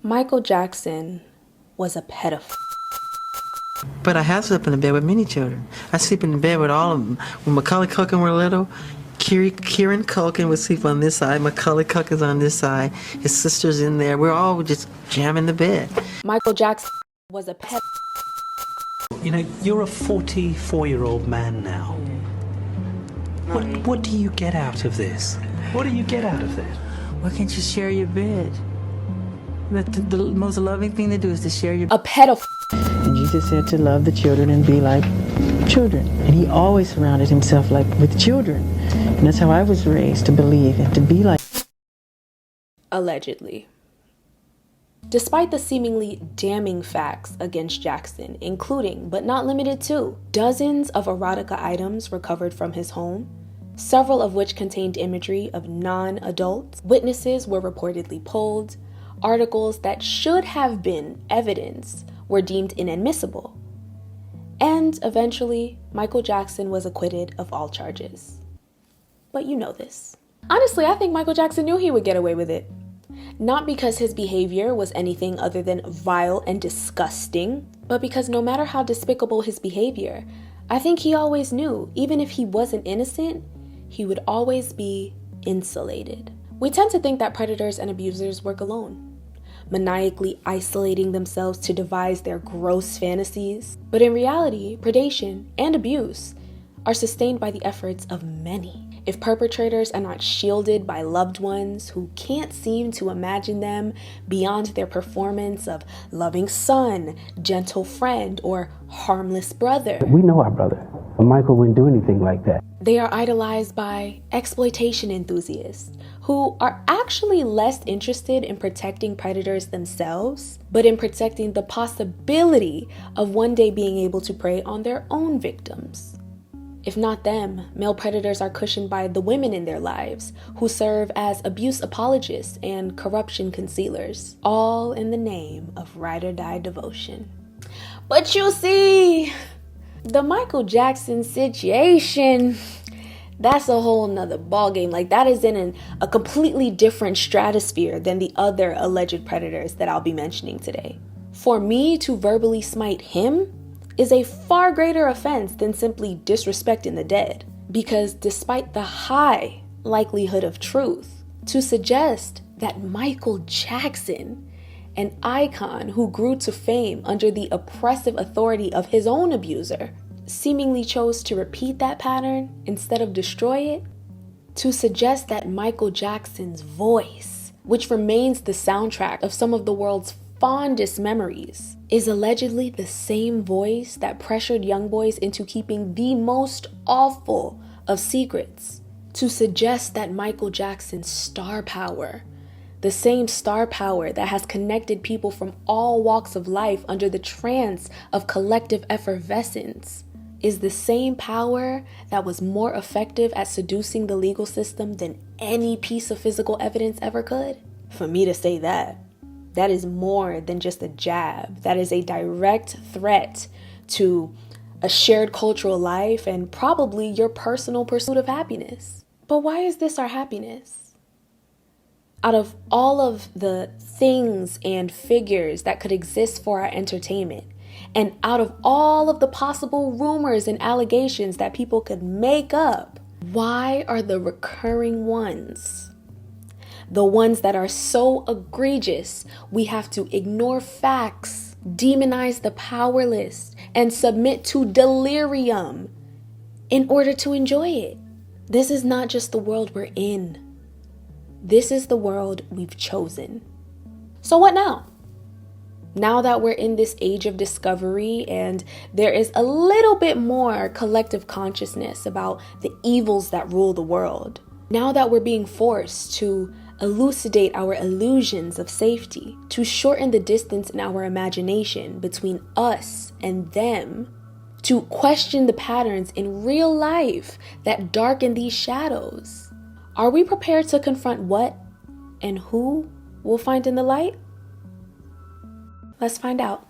Michael Jackson was a pedophile. But I have slept in the bed with many children. I sleep in the bed with all of them. When Macaulay Culkin were little, Kieran Culkin would sleep on this side, Macaulay Culkin's on this side, his sister's in there. We're all just jamming the bed. Michael Jackson was a pedophile. You know, you're a 44-year-old man now. What do you get out of this? What do you get out of this? Why can't you share your bed? The most loving thing to do is to share your A pedophile. And Jesus said to love the children and be like children. And he always surrounded himself with children. And that's how I was raised, to believe and to be like. Allegedly. Despite the seemingly damning facts against Jackson, including, but not limited to, dozens of erotica items recovered from his home, several of which contained imagery of non-adults, witnesses were reportedly pulled, articles that should have been evidence were deemed inadmissible, and eventually, Michael Jackson was acquitted of all charges. But you know this. Honestly, I think Michael Jackson knew he would get away with it. Not because his behavior was anything other than vile and disgusting, but because no matter how despicable his behavior, I think he always knew, even if he wasn't innocent, he would always be insulated. We tend to think that predators and abusers work alone, maniacally isolating themselves to devise their gross fantasies. But in reality, predation and abuse are sustained by the efforts of many. If perpetrators are not shielded by loved ones who can't seem to imagine them beyond their performance of loving son, gentle friend, or harmless brother. We know our brother, but Michael wouldn't do anything like that. They are idolized by exploitation enthusiasts who are actually less interested in protecting predators themselves, but in protecting the possibility of one day being able to prey on their own victims. If not them, male predators are cushioned by the women in their lives, who serve as abuse apologists and corruption concealers, all in the name of ride or die devotion. But you see, the Michael Jackson situation, that's a whole nother ballgame. Like, that is in a completely different stratosphere than the other alleged predators that I'll be mentioning today. For me to verbally smite him is a far greater offense than simply disrespecting the dead. Because despite the high likelihood of truth, to suggest that Michael Jackson, an icon who grew to fame under the oppressive authority of his own abuser, seemingly chose to repeat that pattern instead of destroy it, to suggest that Michael Jackson's voice, which remains the soundtrack of some of the world's fondest memories, is allegedly the same voice that pressured young boys into keeping the most awful of secrets, to suggest that Michael Jackson's star power, the same star power that has connected people from all walks of life under the trance of collective effervescence, is the same power that was more effective at seducing the legal system than any piece of physical evidence ever could. For me to say that is more than just a jab. That is a direct threat to a shared cultural life and probably your personal pursuit of happiness. But why is this our happiness? Out of all of the things and figures that could exist for our entertainment, and out of all of the possible rumors and allegations that people could make up, why are the recurring ones, the ones that are so egregious, we have to ignore facts, demonize the powerless, and submit to delirium in order to enjoy it? This is not just the world we're in. This is the world we've chosen. So what now? Now that we're in this age of discovery and there is a little bit more collective consciousness about the evils that rule the world, now that we're being forced to elucidate our illusions of safety, to shorten the distance in our imagination between us and them, to question the patterns in real life that darken these shadows, are we prepared to confront what and who we'll find in the light? Let's find out.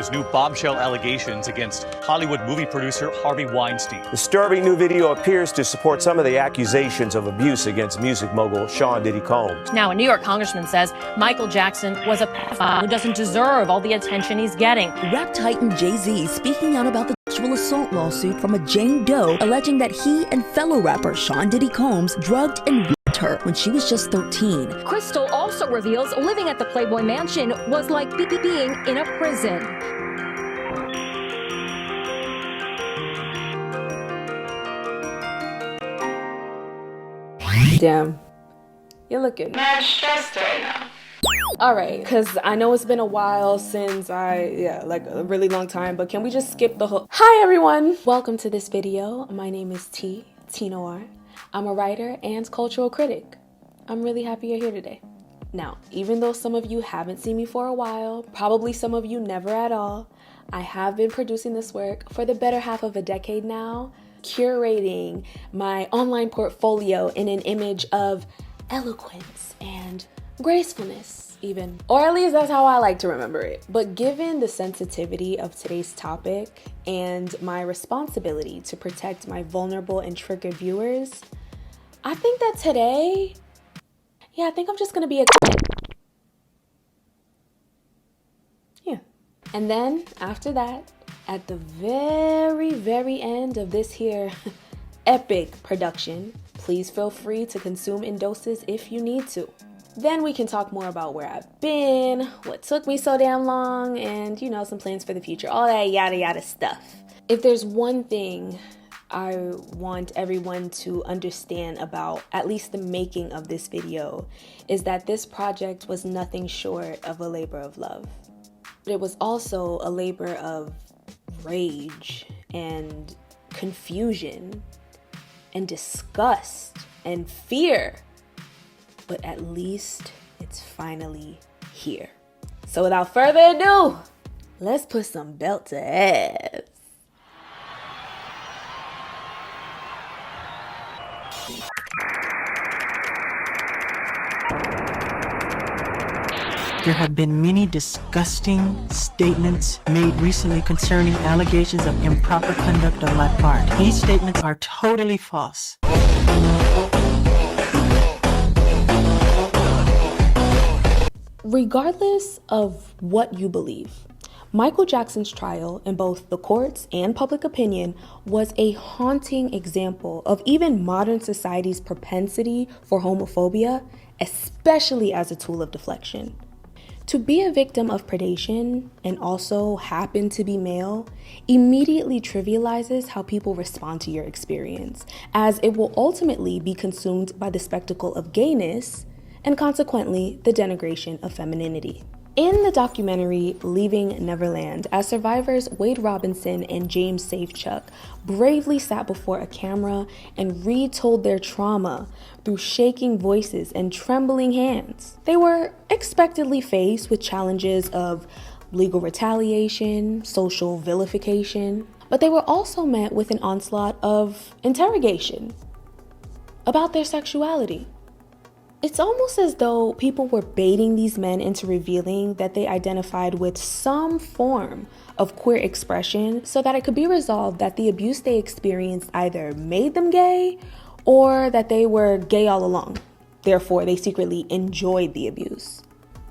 those new bombshell allegations against Hollywood movie producer Harvey Weinstein. Disturbing new video appears to support some of the accusations of abuse against music mogul Sean Diddy Combs. Now, a New York congressman says Michael Jackson was a pedophile who doesn't deserve all the attention he's getting. Rap titan Jay-Z speaking out about the sexual assault lawsuit from a Jane Doe alleging that he and fellow rapper Sean Diddy Combs drugged and raped her when she was just 13. Crystal also reveals living at the Playboy mansion was like being in a prison. Damn, you're looking mad stressed right now. All right, because I know it's been a while since like a really long time, but can we just skip the whole... Hi everyone, welcome to this video. My name is T Noir. I'm a writer and cultural critic. I'm really happy you're here today. Now, even though some of you haven't seen me for a while, probably some of you never at all, I have been producing this work for the better half of a decade now, curating my online portfolio in an image of eloquence and gracefulness even, or at least that's how I like to remember it. But given the sensitivity of today's topic and my responsibility to protect my vulnerable and triggered viewers, I think that today, I think I'm just gonna be a And then after that, at the very end of this here epic production, please feel free to consume in doses if you need to. Then we can talk more about where I've been, what took me so damn long, and some plans for the future, all that yada yada stuff. If there's one thing I want everyone to understand about at least the making of this video, is that this project was nothing short of a labor of love. It was also a labor of rage and confusion and disgust and fear. But at least it's finally here. So without further ado, let's put some belt to ass. There have been many disgusting statements made recently concerning allegations of improper conduct on my part. These statements are totally false. Regardless of what you believe, Michael Jackson's trial in both the courts and public opinion was a haunting example of even modern society's propensity for homophobia, especially as a tool of deflection. To be a victim of predation and also happen to be male immediately trivializes how people respond to your experience, as it will ultimately be consumed by the spectacle of gayness and consequently the denigration of femininity. In the documentary Leaving Neverland, as survivors Wade Robinson and James Safechuck bravely sat before a camera and retold their trauma through shaking voices and trembling hands, they were expectedly faced with challenges of legal retaliation, social vilification, but they were also met with an onslaught of interrogation about their sexuality. It's almost as though people were baiting these men into revealing that they identified with some form of queer expression so that it could be resolved that the abuse they experienced either made them gay or that they were gay all along. Therefore, they secretly enjoyed the abuse.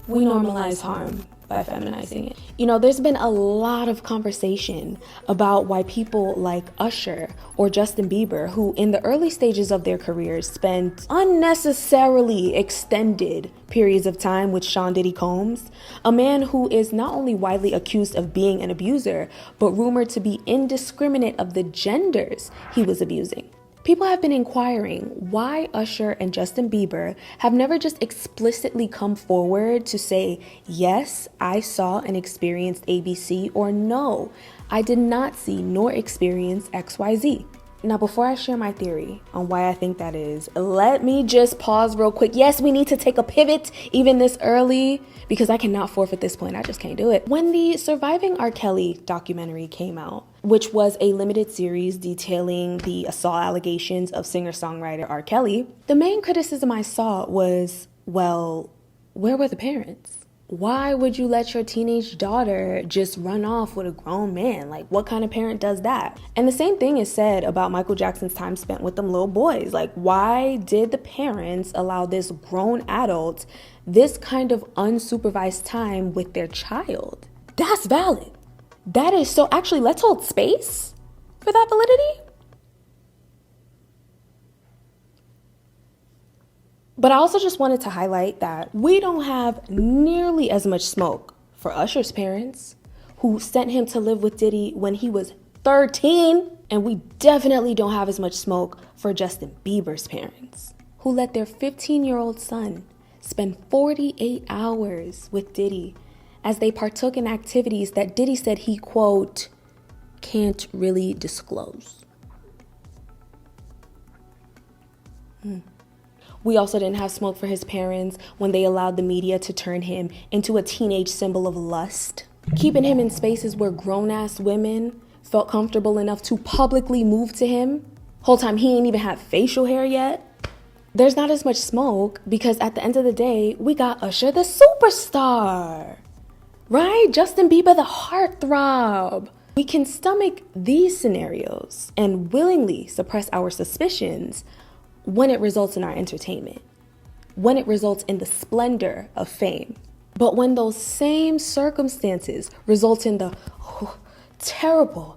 We normalize harm by feminizing it. There's been a lot of conversation about why people like Usher or Justin Bieber, who in the early stages of their careers spent unnecessarily extended periods of time with Sean Diddy Combs, a man who is not only widely accused of being an abuser, but rumored to be indiscriminate of the genders he was abusing. People have been inquiring why Usher and Justin Bieber have never just explicitly come forward to say, yes, I saw and experienced ABC, or no, I did not see nor experience XYZ. Now, before I share my theory on why I think that is, let me just pause real quick. Yes, we need to take a pivot even this early because I cannot forfeit this point. I just can't do it. When the Surviving R. Kelly documentary came out, which was a limited series detailing the assault allegations of singer-songwriter R. Kelly, the main criticism I saw was, well, where were the parents? Why would you let your teenage daughter just run off with a grown man? Like, what kind of parent does that? And the same thing is said about Michael Jackson's time spent with them little boys. Like, why did the parents allow this grown adult this kind of unsupervised time with their child? That's valid. That is so, actually, let's hold space for that validity. But I also just wanted to highlight that we don't have nearly as much smoke for Usher's parents, who sent him to live with Diddy when he was 13. And we definitely don't have as much smoke for Justin Bieber's parents, who let their 15-year-old son spend 48 hours with Diddy as they partook in activities that Diddy said he, quote, can't really disclose. We also didn't have smoke for his parents when they allowed the media to turn him into a teenage symbol of lust, keeping him in spaces where grown-ass women felt comfortable enough to publicly move to him. Whole time he ain't even had facial hair yet. There's not as much smoke because at the end of the day, we got Usher the superstar, right? Justin Bieber the heartthrob. We can stomach these scenarios and willingly suppress our suspicions when it results in our entertainment, when it results in the splendor of fame. But when those same circumstances result in the terrible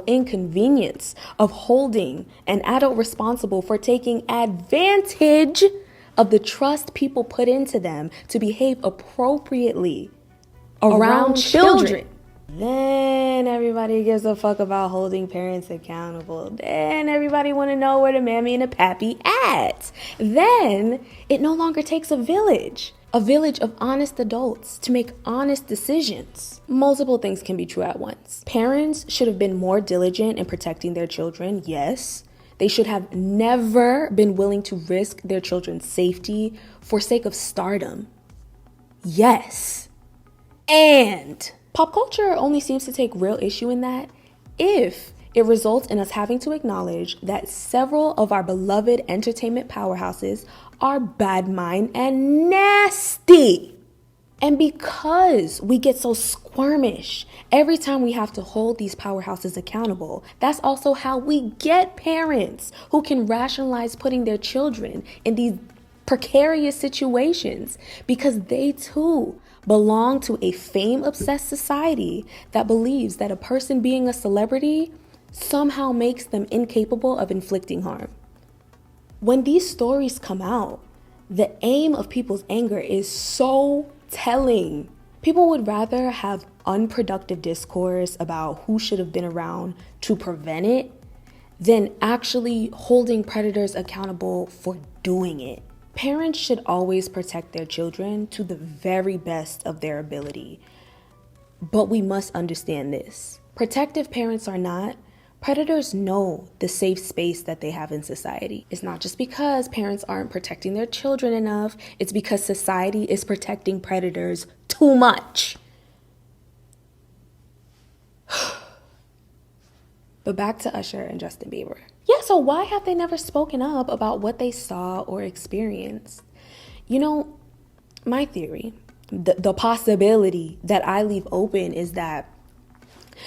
inconvenience of holding an adult responsible for taking advantage of the trust people put into them to behave appropriately around children, then everybody gives a fuck about holding parents accountable. Then everybody want to know where the mammy and the pappy at. Then it no longer takes a village of honest adults to make honest decisions. Multiple things can be true at once. Parents should have been more diligent in protecting their children, yes. They should have never been willing to risk their children's safety for sake of stardom, yes. And pop culture only seems to take real issue in that if it results in us having to acknowledge that several of our beloved entertainment powerhouses are bad mind and nasty. And because we get so squirmish every time we have to hold these powerhouses accountable, that's also how we get parents who can rationalize putting their children in these precarious situations because they too belong to a fame-obsessed society that believes that a person being a celebrity somehow makes them incapable of inflicting harm. When these stories come out, the aim of people's anger is so telling. People would rather have unproductive discourse about who should have been around to prevent it than actually holding predators accountable for doing it. Parents should always protect their children to the very best of their ability. But we must understand this. Protective parents or not, predators know the safe space that they have in society. It's not just because parents aren't protecting their children enough, it's because society is protecting predators too much. But back to Usher and Justin Bieber. Yeah, so why have they never spoken up about what they saw or experienced? You know, my theory, the possibility that I leave open is that,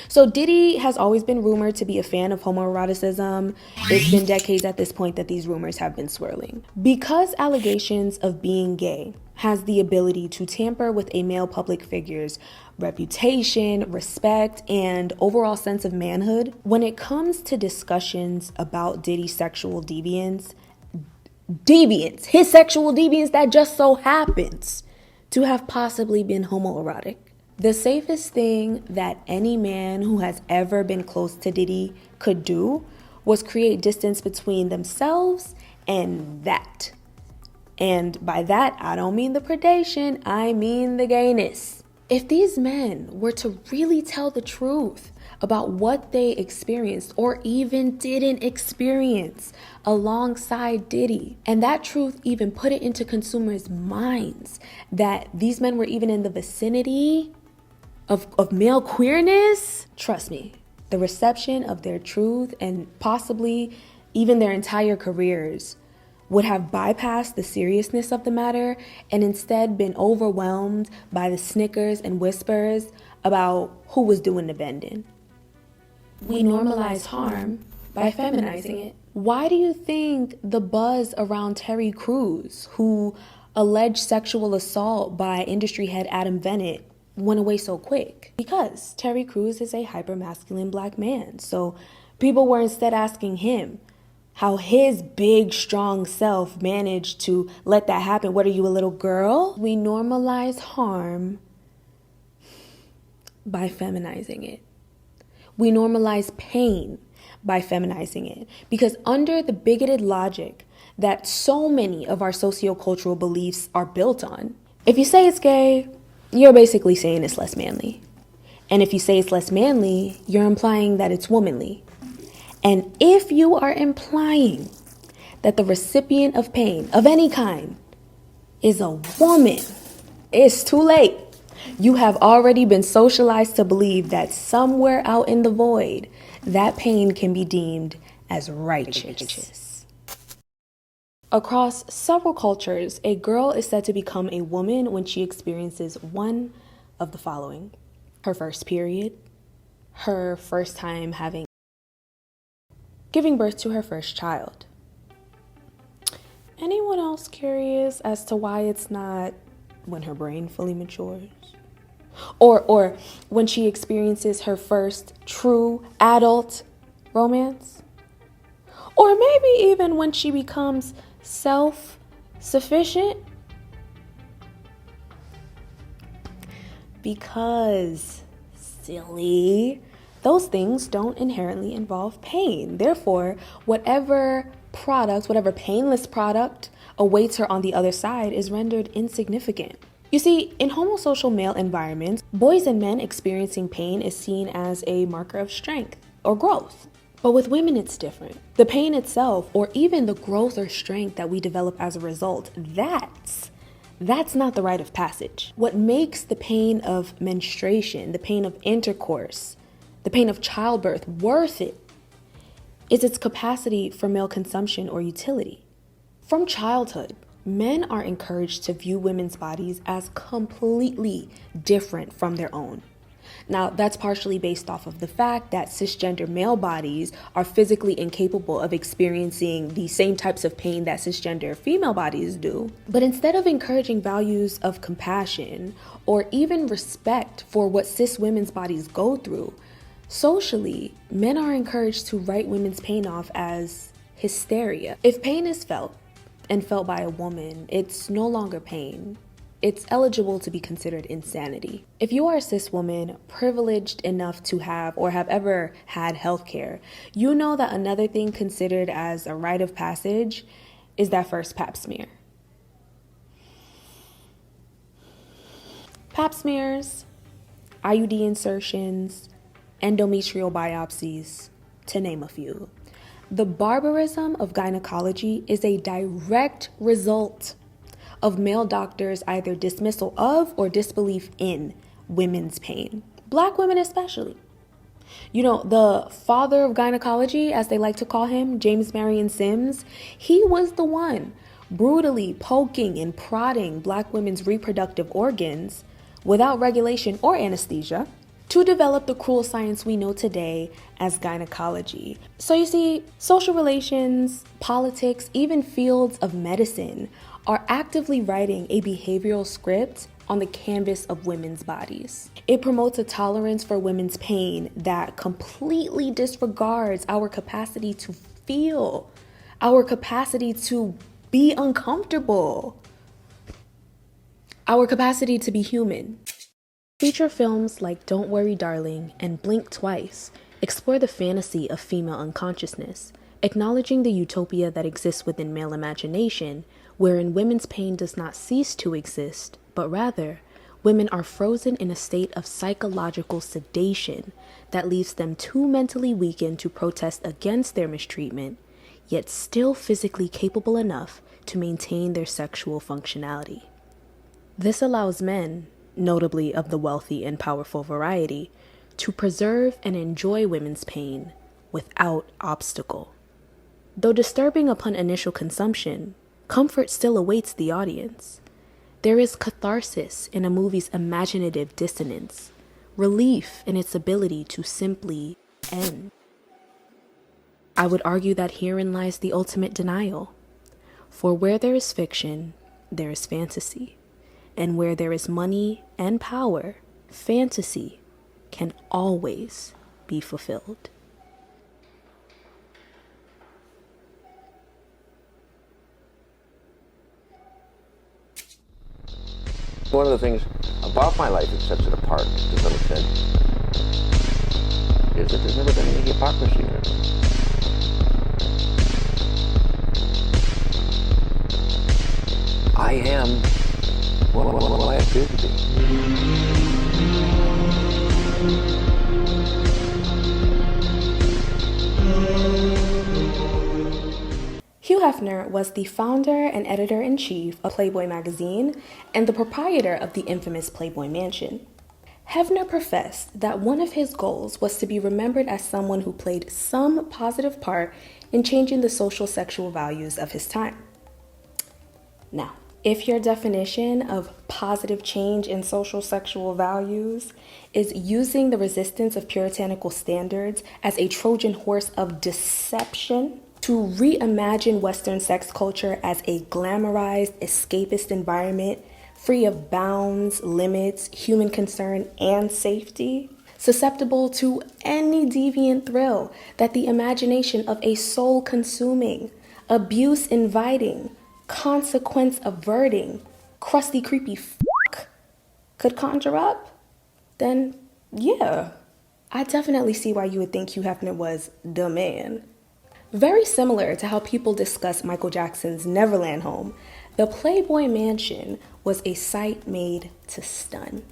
so Diddy has always been rumored to be a fan of homoeroticism. It's been decades at this point that these rumors have been swirling. Because allegations of being gay has the ability to tamper with a male public figure's reputation, respect, and overall sense of manhood, when it comes to discussions about Diddy's sexual deviance, his sexual deviance that just so happens to have possibly been homoerotic, the safest thing that any man who has ever been close to Diddy could do was create distance between themselves and that. And by that, I don't mean the predation, I mean the gayness. If these men were to really tell the truth about what they experienced or even didn't experience alongside Diddy, and that truth even put it into consumers' minds that these men were even in the vicinity of male queerness, trust me, the reception of their truth and possibly even their entire careers would have bypassed the seriousness of the matter and instead been overwhelmed by the snickers and whispers about who was doing the bending. We normalize harm by feminizing it. Why do you think the buzz around Terry Crews, who alleged sexual assault by industry head Adam Bennett, went away so quick? Because Terry Crews is a hypermasculine black man. So people were instead asking him how his big, strong self managed to let that happen. What, are you a little girl? We normalize harm by feminizing it. We normalize pain by feminizing it. Because under the bigoted logic that so many of our sociocultural beliefs are built on, if you say it's gay, you're basically saying it's less manly. And if you say it's less manly, you're implying that it's womanly. And if you are implying that the recipient of pain of any kind is a woman, it's too late. You have already been socialized to believe that somewhere out in the void, that pain can be deemed as righteous. Across several cultures, a girl is said to become a woman when she experiences one of the following: her first period, her first time giving birth to her first child. Anyone else curious as to why it's not when her brain fully matures? Or when she experiences her first true adult romance? Or maybe even when she becomes self-sufficient? Because, silly, those things don't inherently involve pain. Therefore, whatever painless product awaits her on the other side is rendered insignificant. You see, in homosocial male environments, boys and men experiencing pain is seen as a marker of strength or growth. But with women, it's different. The pain itself, or even the growth or strength that we develop as a result, that's not the rite of passage. What makes the pain of menstruation, the pain of intercourse, the pain of childbirth worth it is its capacity for male consumption or utility. From childhood, men are encouraged to view women's bodies as completely different from their own. Now, that's partially based off of the fact that cisgender male bodies are physically incapable of experiencing the same types of pain that cisgender female bodies do. But instead of encouraging values of compassion or even respect for what cis women's bodies go through, socially, men are encouraged to write women's pain off as hysteria. If pain is felt by a woman, it's no longer pain. It's eligible to be considered insanity. If you are a cis woman privileged enough to have or have ever had healthcare, you know that another thing considered as a rite of passage is that first pap smear. Pap smears, IUD insertions, endometrial biopsies, to name a few. The barbarism of gynecology is a direct result of male doctors' either dismissal of or disbelief in women's pain. Black women especially. You know, the father of gynecology, as they like to call him, James Marion Sims, he was the one brutally poking and prodding Black women's reproductive organs without regulation or anesthesia to develop the cruel science we know today as gynecology. So you see, social relations, politics, even fields of medicine are actively writing a behavioral script on the canvas of women's bodies. It promotes a tolerance for women's pain that completely disregards our capacity to feel, our capacity to be uncomfortable, our capacity to be human. Feature films like Don't Worry Darling and Blink Twice explore the fantasy of female unconsciousness, acknowledging the utopia that exists within male imagination, wherein women's pain does not cease to exist, but rather, women are frozen in a state of psychological sedation that leaves them too mentally weakened to protest against their mistreatment, yet still physically capable enough to maintain their sexual functionality. This allows men, notably of the wealthy and powerful variety, to preserve and enjoy women's pain without obstacle. Though disturbing upon initial consumption, comfort still awaits the audience. There is catharsis in a movie's imaginative dissonance, relief in its ability to simply end. I would argue that herein lies the ultimate denial. For where there is fiction, there is fantasy. And where there is money and power, fantasy can always be fulfilled. One of the things about my life that sets it apart, to some extent, is that there's never been any hypocrisy in it. I am what I appear to be. Hugh Hefner was the founder and editor-in-chief of Playboy magazine and the proprietor of the infamous Playboy Mansion. Hefner professed that one of his goals was to be remembered as someone who played some positive part in changing the social sexual values of his time. Now, if your definition of positive change in social sexual values is using the resistance of puritanical standards as a Trojan horse of deception to reimagine Western sex culture as a glamorized, escapist environment free of bounds, limits, human concern, and safety, susceptible to any deviant thrill that the imagination of a soul-consuming, abuse-inviting, consequence-averting, crusty, creepy could conjure up, then yeah, I definitely see why you would think Hugh Hefner was the man. Very similar to how people discuss Michael Jackson's Neverland home, the Playboy Mansion was a site made to stun.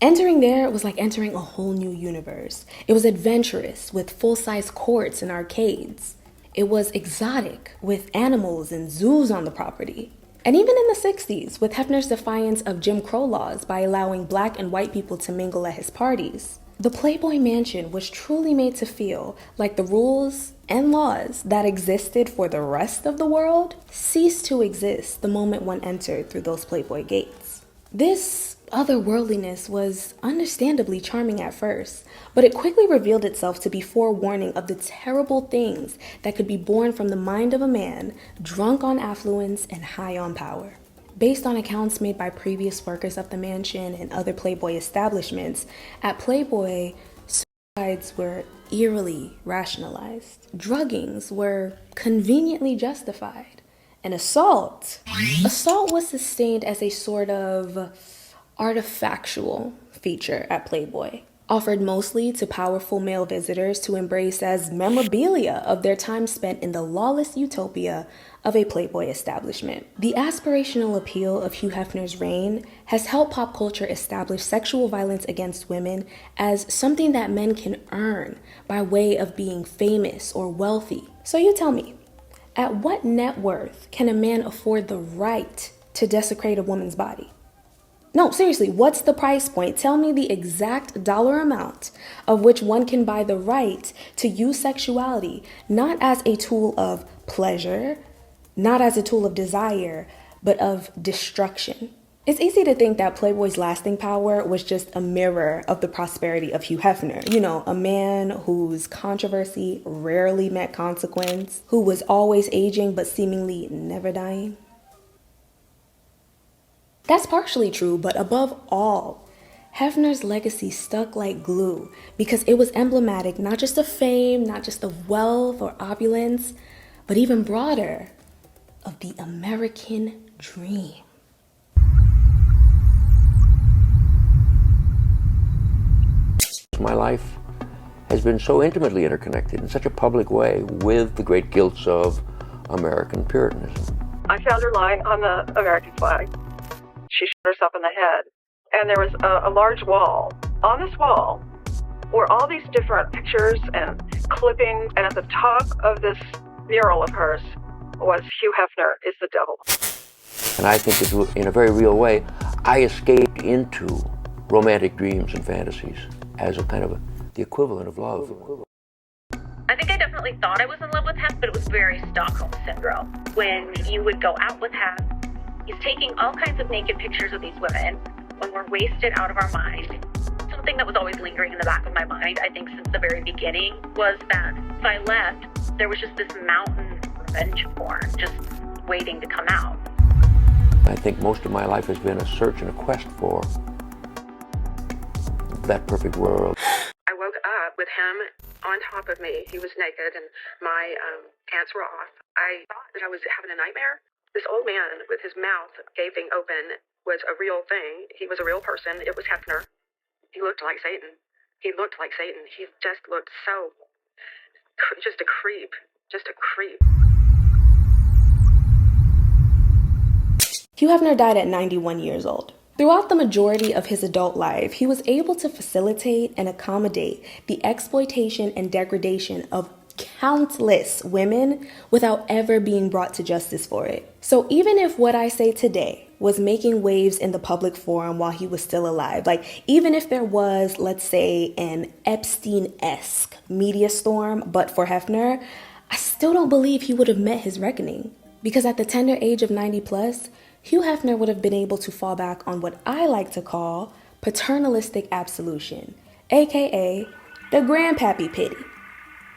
Entering there was like entering a whole new universe. It was adventurous with full-size courts and arcades. It was exotic with animals and zoos on the property. And even in the 60s, with Hefner's defiance of Jim Crow laws by allowing black and white people to mingle at his parties, the Playboy Mansion was truly made to feel like the rules and laws that existed for the rest of the world ceased to exist the moment one entered through those Playboy gates. This otherworldliness was understandably charming at first, but it quickly revealed itself to be forewarning of the terrible things that could be born from the mind of a man drunk on affluence and high on power. Based on accounts made by previous workers of the mansion and other Playboy establishments, at Playboy, suicides were eerily rationalized. Druggings were conveniently justified. And assault was sustained as a sort of artifactual feature at Playboy, offered mostly to powerful male visitors to embrace as memorabilia of their time spent in the lawless utopia of a Playboy establishment. The aspirational appeal of Hugh Hefner's reign has helped pop culture establish sexual violence against women as something that men can earn by way of being famous or wealthy. So you tell me, at what net worth can a man afford the right to desecrate a woman's body? No, seriously, what's the price point? Tell me the exact dollar amount of which one can buy the right to use sexuality, not as a tool of pleasure, not as a tool of desire, but of destruction. It's easy to think that Playboy's lasting power was just a mirror of the prosperity of Hugh Hefner. You know, a man whose controversy rarely met consequence, who was always aging but seemingly never dying. That's partially true, but above all, Hefner's legacy stuck like glue because it was emblematic not just of fame, not just of wealth or opulence, but even broader, of the American dream. My life has been so intimately interconnected in such a public way with the great guilts of American Puritanism. I found her lying on the American flag. She shot herself in the head. And there was a large wall. On this wall were all these different pictures and clippings, and at the top of this mural of hers was Hugh Hefner is the devil. And I think that in a very real way, I escaped into romantic dreams and fantasies as a kind of the equivalent of love. I think I definitely thought I was in love with Hef, but it was very Stockholm Syndrome. When you would go out with Hef, he's taking all kinds of naked pictures of these women when we're wasted out of our mind. Something that was always lingering in the back of my mind, I think since the very beginning, was that if I left, there was just this mountain of revenge porn just waiting to come out. I think most of my life has been a search and a quest for that perfect world. I woke up with him on top of me. He was naked and my pants were off. I thought that I was having a nightmare. This old man with his mouth gaping open was a real thing. He was a real person. It was Hefner. He looked like Satan. He looked like Satan. He just looked so, just a creep. Just a creep. Hugh Hefner died at 91 years old. Throughout the majority of his adult life, he was able to facilitate and accommodate the exploitation and degradation of countless women without ever being brought to justice for it. So even if what I say today was making waves in the public forum while he was still alive, like even if there was, let's say, an Epstein-esque media storm, but for Hefner, I still don't believe he would have met his reckoning. Because at the tender age of 90 plus, Hugh Hefner would have been able to fall back on what I like to call paternalistic absolution, aka the grandpappy pity,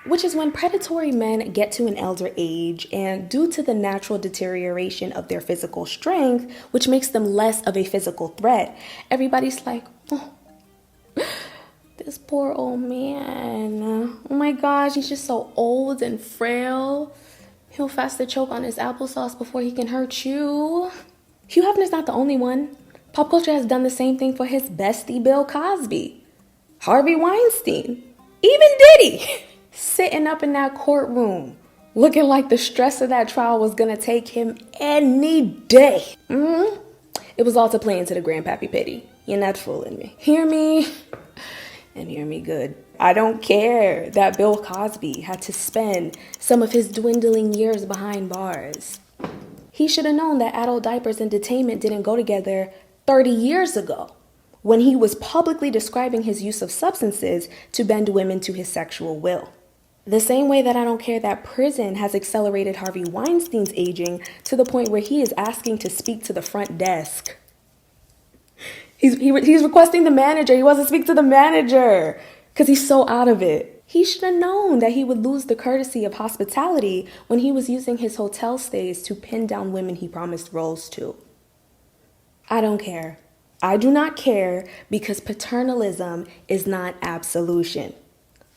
which is when predatory men get to an elder age and due to the natural deterioration of their physical strength, which makes them less of a physical threat, everybody's like, oh, this poor old man, oh my gosh, he's just so old and frail. He'll faster choke on his applesauce before he can hurt you. Hugh Hefner's not the only one. Pop culture has done the same thing for his bestie Bill Cosby, Harvey Weinstein, even Diddy, sitting up in that courtroom, looking like the stress of that trial was gonna take him any day. It was all to play into the grandpappy pity. You're not fooling me. Hear me, and hear me good. I don't care that Bill Cosby had to spend some of his dwindling years behind bars. He should have known that adult diapers and detainment didn't go together 30 years ago, when he was publicly describing his use of substances to bend women to his sexual will. The same way that I don't care that prison has accelerated Harvey Weinstein's aging to the point where he is asking to speak to the front desk. He's requesting the manager. He wants to speak to the manager because he's so out of it. He should have known that he would lose the courtesy of hospitality when he was using his hotel stays to pin down women he promised roles to. I don't care. I do not care because paternalism is not absolution.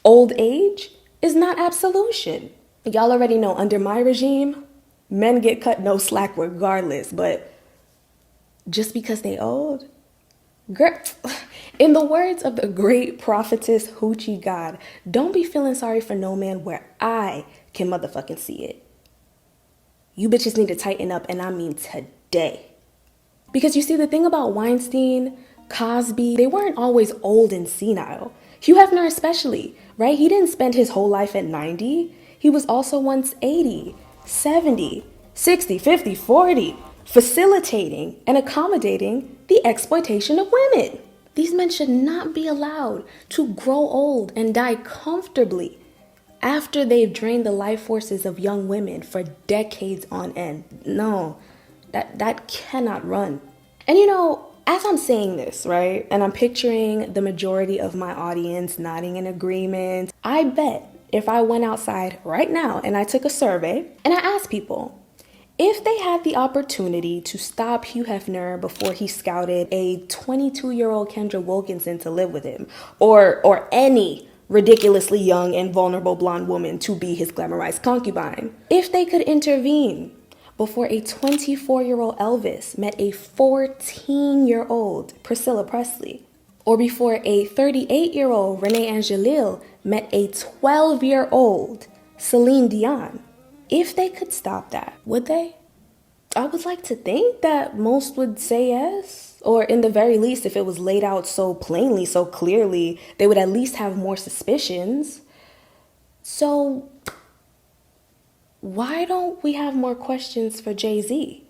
Old age is not absolution. Y'all already know under my regime, men get cut no slack regardless, but just because they old? Girl, in the words of the great prophetess Hoochie God, don't be feeling sorry for no man where I can motherfucking see it. You bitches need to tighten up, and I mean today. Because you see, the thing about Weinstein, Cosby, they weren't always old and senile. Hugh Hefner especially, right? He didn't spend his whole life at 90. He was also once 80, 70, 60, 50, 40, facilitating and accommodating the exploitation of women. These men should not be allowed to grow old and die comfortably after they've drained the life forces of young women for decades on end. No, that cannot run. And you know, as I'm saying this, right, and I'm picturing the majority of my audience nodding in agreement, I bet if I went outside right now and I took a survey and I asked people, if they had the opportunity to stop Hugh Hefner before he scouted a 22-year-old Kendra Wilkinson to live with him, or any ridiculously young and vulnerable blonde woman to be his glamorized concubine, if they could intervene before a 24-year-old Elvis met a 14-year-old Priscilla Presley, or before a 38-year-old Renee Angelil met a 12-year-old Celine Dion, if they could stop that, would they? I would like to think that most would say yes. Or in the very least, if it was laid out so plainly, so clearly, they would at least have more suspicions. So why don't we have more questions for Jay-Z?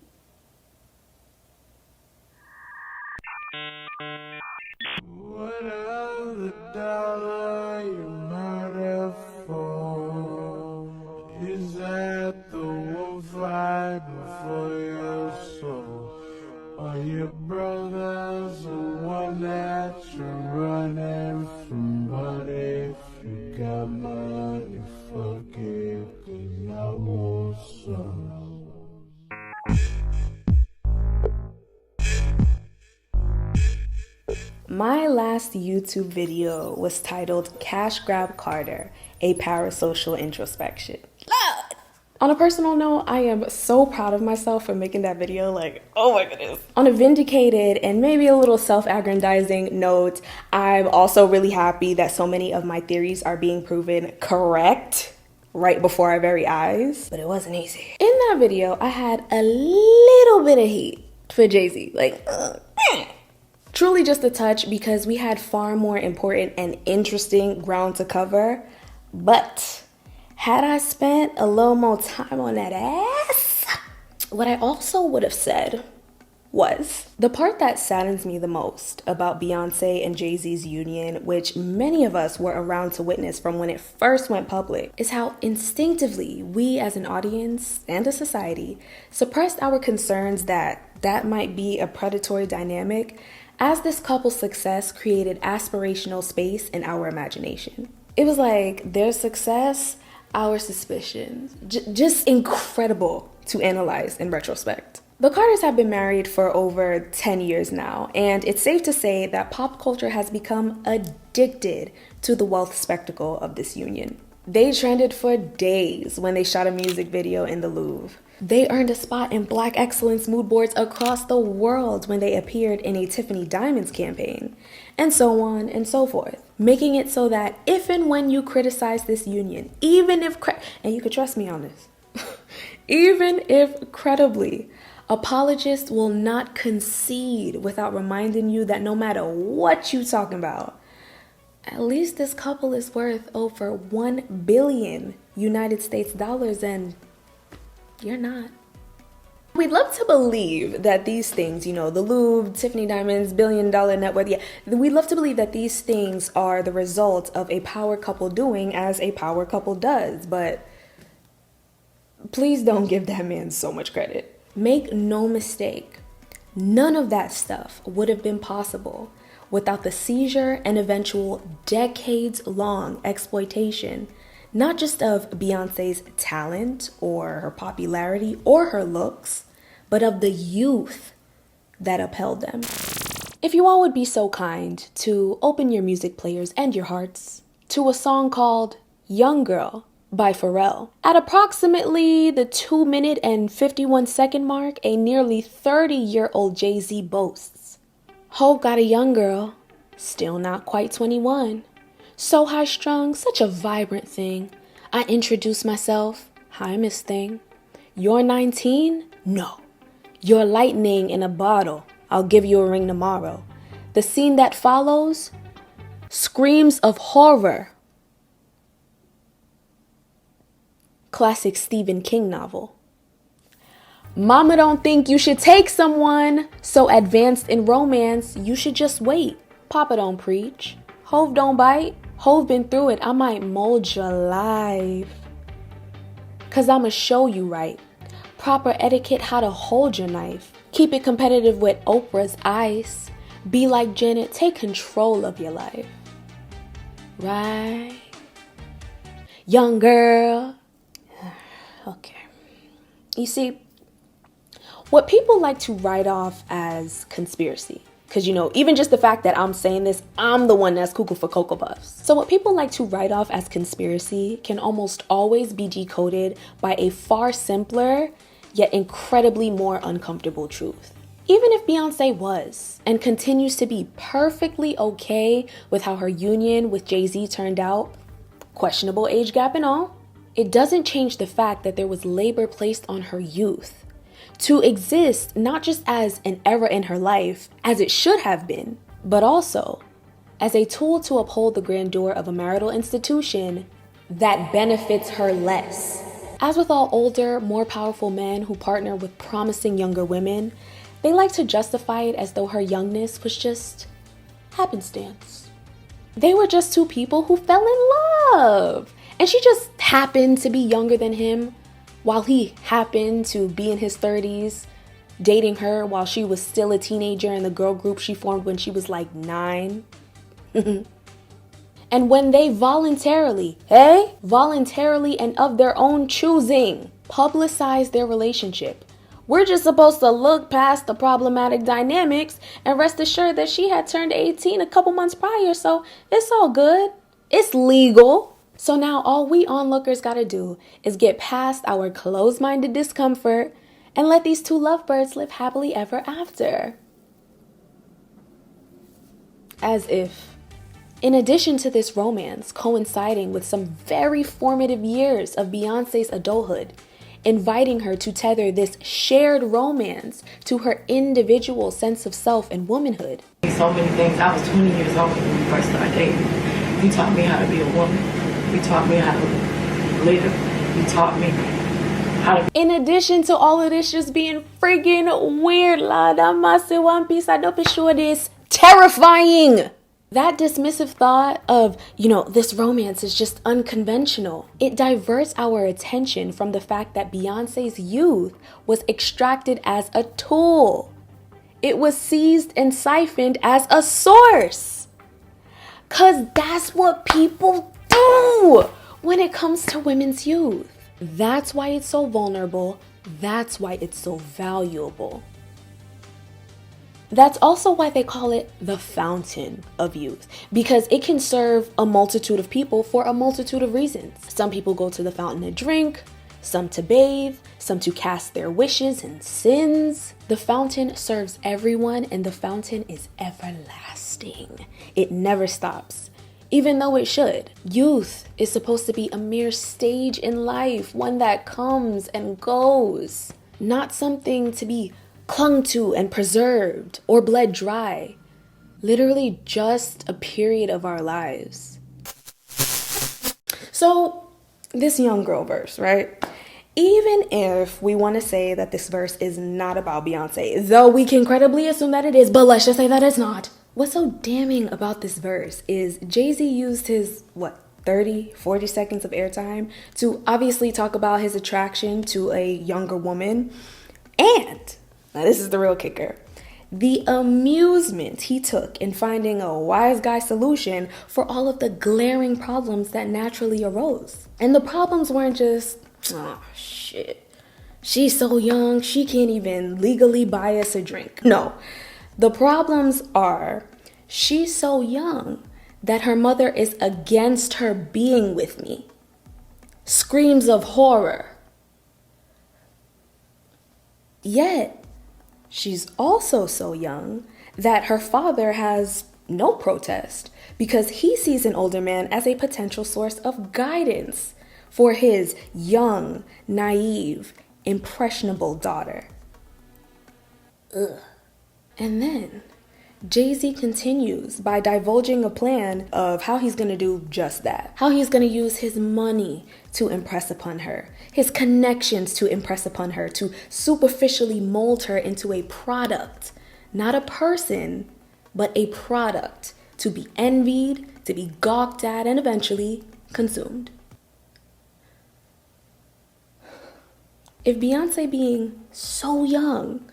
What of the dollar you murder for? for your soul. All your brothers and one that you're running from. But if you got money, fuck it, 'cause I want some. My last YouTube video was titled Cash Grab Carter, a parasocial introspection. Lord! On a personal note, I am so proud of myself for making that video, like, oh my goodness. On a vindicated and maybe a little self-aggrandizing note, I'm also really happy that so many of my theories are being proven correct right before our very eyes, but it wasn't easy. In that video, I had a little bit of heat for Jay-Z, like, truly just a touch, because we had far more important and interesting ground to cover. But had I spent a little more time on that ass, what I also would have said was, the part that saddens me the most about Beyoncé and Jay-Z's union, which many of us were around to witness from when it first went public, is how instinctively we as an audience and a society suppressed our concerns that that might be a predatory dynamic, as this couple's success created aspirational space in our imagination. It was like their success, our suspicions. Just incredible to analyze in retrospect. The Carters have been married for over 10 years now, and it's safe to say that pop culture has become addicted to the wealth spectacle of this union. They trended for days when they shot a music video in the Louvre. They earned a spot in Black excellence mood boards across the world when they appeared in a Tiffany Diamonds campaign, and so on and so forth, making it so that if and when you criticize this union, even if, and you can trust me on this, even if credibly, apologists will not concede without reminding you that no matter what you talking about, at least this couple is worth over 1 billion United States dollars, and you're not. We'd love to believe that these things, you know, the Louvre, Tiffany Diamonds, $1 billion net worth, we'd love to believe that these things are the result of a power couple doing as a power couple does, but please don't give that man so much credit. Make no mistake, none of that stuff would have been possible without the seizure and eventual decades-long exploitation, not just of Beyoncé's talent or her popularity or her looks, but of the youth that upheld them. If you all would be so kind to open your music players and your hearts to a song called Young Girl by Pharrell. At approximately the 2-minute and 51-second mark, a nearly 30-year-old Jay-Z boasts, "Hope got a young girl, still not quite 21. So high-strung, such a vibrant thing. I introduce myself, hi Miss Thing. You're 19? No. You're lightning in a bottle. I'll give you a ring tomorrow." The scene that follows screams of horror. Classic Stephen King novel. Mama don't think you should take someone so advanced in romance, you should just wait. Papa don't preach. Hove don't bite. Hove been through it. I might mold your life. 'Cause I'ma show you right. Proper etiquette, how to hold your knife. Keep it competitive with Oprah's ice. Be like Janet, take control of your life. Right? Young girl. Okay. You see, what people like to write off as conspiracy, because, you know, even just the fact that I'm saying this, I'm the one that's cuckoo for Cocoa Puffs. So what people like to write off as conspiracy can almost always be decoded by a far simpler, yet incredibly more uncomfortable truth. Even if Beyoncé was and continues to be perfectly okay with how her union with Jay-Z turned out, questionable age gap and all, it doesn't change the fact that there was labor placed on her youth to exist not just as an era in her life, as it should have been, but also as a tool to uphold the grandeur of a marital institution that benefits her less. As with all older, more powerful men who partner with promising younger women, they like to justify it as though her youngness was just happenstance. They were just two people who fell in love, and she just happened to be younger than him while he happened to be in his 30s, dating her while she was still a teenager in the girl group she formed when she was like 9. And when they voluntarily and of their own choosing, publicize their relationship, we're just supposed to look past the problematic dynamics and rest assured that she had turned 18 a couple months prior, so it's all good. It's legal. So now all we onlookers gotta do is get past our closed-minded discomfort and let these two lovebirds live happily ever after. As if, in addition to this romance coinciding with some very formative years of Beyoncé's adulthood, inviting her to tether this shared romance to her individual sense of self and womanhood. So many things. I was 20 years old when we first started dating. You taught me how to be a woman. You taught me how to live. You taught me how to... In addition to all of this just being freaking weird, Lord, I must say one piece, I don't be sure this terrifying. That dismissive thought of, this romance is just unconventional. It diverts our attention from the fact that Beyoncé's youth was extracted as a tool. It was seized and siphoned as a source. 'Cause that's what people do when it comes to women's youth. That's why it's so vulnerable. That's why it's so valuable. That's also why they call it the fountain of youth, because it can serve a multitude of people for a multitude of reasons. Some people go to the fountain to drink, some to bathe, some to cast their wishes and sins. The fountain serves everyone, and the fountain is everlasting. It never stops, even though it should. Youth is supposed to be a mere stage in life, one that comes and goes, not something to be clung to and preserved or bled dry. Literally just a period of our lives. So this young girl verse, right? Even if we want to say that this verse is not about Beyoncé, though we can credibly assume that it is, but let's just say that it's not. What's so damning about this verse is Jay-Z used his, 30, 40 seconds of airtime to obviously talk about his attraction to a younger woman. And now this is the real kicker. The amusement he took in finding a wise guy solution for all of the glaring problems that naturally arose. And the problems weren't just, oh shit, she's so young, she can't even legally buy us a drink. No, the problems are, she's so young that her mother is against her being with me. Screams of horror. Yet, she's also so young that her father has no protest because he sees an older man as a potential source of guidance for his young, naive, impressionable daughter. Ugh. And then Jay-Z continues by divulging a plan of how he's going to do just that. How he's going to use his money to impress upon her, his connections to impress upon her, to superficially mold her into a product, not a person, but a product to be envied, to be gawked at, and eventually consumed. If Beyoncé being so young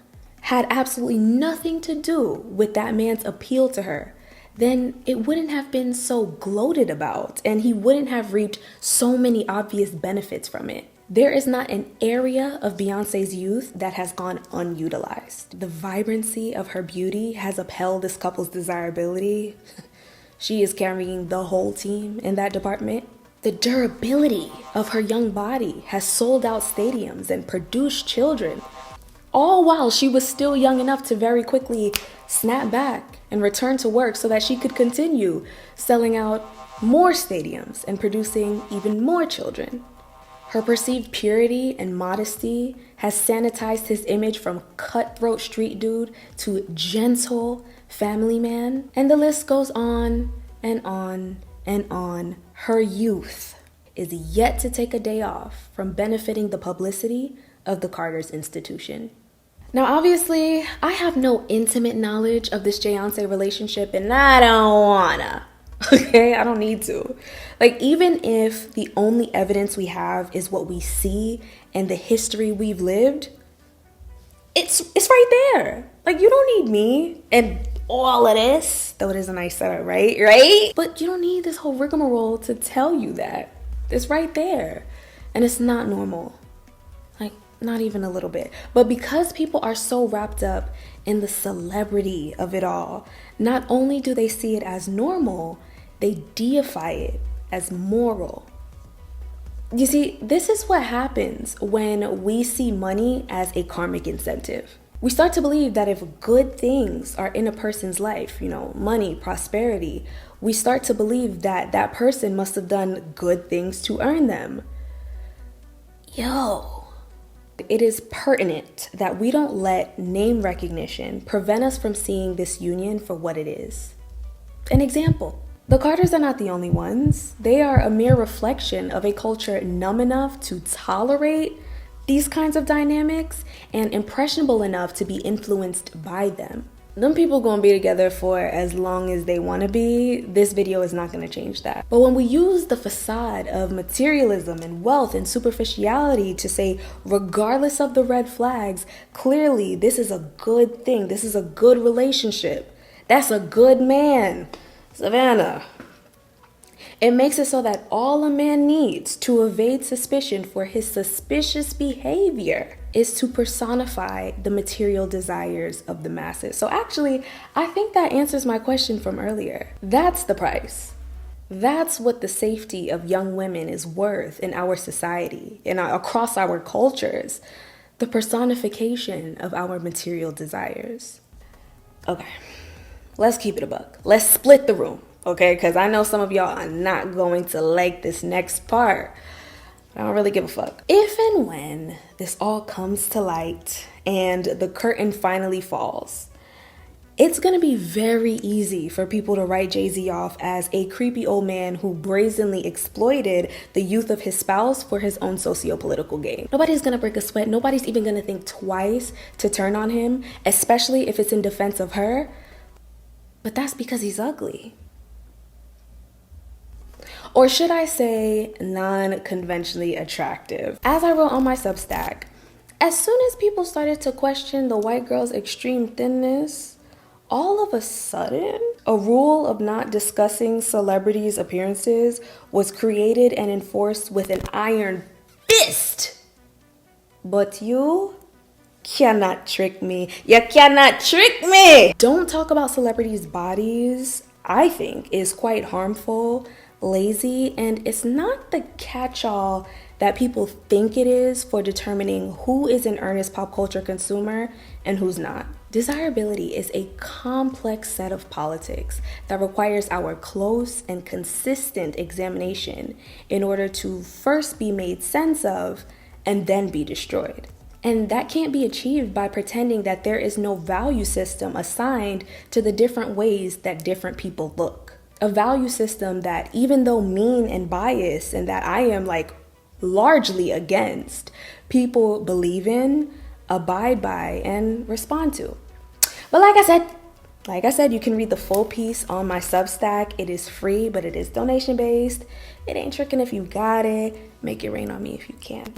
had absolutely nothing to do with that man's appeal to her, then it wouldn't have been so gloated about, and he wouldn't have reaped so many obvious benefits from it. There is not an area of Beyoncé's youth that has gone unutilized. The vibrancy of her beauty has upheld this couple's desirability. She is carrying the whole team in that department. The durability of her young body has sold out stadiums and produced children, all while she was still young enough to very quickly snap back and return to work so that she could continue selling out more stadiums and producing even more children. Her perceived purity and modesty has sanitized his image from cutthroat street dude to gentle family man. And the list goes on and on and on. Her youth is yet to take a day off from benefiting the publicity of the Carter's institution. Now, obviously, I have no intimate knowledge of this Beyoncé relationship, and I don't wanna. Okay, I don't need to. Like, even if the only evidence we have is what we see and the history we've lived, it's right there. Like, you don't need me and all of this, though it is a nice setup, right? But you don't need this whole rigmarole to tell you that. It's right there. And it's not normal. Like, not even a little bit. But because people are so wrapped up in the celebrity of it all, not only do they see it as normal, they deify it as moral. You see, this is what happens when we see money as a karmic incentive. We start to believe that if good things are in a person's life, money, prosperity, we start to believe that that person must have done good things to earn them. It is pertinent that we don't let name recognition prevent us from seeing this union for what it is. An example. The Carters are not the only ones. They are a mere reflection of a culture numb enough to tolerate these kinds of dynamics and impressionable enough to be influenced by them. Them people gonna be together for as long as they wanna be. This video is not gonna change that. But when we use the facade of materialism and wealth and superficiality to say, regardless of the red flags, clearly this is a good thing. This is a good relationship. That's a good man. Savannah. It makes it so that all a man needs to evade suspicion for his suspicious behavior is to personify the material desires of the masses. So actually, I think that answers my question from earlier. That's the price. That's what the safety of young women is worth in our society and across our cultures. The personification of our material desires. Okay. Let's keep it a buck. Let's split the room, okay? Because I know some of y'all are not going to like this next part. I don't really give a fuck. If and when this all comes to light and the curtain finally falls, it's gonna be very easy for people to write Jay-Z off as a creepy old man who brazenly exploited the youth of his spouse for his own socio-political gain. Nobody's gonna break a sweat. Nobody's even gonna think twice to turn on him, especially if it's in defense of her. But that's because he's ugly. Or should I say non-conventionally attractive. As I wrote on my Substack, as soon as people started to question the white girl's extreme thinness, all of a sudden, a rule of not discussing celebrities' appearances was created and enforced with an iron fist. But you cannot trick me. You cannot trick me. Don't talk about celebrities' bodies, I think, is quite harmful, lazy, and it's not the catch-all that people think it is for determining who is an earnest pop culture consumer and who's not. Desirability is a complex set of politics that requires our close and consistent examination in order to first be made sense of and then be destroyed. And that can't be achieved by pretending that there is no value system assigned to the different ways that different people look. A value system that, even though mean and biased and that I am largely against, people believe in, abide by, and respond to. But like I said, you can read the full piece on my Substack. It is free, but it is donation based. It ain't tricking if you got it. Make it rain on me if you can.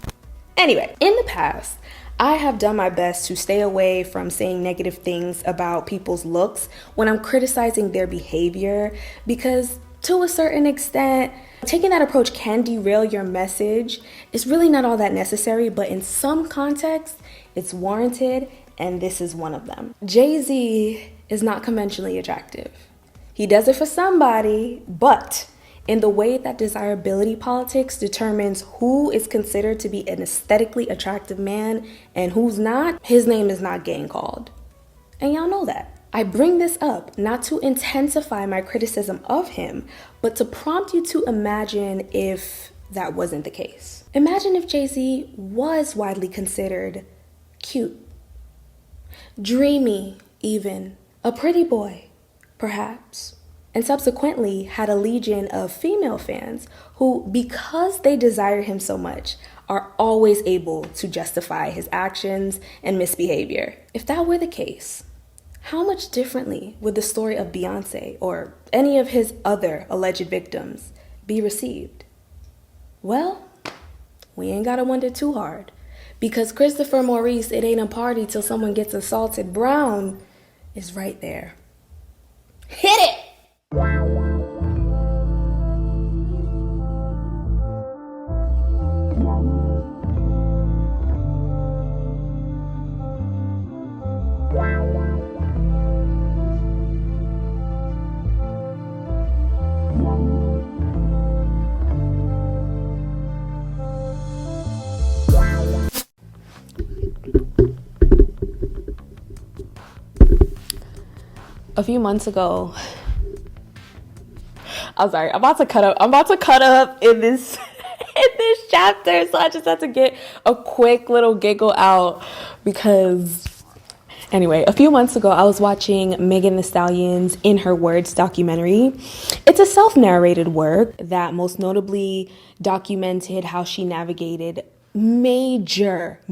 Anyway, in the past, I have done my best to stay away from saying negative things about people's looks when I'm criticizing their behavior, because to a certain extent, taking that approach can derail your message. It's really not all that necessary, but in some contexts, it's warranted, and this is one of them. Jay-Z is not conventionally attractive. He does it for somebody, but in the way that desirability politics determines who is considered to be an aesthetically attractive man and who's not, his name is not getting called. And y'all know that. I bring this up not to intensify my criticism of him, but to prompt you to imagine if that wasn't the case. Imagine if Jay-Z was widely considered cute, dreamy even, a pretty boy, perhaps, and subsequently had a legion of female fans who, because they desire him so much, are always able to justify his actions and misbehavior. If that were the case, how much differently would the story of Beyoncé or any of his other alleged victims be received? Well, we ain't gotta wonder too hard, Because Christopher Maurice, It Ain't a Party Till Someone Gets Assaulted Brown is right there. Hit it! A few months ago, I'm sorry, I'm about to cut up in this chapter, so I just had to get a quick little giggle out because anyway, a few months ago I was watching Meagan Thee Stallion's In Her Words documentary. It's a self-narrated work that most notably documented how she navigated majorly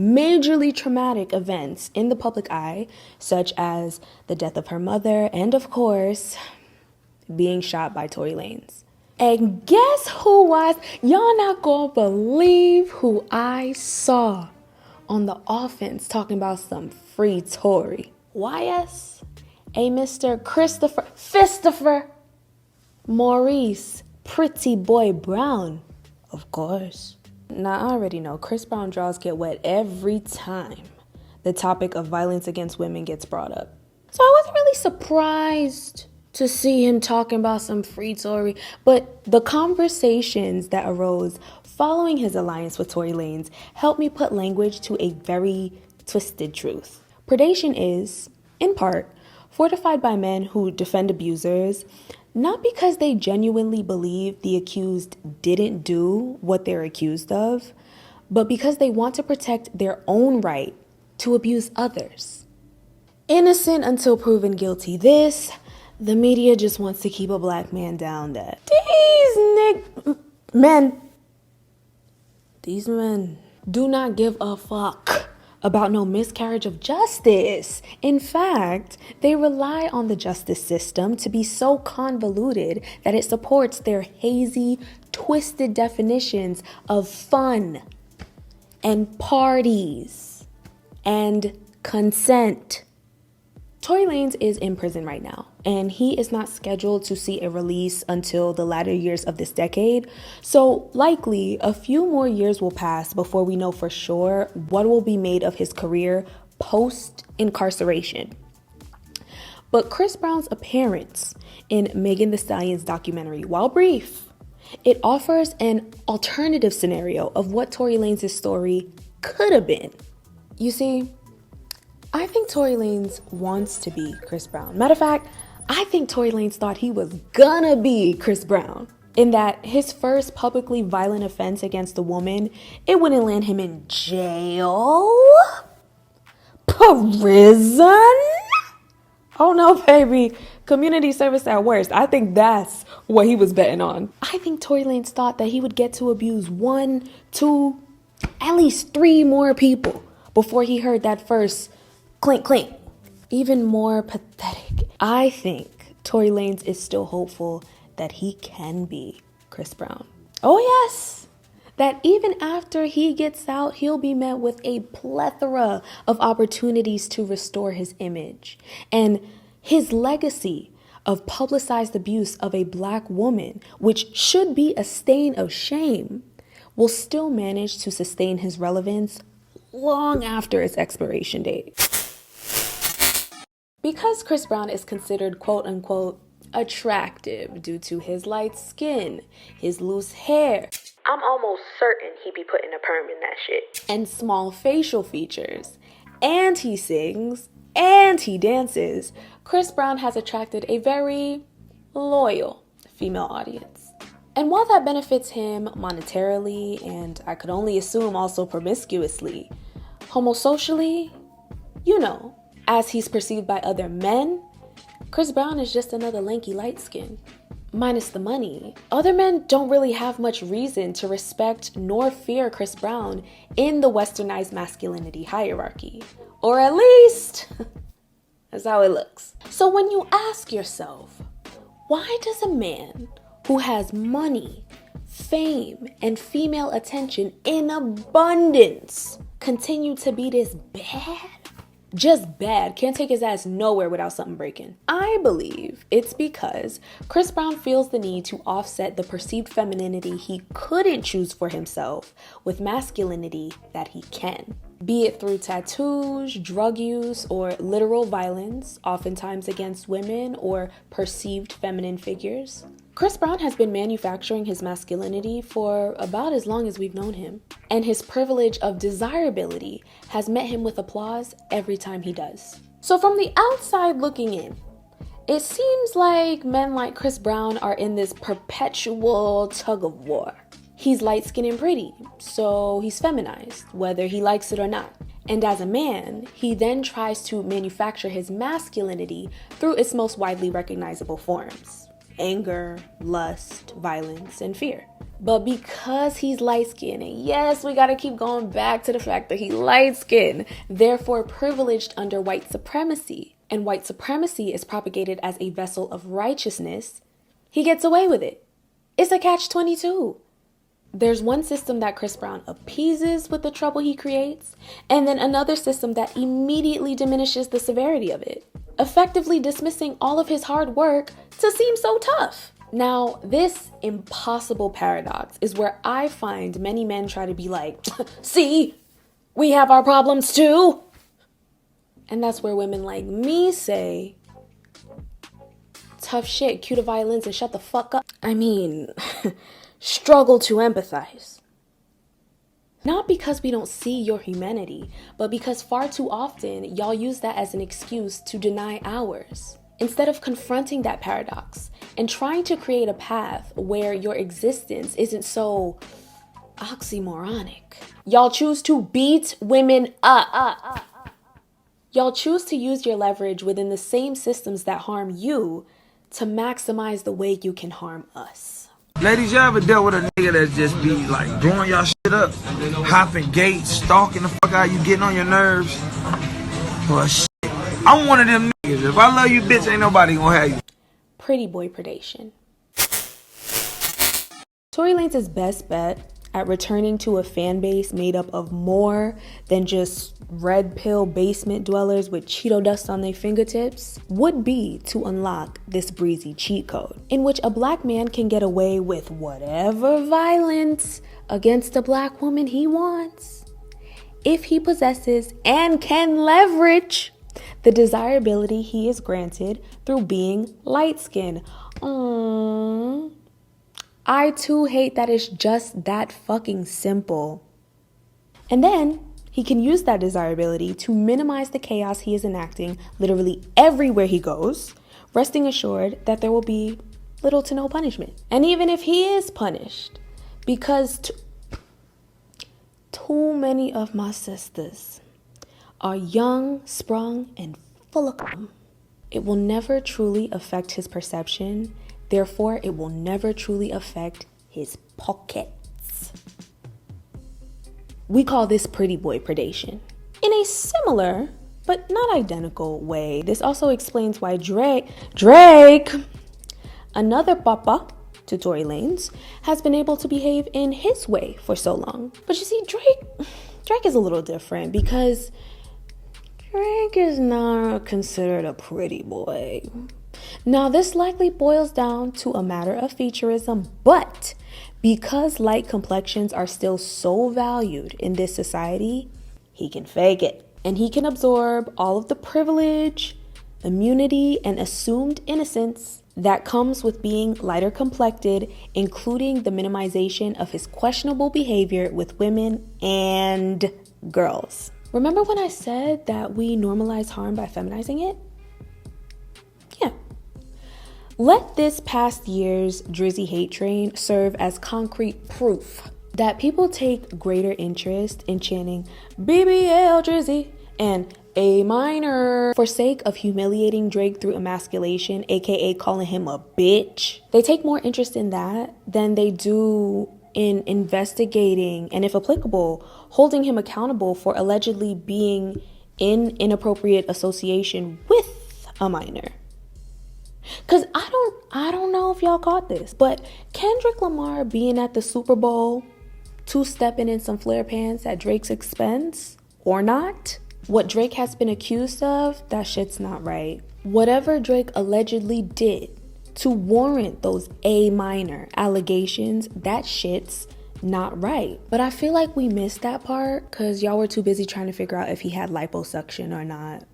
traumatic events in the public eye, such as the death of her mother and, of course, being shot by Tory Lanez. And guess who y'all not gonna believe who I saw on the offense talking about some free Tory. YS, a Mr. Christopher Maurice Pretty Boy Brown, of course. Now, I already know Chris Brown draws get wet every time the topic of violence against women gets brought up. So I wasn't really surprised to see him talking about some free Tory, but the conversations that arose following his alliance with Tory Lanez helped me put language to a very twisted truth. Predation is, in part, fortified by men who defend abusers, not because they genuinely believe the accused didn't do what they're accused of, but because they want to protect their own right to abuse others. Innocent until proven guilty. The media just wants to keep a black man down there. These men do not give a fuck about no miscarriage of justice. In fact, they rely on the justice system to be so convoluted that it supports their hazy, twisted definitions of fun and parties and consent. Tory Lanez is in prison right now, and he is not scheduled to see a release until the latter years of this decade. So likely a few more years will pass before we know for sure what will be made of his career post-incarceration. But Chris Brown's appearance in Meagan Thee Stallion's documentary, while brief, it offers an alternative scenario of what Tory Lanez's story could have been. You see, I think Tory Lanez wants to be Chris Brown. Matter of fact, I think Tory Lanez thought he was gonna be Chris Brown, in that his first publicly violent offense against a woman, it wouldn't land him in jail, prison. Oh no, baby, community service at worst. I think that's what he was betting on. I think Tory Lanez thought that he would get to abuse 1, 2, at least 3 more people before he heard that first clink, clink. Even more pathetic, I think Tory Lanez is still hopeful that he can be Chris Brown. Oh yes, that even after he gets out, he'll be met with a plethora of opportunities to restore his image. And his legacy of publicized abuse of a black woman, which should be a stain of shame, will still manage to sustain his relevance long after its expiration date. Because Chris Brown is considered quote-unquote attractive due to his light skin, his loose hair, I'm almost certain he be putting a perm in that shit, and small facial features, and he sings, and he dances, Chris Brown has attracted a very loyal female audience. And while that benefits him monetarily, and I could only assume also promiscuously, homosocially, you know, as he's perceived by other men, Chris Brown is just another lanky light skin. Minus the money. Other men don't really have much reason to respect nor fear Chris Brown in the westernized masculinity hierarchy. Or at least, that's how it looks. So when you ask yourself, why does a man who has money, fame, and female attention in abundance continue to be this bad? Just bad. Can't take his ass nowhere without something breaking. I believe it's because Chris Brown feels the need to offset the perceived femininity he couldn't choose for himself with masculinity that he can. Be it through tattoos, drug use, or literal violence, oftentimes against women or perceived feminine figures. Chris Brown has been manufacturing his masculinity for about as long as we've known him, and his privilege of desirability has met him with applause every time he does. So from the outside looking in, it seems like men like Chris Brown are in this perpetual tug of war. He's light-skinned and pretty, so he's feminized, whether he likes it or not. And as a man, he then tries to manufacture his masculinity through its most widely recognizable forms: anger, lust, violence, and fear. But because he's light-skinned, and yes, we gotta keep going back to the fact that he's light-skinned, therefore privileged under white supremacy, and white supremacy is propagated as a vessel of righteousness, he gets away with it. It's a catch-22. There's one system that Chris Brown appeases with the trouble he creates, and then another system that immediately diminishes the severity of it, effectively dismissing all of his hard work to seem so tough. Now, this impossible paradox is where I find many men try to be like, see, we have our problems too. And that's where women like me say, tough shit, cue the violins and shut the fuck up. I mean, struggle to empathize. Not because we don't see your humanity, but because far too often y'all use that as an excuse to deny ours. Instead of confronting that paradox and trying to create a path where your existence isn't so oxymoronic, y'all choose to beat women up. Y'all choose to use your leverage within the same systems that harm you to maximize the way you can harm us. Ladies, y'all ever dealt with a nigga that just be like blowing y'all shit up, hopping gates, stalking the fuck out you, getting on your nerves? Well, shit, I'm one of them niggas. If I love you, bitch, ain't nobody gonna have you. Pretty boy predation. Tory Lanez's best bet at returning to a fan base made up of more than just red pill basement dwellers with Cheeto dust on their fingertips would be to unlock this breezy cheat code in which a black man can get away with whatever violence against a black woman he wants if he possesses and can leverage the desirability he is granted through being light-skinned. I too hate that it's just that fucking simple. And then he can use that desirability to minimize the chaos he is enacting literally everywhere he goes, resting assured that there will be little to no punishment. And even if he is punished, because too many of my sisters are young, sprung, and full of cum, it will never truly affect his perception. Therefore, it will never truly affect his pockets. We call this pretty boy predation. In a similar, but not identical way, this also explains why Drake, another papa to Tory Lanez, has been able to behave in his way for so long. But you see, Drake is a little different because Drake is not considered a pretty boy. Now, this likely boils down to a matter of featureism, but because light complexions are still so valued in this society, he can fake it. And he can absorb all of the privilege, immunity, and assumed innocence that comes with being lighter complected, including the minimization of his questionable behavior with women and girls. Remember when I said that we normalize harm by feminizing it? Yeah. Let this past year's Drizzy hate train serve as concrete proof that people take greater interest in chanting BBL Drizzy and A minor for sake of humiliating Drake through emasculation, aka calling him a bitch. They take more interest in that than they do in investigating and, if applicable, holding him accountable for allegedly being in inappropriate association with a minor. Cause I don't know if y'all caught this, but Kendrick Lamar being at the Super Bowl two-stepping in some flare pants at Drake's expense or not. What Drake has been accused of, that shit's not right. Whatever Drake allegedly did to warrant those A minor allegations, that shit's not right. But I feel like we missed that part because y'all were too busy trying to figure out if he had liposuction or not.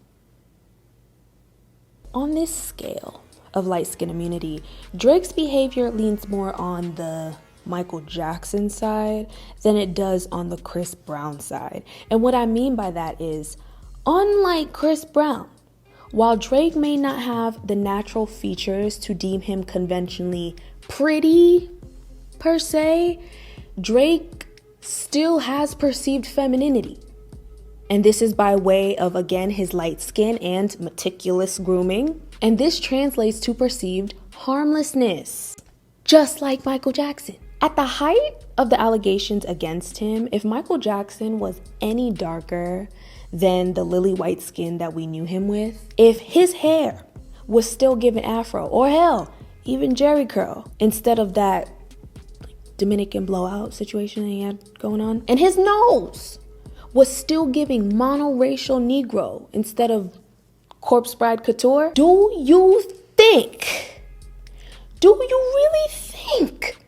On this scale of light skin immunity, Drake's behavior leans more on the Michael Jackson side than it does on the Chris Brown side. And what I mean by that is, unlike Chris Brown, while Drake may not have the natural features to deem him conventionally pretty per se, Drake still has perceived femininity. And this is by way of, again, his light skin and meticulous grooming. And this translates to perceived harmlessness, just like Michael Jackson. At the height of the allegations against him, if Michael Jackson was any darker than the lily white skin that we knew him with, if his hair was still given afro, or hell, even Jerry curl, instead of that Dominican blowout situation that he had going on, and his nose was still giving monoracial Negro instead of corpse bride couture, do you really think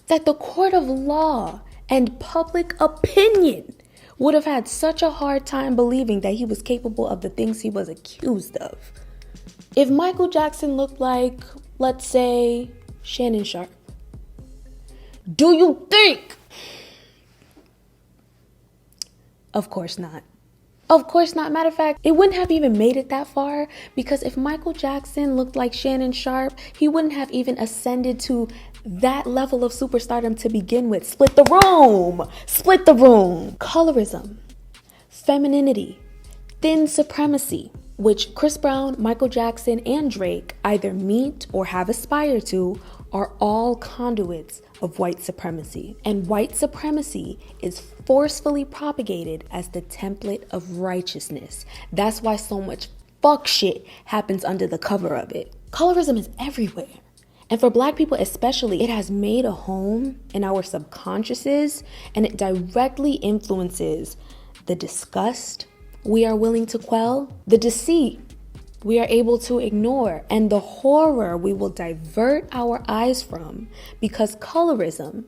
that the court of law and public opinion would have had such a hard time believing that he was capable of the things he was accused of? If Michael Jackson looked like, let's say, Shannon Sharp, do you think? Of course not. Of course not. Matter of fact, it wouldn't have even made it that far, because if Michael Jackson looked like Shannon Sharp, he wouldn't have even ascended to that level of superstardom to begin with. Split the room. Split the room. Colorism, femininity, thin supremacy, which Chris Brown, Michael Jackson, and Drake either meet or have aspired to, are all conduits of white supremacy. And white supremacy is forcefully propagated as the template of righteousness. That's why so much fuck shit happens under the cover of it. Colorism is everywhere. And for Black people especially, it has made a home in our subconsciouses, and it directly influences the disgust we are willing to quell, the deceit we are able to ignore, and the horror we will divert our eyes from, because colorism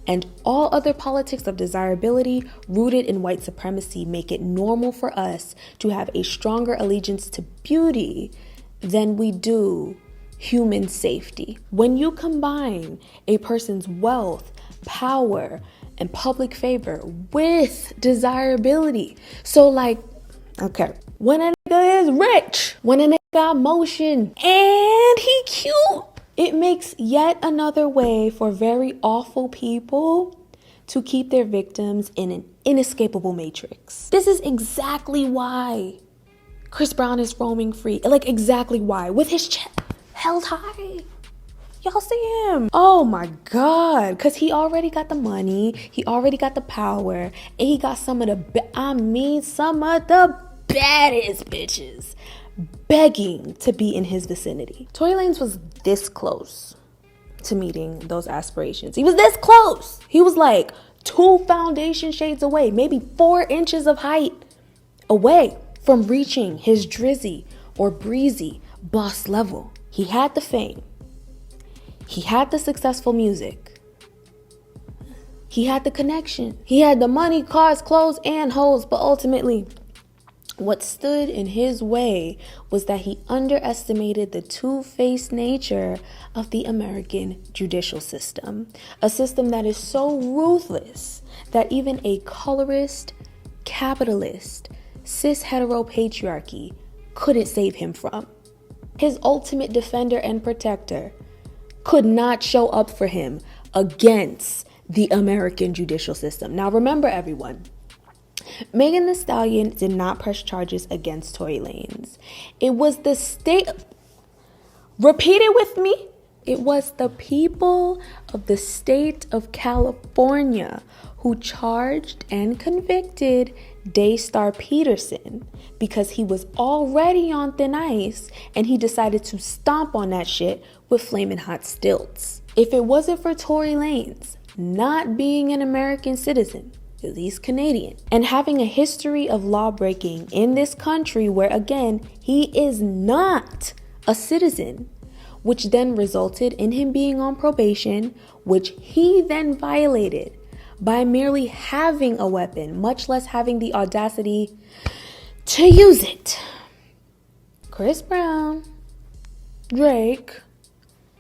and all other politics of desirability rooted in white supremacy make it normal for us to have a stronger allegiance to beauty than we do human safety. When you combine a person's wealth, power, and public favor with desirability, so like, okay, when a nigga is rich, when a nigga got motion, and he cute, it makes yet another way for very awful people to keep their victims in an inescapable matrix. This is exactly why Chris Brown is roaming free. Like, exactly why. With his chest held high. Y'all see him? Oh my God. Because he already got the money. He already got the power. And he got some of the, some of the baddest bitches begging to be in his vicinity. Tory Lanez was this close to meeting those aspirations. He was this close. He was like 2 foundation shades away, maybe 4 inches of height away from reaching his drizzy or breezy boss level. He had the fame. He had the successful music. He had the connection. He had the money, cars, clothes, and hoes, but ultimately, what stood in his way was that he underestimated the two-faced nature of the American judicial system. A system that is so ruthless that even a colorist, capitalist, cis-hetero patriarchy couldn't save him from. His ultimate defender and protector could not show up for him against the American judicial system. Now remember, everyone, Meagan Thee Stallion did not press charges against Tory Lanez. It was the state, repeat it with me, it was the people of the state of California who charged and convicted Daystar Peterson because he was already on thin ice and he decided to stomp on that shit with flaming hot stilts. If it wasn't for Tory Lanez not being an American citizen, because he's Canadian, and having a history of law breaking in this country where, again, he is not a citizen, which then resulted in him being on probation, which he then violated by merely having a weapon, much less having the audacity to use it. Chris Brown, Drake,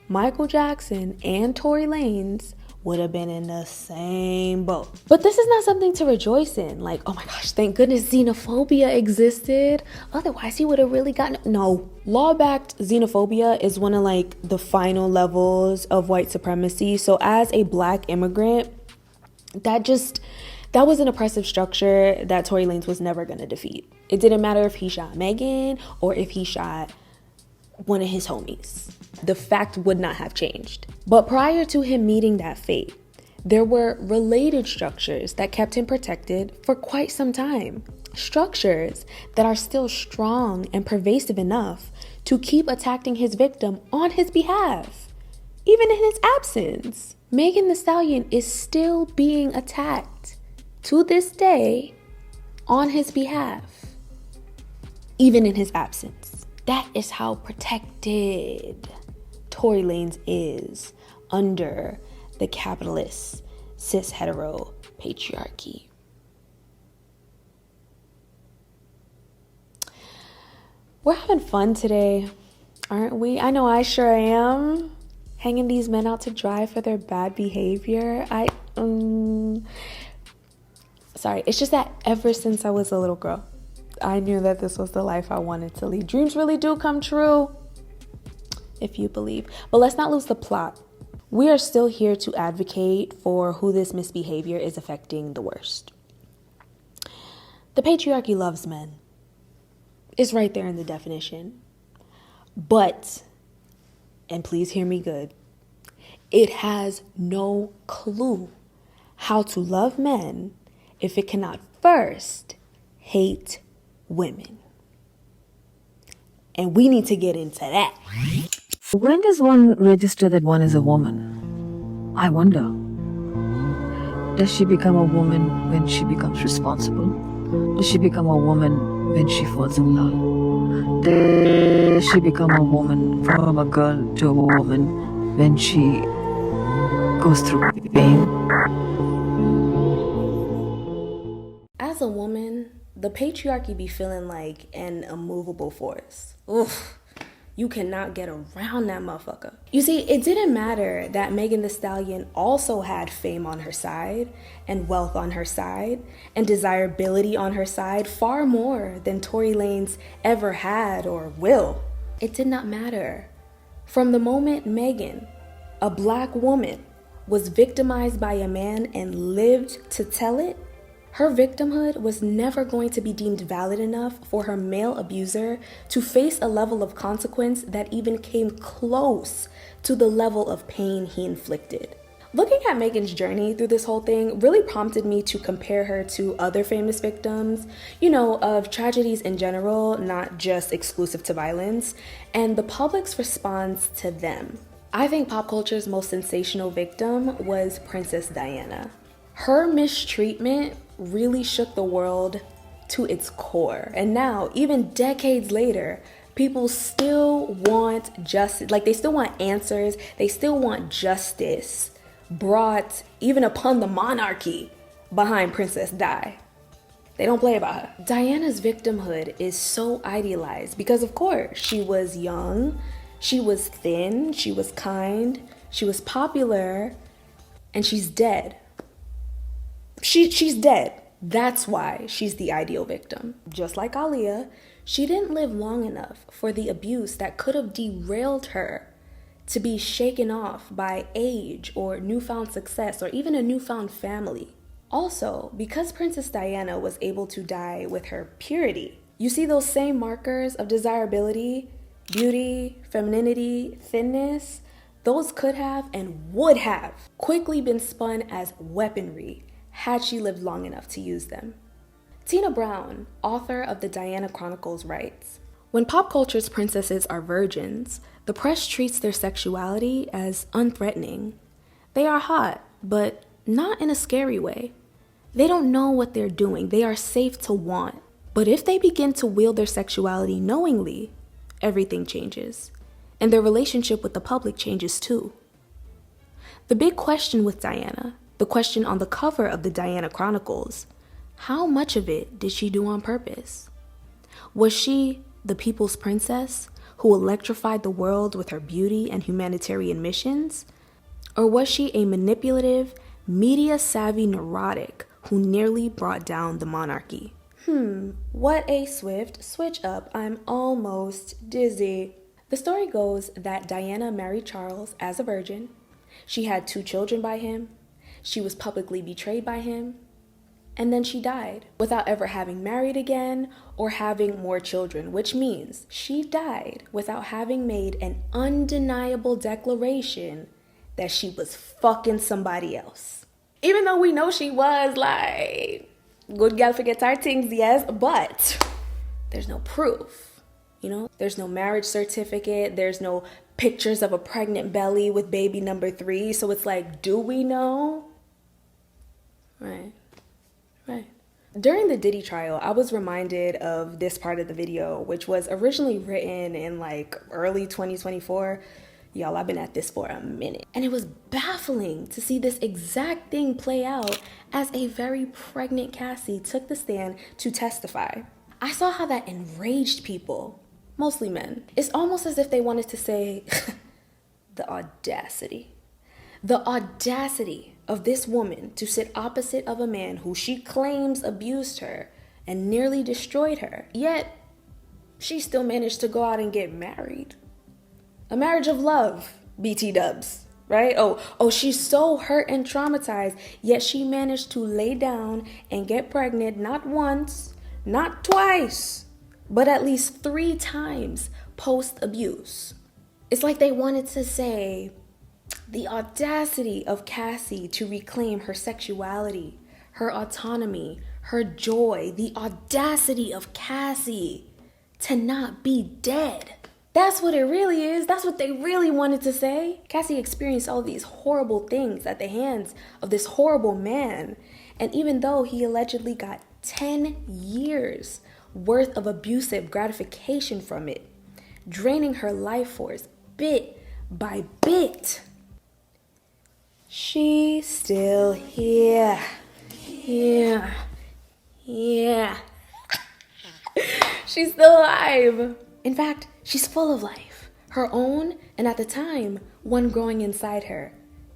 Michael Jackson, and Tory Lanez would have been in the same boat. But this is not something to rejoice in. Like, oh my gosh, thank goodness xenophobia existed. Otherwise, he would have really gotten... No. Law-backed xenophobia is one of like the final levels of white supremacy. So as a Black immigrant, that was an oppressive structure that Tory Lanez was never going to defeat. It didn't matter if he shot Meagan or if he shot one of his homies. The fact would not have changed. But prior to him meeting that fate, there were related structures that kept him protected for quite some time. Structures that are still strong and pervasive enough to keep attacking his victim on his behalf, even in his absence. Meagan Thee Stallion is still being attacked to this day on his behalf, even in his absence. That is how protected Tory Lanez is under the capitalist cis hetero patriarchy. We're having fun today, aren't we? I know I sure am. Hanging these men out to dry for their bad behavior. Sorry, it's just that ever since I was a little girl, I knew that this was the life I wanted to lead. Dreams really do come true, if you believe. But let's not lose the plot. We are still here to advocate for who this misbehavior is affecting the worst. The patriarchy loves men. It's right there in the definition. But, and please hear me good, it has no clue how to love men if it cannot first hate women. And we need to get into that. When does one register that one is a woman? I wonder. Does she become a woman when she becomes responsible? Does she become a woman when she falls in love? Does she become a woman from a girl to a woman when she goes through pain? As a woman, the patriarchy be feeling like an immovable force. Oof. You cannot get around that motherfucker. You see, it didn't matter that Meagan Thee Stallion also had fame on her side, and wealth on her side, and desirability on her side, far more than Tory Lanez ever had or will. It did not matter. From the moment Meagan, a Black woman, was victimized by a man and lived to tell it, her victimhood was never going to be deemed valid enough for her male abuser to face a level of consequence that even came close to the level of pain he inflicted. Looking at Meagan's journey through this whole thing really prompted me to compare her to other famous victims, of tragedies in general, not just exclusive to violence, and the public's response to them. I think pop culture's most sensational victim was Princess Diana. Her mistreatment really shook the world to its core. And now, even decades later, people still want justice. Like, they still want answers. They still want justice brought even upon the monarchy behind Princess Di. They don't play about her. Diana's victimhood is so idealized because, of course, she was young, she was thin, she was kind, she was popular, and she's dead. She's dead. That's why she's the ideal victim. Just like Aaliyah, she didn't live long enough for the abuse that could have derailed her to be shaken off by age or newfound success or even a newfound family. Also, because Princess Diana was able to die with her purity, you see those same markers of desirability, beauty, femininity, thinness, those could have and would have quickly been spun as weaponry had she lived long enough to use them. Tina Brown, author of the Diana Chronicles, writes, "When pop culture's princesses are virgins, the press treats their sexuality as unthreatening. They are hot, but not in a scary way. They don't know what they're doing. They are safe to want. But if they begin to wield their sexuality knowingly, everything changes. And their relationship with the public changes too. The big question with Diana, the question on the cover of the Diana Chronicles, how much of it did she do on purpose? Was she the people's princess who electrified the world with her beauty and humanitarian missions? Or was she a manipulative, media-savvy neurotic who nearly brought down the monarchy? What a swift switch up. I'm almost dizzy. The story goes that Diana married Charles as a virgin. She had 2 children by him. She was publicly betrayed by him. And then she died without ever having married again or having more children, which means she died without having made an undeniable declaration that she was fucking somebody else. Even though we know she was, like, good girl forgets her things, yes, but there's no proof, you know? There's no marriage certificate. There's no pictures of a pregnant belly with baby number 3. So it's like, do we know? Right. During the Diddy trial, I was reminded of this part of the video, which was originally written in like early 2024. Y'all, I've been at this for a minute. And it was baffling to see this exact thing play out as a very pregnant Cassie took the stand to testify. I saw how that enraged people, mostly men. It's almost as if they wanted to say, the audacity. The audacity of this woman to sit opposite of a man who she claims abused her and nearly destroyed her. Yet, she still managed to go out and get married. A marriage of love, BT dubs, right? Oh, she's so hurt and traumatized, yet she managed to lay down and get pregnant not once, not twice, but at least 3 times post-abuse. It's like they wanted to say, the audacity of Cassie to reclaim her sexuality, her autonomy, her joy, the audacity of Cassie to not be dead. That's what it really is. That's what they really wanted to say. Cassie experienced all these horrible things at the hands of this horrible man. And even though he allegedly got 10 years worth of abusive gratification from it, draining her life force bit by bit, she's still here. Yeah. She's still alive. In fact, she's full of life. Her own, and at the time, one growing inside her.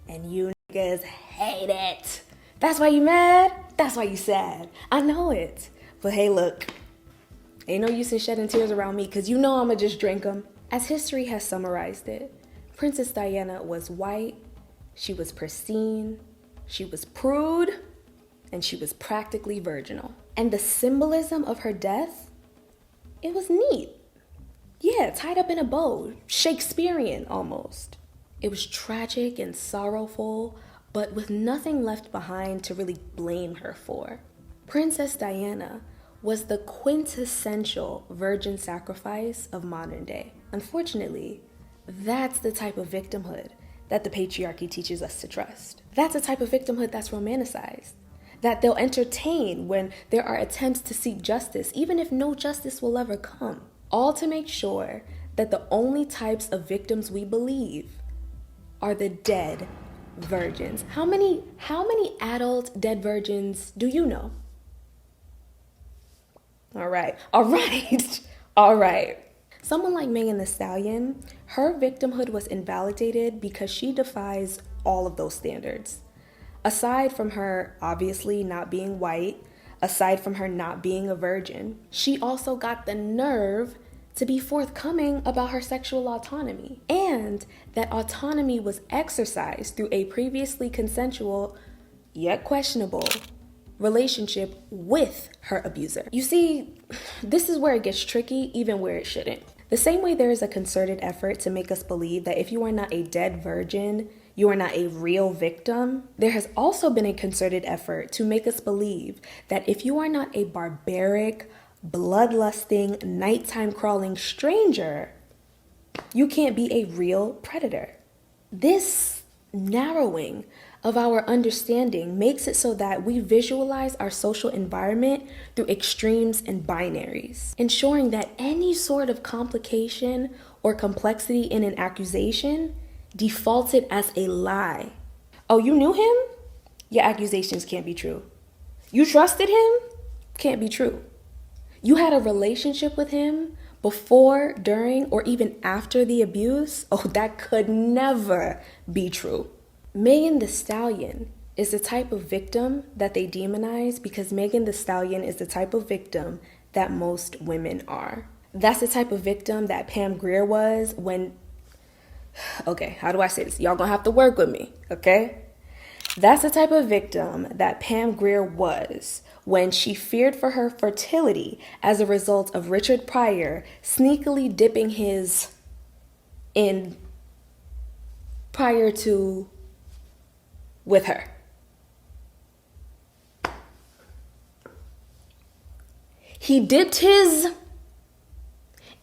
And you niggas hate it. That's why you mad? That's why you sad. I know it. But hey, look. Ain't no use in shedding tears around me, because you know I'ma just drink them. As history has summarized it, Princess Diana was white, she was pristine, she was prude, and she was practically virginal. And the symbolism of her death, it was neat. Yeah, tied up in a bow, Shakespearean almost. It was tragic and sorrowful, but with nothing left behind to really blame her for. Princess Diana was the quintessential virgin sacrifice of modern day. Unfortunately, that's the type of victimhood that the patriarchy teaches us to trust. That's the type of victimhood that's romanticized, that they'll entertain when there are attempts to seek justice, even if no justice will ever come, all to make sure that the only types of victims we believe are the dead virgins. How many adult dead virgins do you know? All right. Someone like Meagan Thee Stallion, her victimhood was invalidated because she defies all of those standards. Aside from her obviously not being white, aside from her not being a virgin, she also got the nerve to be forthcoming about her sexual autonomy. And that autonomy was exercised through a previously consensual, yet questionable, relationship with her abuser. You see, this is where it gets tricky, even where it shouldn't. The same way there is a concerted effort to make us believe that if you are not a dead virgin, you are not a real victim, there has also been a concerted effort to make us believe that if you are not a barbaric, bloodlusting, nighttime crawling stranger, you can't be a real predator. This narrowing of our understanding makes it so that we visualize our social environment through extremes and binaries, ensuring that any sort of complication or complexity in an accusation defaults it as a lie. Oh, you knew him? Your accusations can't be true. You trusted him? Can't be true. You had a relationship with him before, during, or even after the abuse? Oh, that could never be true. Meagan Thee Stallion is the type of victim that they demonize because Meagan Thee Stallion is the type of victim that most women are. That's the type of victim that Pam Grier was when... Okay, how do I say this? Y'all gonna have to work with me, okay? That's the type of victim that Pam Grier was when she feared for her fertility as a result of Richard Pryor sneakily dipping his in prior to with her. He dipped his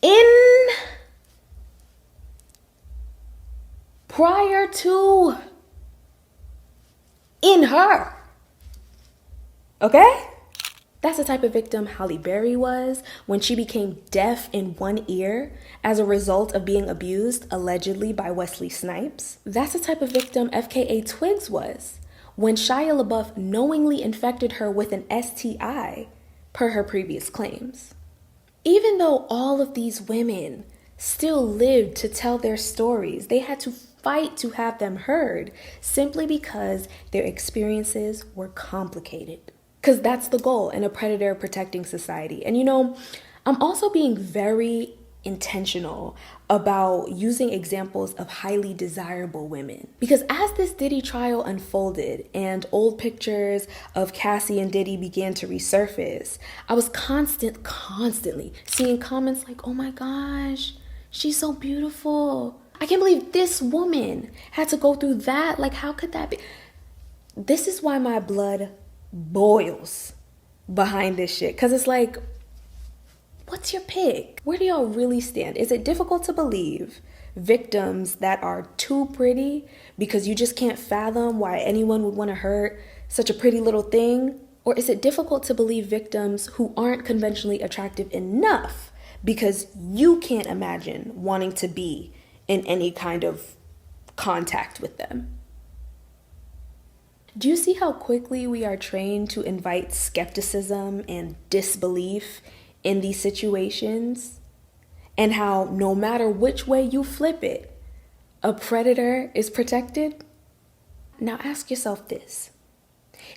in prior to in her. Okay? That's the type of victim Halle Berry was when she became deaf in one ear as a result of being abused, allegedly, by Wesley Snipes. That's the type of victim FKA Twigs was when Shia LaBeouf knowingly infected her with an STI, per her previous claims. Even though all of these women still lived to tell their stories, they had to fight to have them heard simply because their experiences were complicated. Because that's the goal in a predator protecting society. And you know, I'm also being very intentional about using examples of highly desirable women. Because as this Diddy trial unfolded and old pictures of Cassie and Diddy began to resurface, I was constantly seeing comments like, oh my gosh, she's so beautiful. I can't believe this woman had to go through that. Like, how could that be? This is why my blood boils behind this shit. Because it's like, what's your pick? Where do y'all really stand? Is it difficult to believe victims that are too pretty because you just can't fathom why anyone would want to hurt such a pretty little thing? Or is it difficult to believe victims who aren't conventionally attractive enough because you can't imagine wanting to be in any kind of contact with them? Do you see how quickly we are trained to invite skepticism and disbelief in these situations? And how no matter which way you flip it, a predator is protected? Now ask yourself this.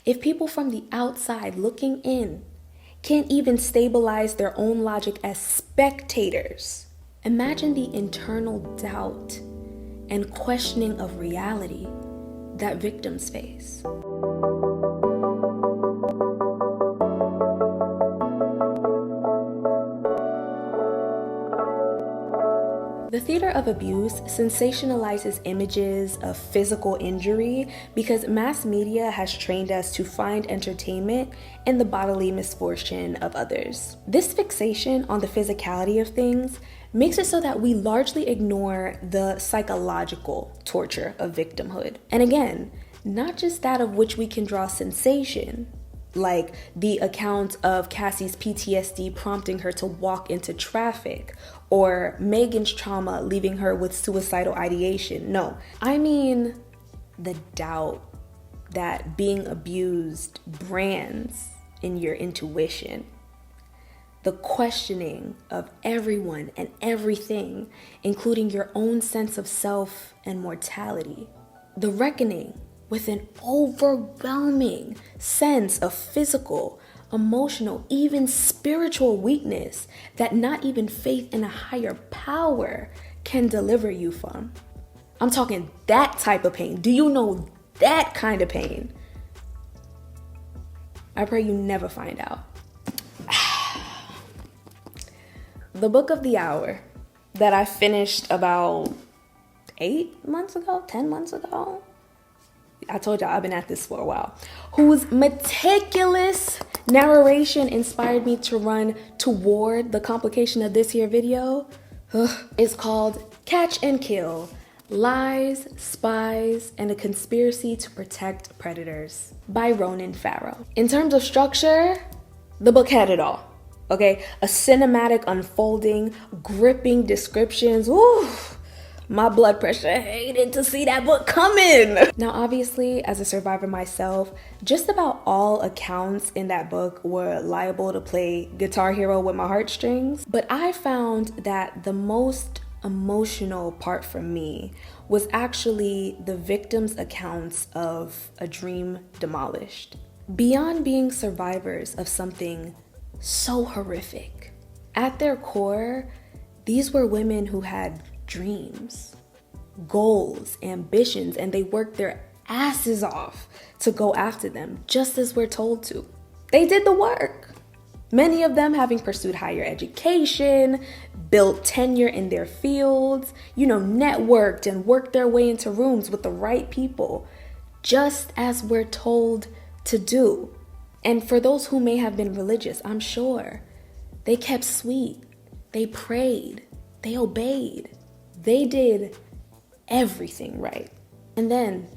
If people from the outside looking in can't even stabilize their own logic as spectators, imagine the internal doubt and questioning of reality that victims face. The theater of abuse sensationalizes images of physical injury because mass media has trained us to find entertainment in the bodily misfortune of others. This fixation on the physicality of things makes it so that we largely ignore the psychological torture of victimhood. And again, not just that of which we can draw sensation, like the account of Cassie's PTSD prompting her to walk into traffic, or Meagan's trauma leaving her with suicidal ideation. No, I mean the doubt that being abused brands in your intuition. The questioning of everyone and everything, including your own sense of self and mortality. The reckoning with an overwhelming sense of physical, emotional, even spiritual weakness that not even faith in a higher power can deliver you from. I'm talking that type of pain. Do you know that kind of pain? I pray you never find out. The book of the hour that I finished about 8 months ago, 10 months ago. I told y'all I've been at this for a while. Whose meticulous narration inspired me to run toward the complication of this here video. It's called Catch and Kill, Lies, Spies, and a Conspiracy to Protect Predators by Ronan Farrow. In terms of structure, the book had it all. Okay, a cinematic unfolding, gripping descriptions. Ooh, my blood pressure hated to see that book coming. Now, obviously, as a survivor myself, just about all accounts in that book were liable to play Guitar Hero with my heartstrings. But I found that the most emotional part for me was actually the victims' accounts of a dream demolished. Beyond being survivors of something so horrific, at their core, these were women who had dreams, goals, ambitions, and they worked their asses off to go after them, just as we're told to. They did the work. Many of them having pursued higher education, built tenure in their fields, networked and worked their way into rooms with the right people, just as we're told to do. And for those who may have been religious, I'm sure, they kept sweet, they prayed, they obeyed, they did everything right. And then,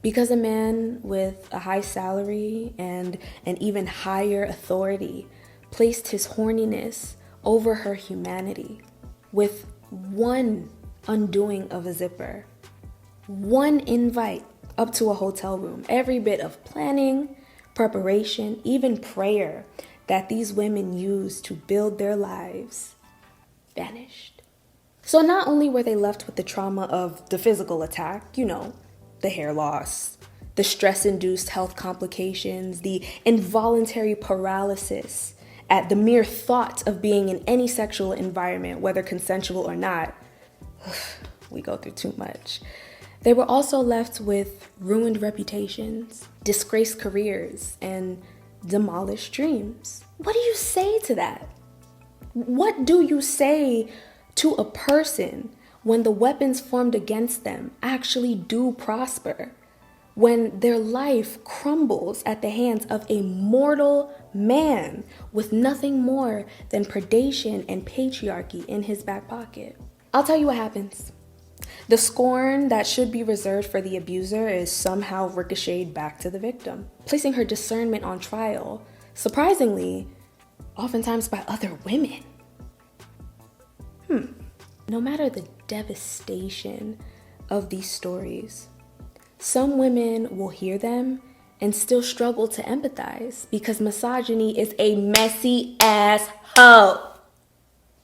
because a man with a high salary and an even higher authority placed his horniness over her humanity, with one undoing of a zipper, one invite up to a hotel room, every bit of planning, preparation, even prayer that these women used to build their lives vanished. So not only were they left with the trauma of the physical attack, the hair loss, the stress-induced health complications, the involuntary paralysis at the mere thought of being in any sexual environment, whether consensual or not. We go through too much. They were also left with ruined reputations, disgraced careers, and demolished dreams. What do you say to that? What do you say to a person when the weapons formed against them actually do prosper? When their life crumbles at the hands of a mortal man with nothing more than predation and patriarchy in his back pocket? I'll tell you what happens. The scorn that should be reserved for the abuser is somehow ricocheted back to the victim, placing her discernment on trial, surprisingly, oftentimes by other women. No matter the devastation of these stories, some women will hear them and still struggle to empathize because misogyny is a messy ass hoe.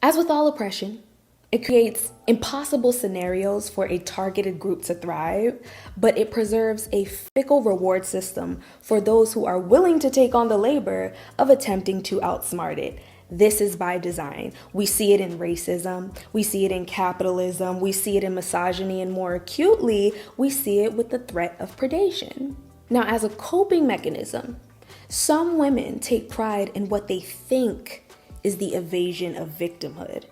As with all oppression, it creates impossible scenarios for a targeted group to thrive, but it preserves a fickle reward system for those who are willing to take on the labor of attempting to outsmart it. This is by design. We see it in racism, we see it in capitalism, we see it in misogyny, and more acutely, we see it with the threat of predation. Now, as a coping mechanism, some women take pride in what they think is the evasion of victimhood.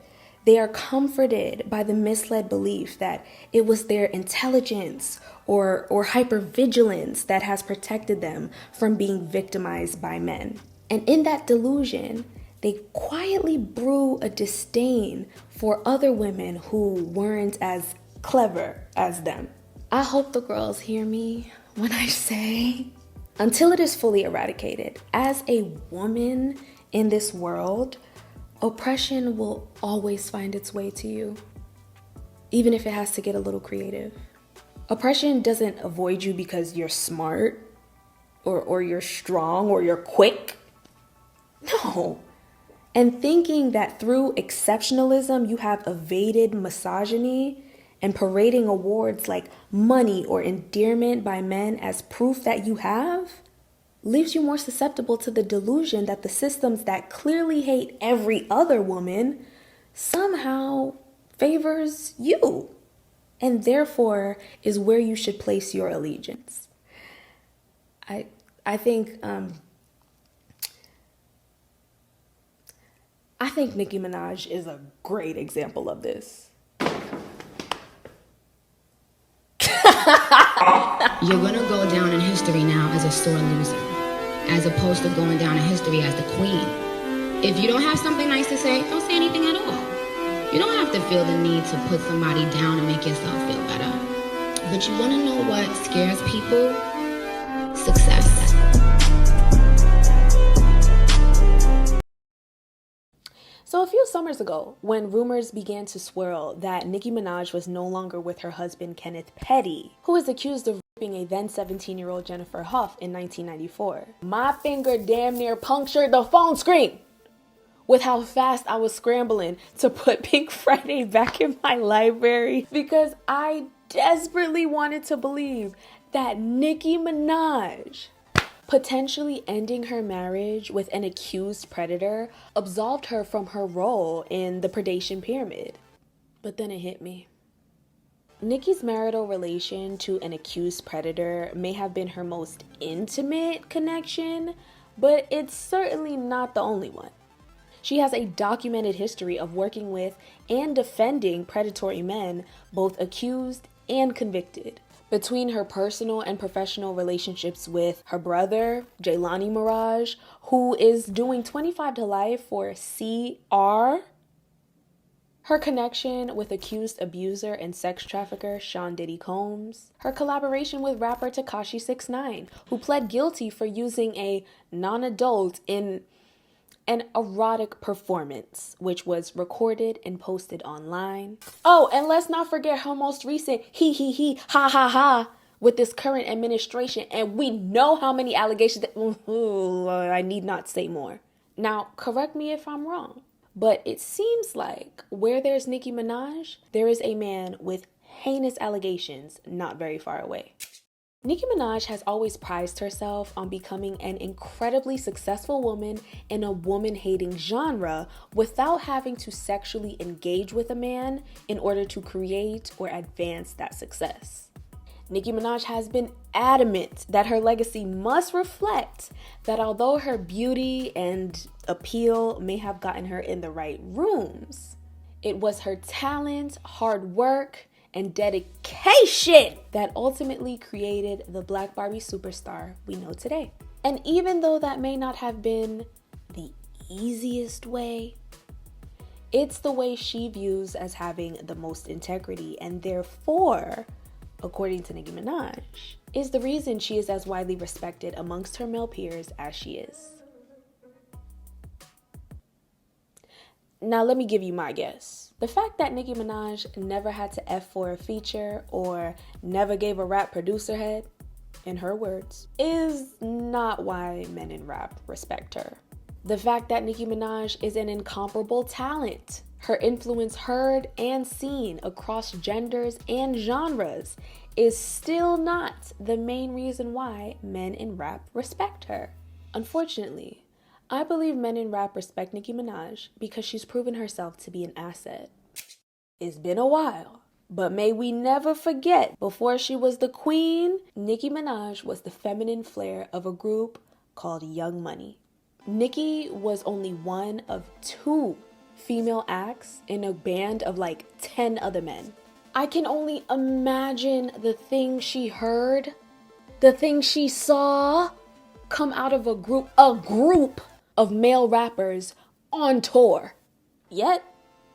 They are comforted by the misled belief that it was their intelligence or hypervigilance that has protected them from being victimized by men. And in that delusion, they quietly brew a disdain for other women who weren't as clever as them. I hope the girls hear me when I say, until it is fully eradicated, as a woman in this world, oppression will always find its way to you, even if it has to get a little creative. Oppression doesn't avoid you because you're smart or you're strong or you're quick. No. And thinking that through exceptionalism you have evaded misogyny and parading awards like money or endearment by men as proof that you have leaves you more susceptible to the delusion that the systems that clearly hate every other woman somehow favors you, and therefore is where you should place your allegiance. I think Nicki Minaj is a great example of this. You're gonna go down in history now as a sore loser, as opposed to going down in history as the queen. If you don't have something nice to say, don't say anything at all. You don't have to feel the need to put somebody down to make yourself feel better. But you want to know what scares people? Success. So a few summers ago, when rumors began to swirl that Nicki Minaj was no longer with her husband Kenneth Petty, who is accused of raping a then 17-year-old Jennifer Hough in 1994, my finger damn near punctured the phone screen with how fast I was scrambling to put Pink Friday back in my library because I desperately wanted to believe that Nicki Minaj potentially ending her marriage with an accused predator absolved her from her role in the Predation pyramid. But then it hit me. Nicki's marital relation to an accused predator may have been her most intimate connection, but it's certainly not the only one. She has a documented history of working with and defending predatory men, both accused and convicted. Between her personal and professional relationships with her brother, Jaylani Mirage, who is doing 25 to life for CR, her connection with accused abuser and sex trafficker Sean Diddy Combs, her collaboration with rapper Tekashi 6ix9ine, who pled guilty for using a non-adult in an erotic performance, which was recorded and posted online. Oh, and let's not forget her most recent ha ha ha with this current administration, and we know how many allegations that I need not say more. Now, correct me if I'm wrong, but it seems like where there's Nicki Minaj, there is a man with heinous allegations not very far away. Nicki Minaj has always prized herself on becoming an incredibly successful woman in a woman-hating genre without having to sexually engage with a man in order to create or advance that success. Nicki Minaj has been adamant that her legacy must reflect that although her beauty and appeal may have gotten her in the right rooms, it was her talent, hard work, and dedication that ultimately created the Black Barbie superstar we know today. And even though that may not have been the easiest way, it's the way she views as having the most integrity, and therefore, according to Nicki Minaj, is the reason she is as widely respected amongst her male peers as she is. Now let me give you my guess. The fact that Nicki Minaj never had to F for a feature or never gave a rap producer head, in her words, is not why men in rap respect her. The fact that Nicki Minaj is an incomparable talent, her influence heard and seen across genders and genres, is still not the main reason why men in rap respect her. Unfortunately, I believe men in rap respect Nicki Minaj because she's proven herself to be an asset. It's been a while, but may we never forget, before she was the queen, Nicki Minaj was the feminine flair of a group called Young Money. Nicki was only one of 2 female acts in a band of like 10 other men. I can only imagine the things she heard, the things she saw come out of a group of male rappers on tour. Yet,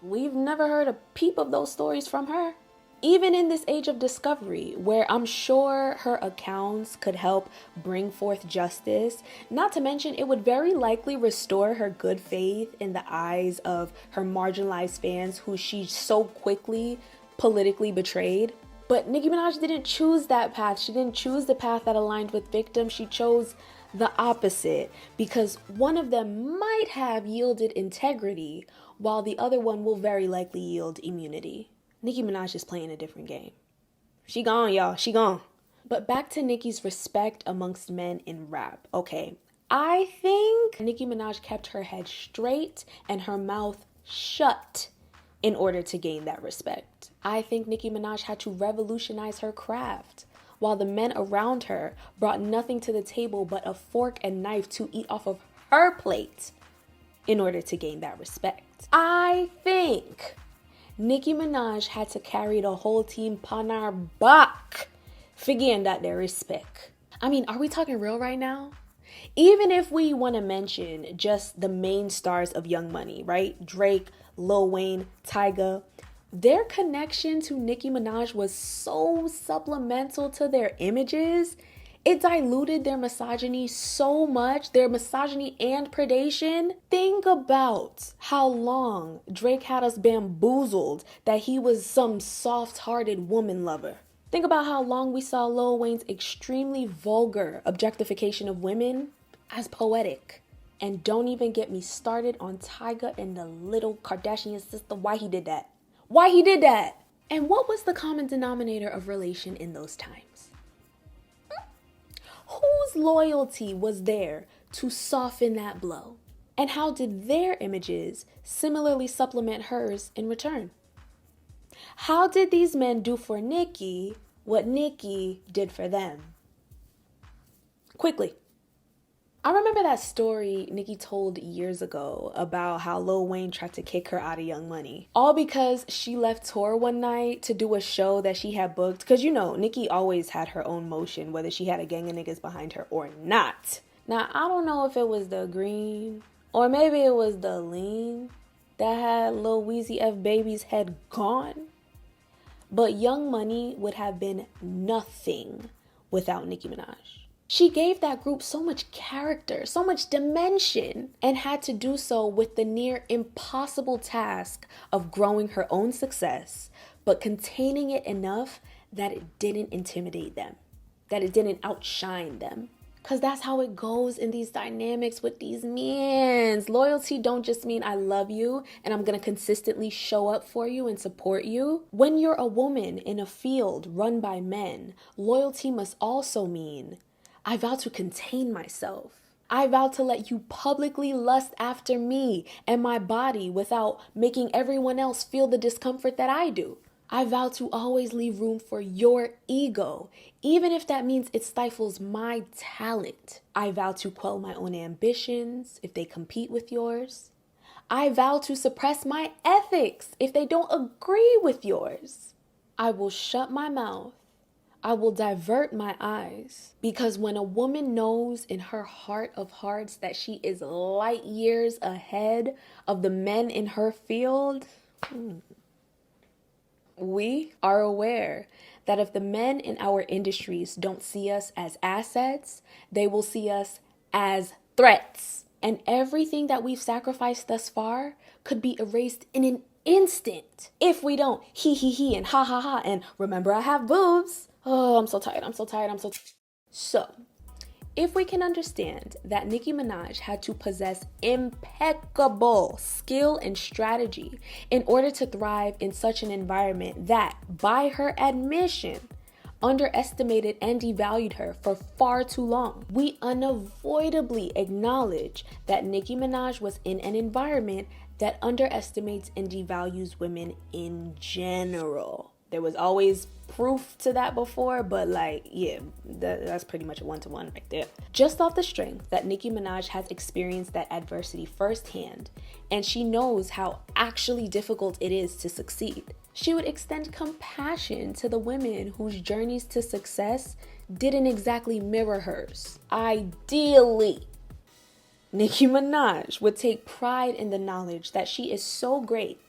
we've never heard a peep of those stories from her. Even in this age of discovery, where I'm sure her accounts could help bring forth justice, not to mention it would very likely restore her good faith in the eyes of her marginalized fans who she so quickly politically betrayed. But Nicki Minaj didn't choose that path. She didn't choose the path that aligned with victims. She chose the opposite, because one of them might have yielded integrity while the other one will very likely yield immunity. Nicki Minaj is playing a different game. She gone, y'all. She gone. But back to Nicki's respect amongst men in rap. Okay, I think Nicki Minaj kept her head straight and her mouth shut in order to gain that respect. I think Nicki Minaj had to revolutionize her craft, while the men around her brought nothing to the table but a fork and knife to eat off of her plate in order to gain that respect. I think Nicki Minaj had to carry the whole team on her back for getting that their respect. I mean, are we talking real right now? Even if we want to mention just the main stars of Young Money, right? Drake, Lil Wayne, Tyga, their connection to Nicki Minaj was so supplemental to their images. It diluted their misogyny so much, their misogyny and predation. Think about how long Drake had us bamboozled that he was some soft-hearted woman lover. Think about how long we saw Lil Wayne's extremely vulgar objectification of women as poetic. And don't even get me started on Tyga and the little Kardashian sister, why he did that. Why he did that? And what was the common denominator of relation in those times? Whose loyalty was there to soften that blow? And how did their images similarly supplement hers in return? How did these men do for Nicki what Nicki did for them? Quickly. I remember that story Nicki told years ago about how Lil Wayne tried to kick her out of Young Money. All because she left tour one night to do a show that she had booked. Because you know, Nicki always had her own motion, whether she had a gang of niggas behind her or not. Now, I don't know if it was the green or maybe it was the lean that had Lil Weezy F Baby's head gone. But Young Money would have been nothing without Nicki Minaj. She gave that group so much character, so much dimension, and had to do so with the near impossible task of growing her own success, but containing it enough that it didn't intimidate them, that it didn't outshine them. Because that's how it goes in these dynamics with these men. Loyalty don't just mean I love you and I'm going to consistently show up for you and support you. When you're a woman in a field run by men, loyalty must also mean I vow to contain myself. I vow to let you publicly lust after me and my body without making everyone else feel the discomfort that I do. I vow to always leave room for your ego, even if that means it stifles my talent. I vow to quell my own ambitions if they compete with yours. I vow to suppress my ethics if they don't agree with yours. I will shut my mouth. I will divert my eyes, because when a woman knows in her heart of hearts that she is light years ahead of the men in her field, we are aware that if the men in our industries don't see us as assets, they will see us as threats. And everything that we've sacrificed thus far could be erased in an instant if we don't he and ha ha ha and remember I have boobs. Oh, I'm so tired. So, if we can understand that Nicki Minaj had to possess impeccable skill and strategy in order to thrive in such an environment that, by her admission, underestimated and devalued her for far too long, we unavoidably acknowledge that Nicki Minaj was in an environment that underestimates and devalues women in general. There was always proof to that before, but that's pretty much a one-to-one right there. Just off the strength that Nicki Minaj has experienced that adversity firsthand, and she knows how actually difficult it is to succeed, she would extend compassion to the women whose journeys to success didn't exactly mirror hers. Ideally, Nicki Minaj would take pride in the knowledge that she is so great.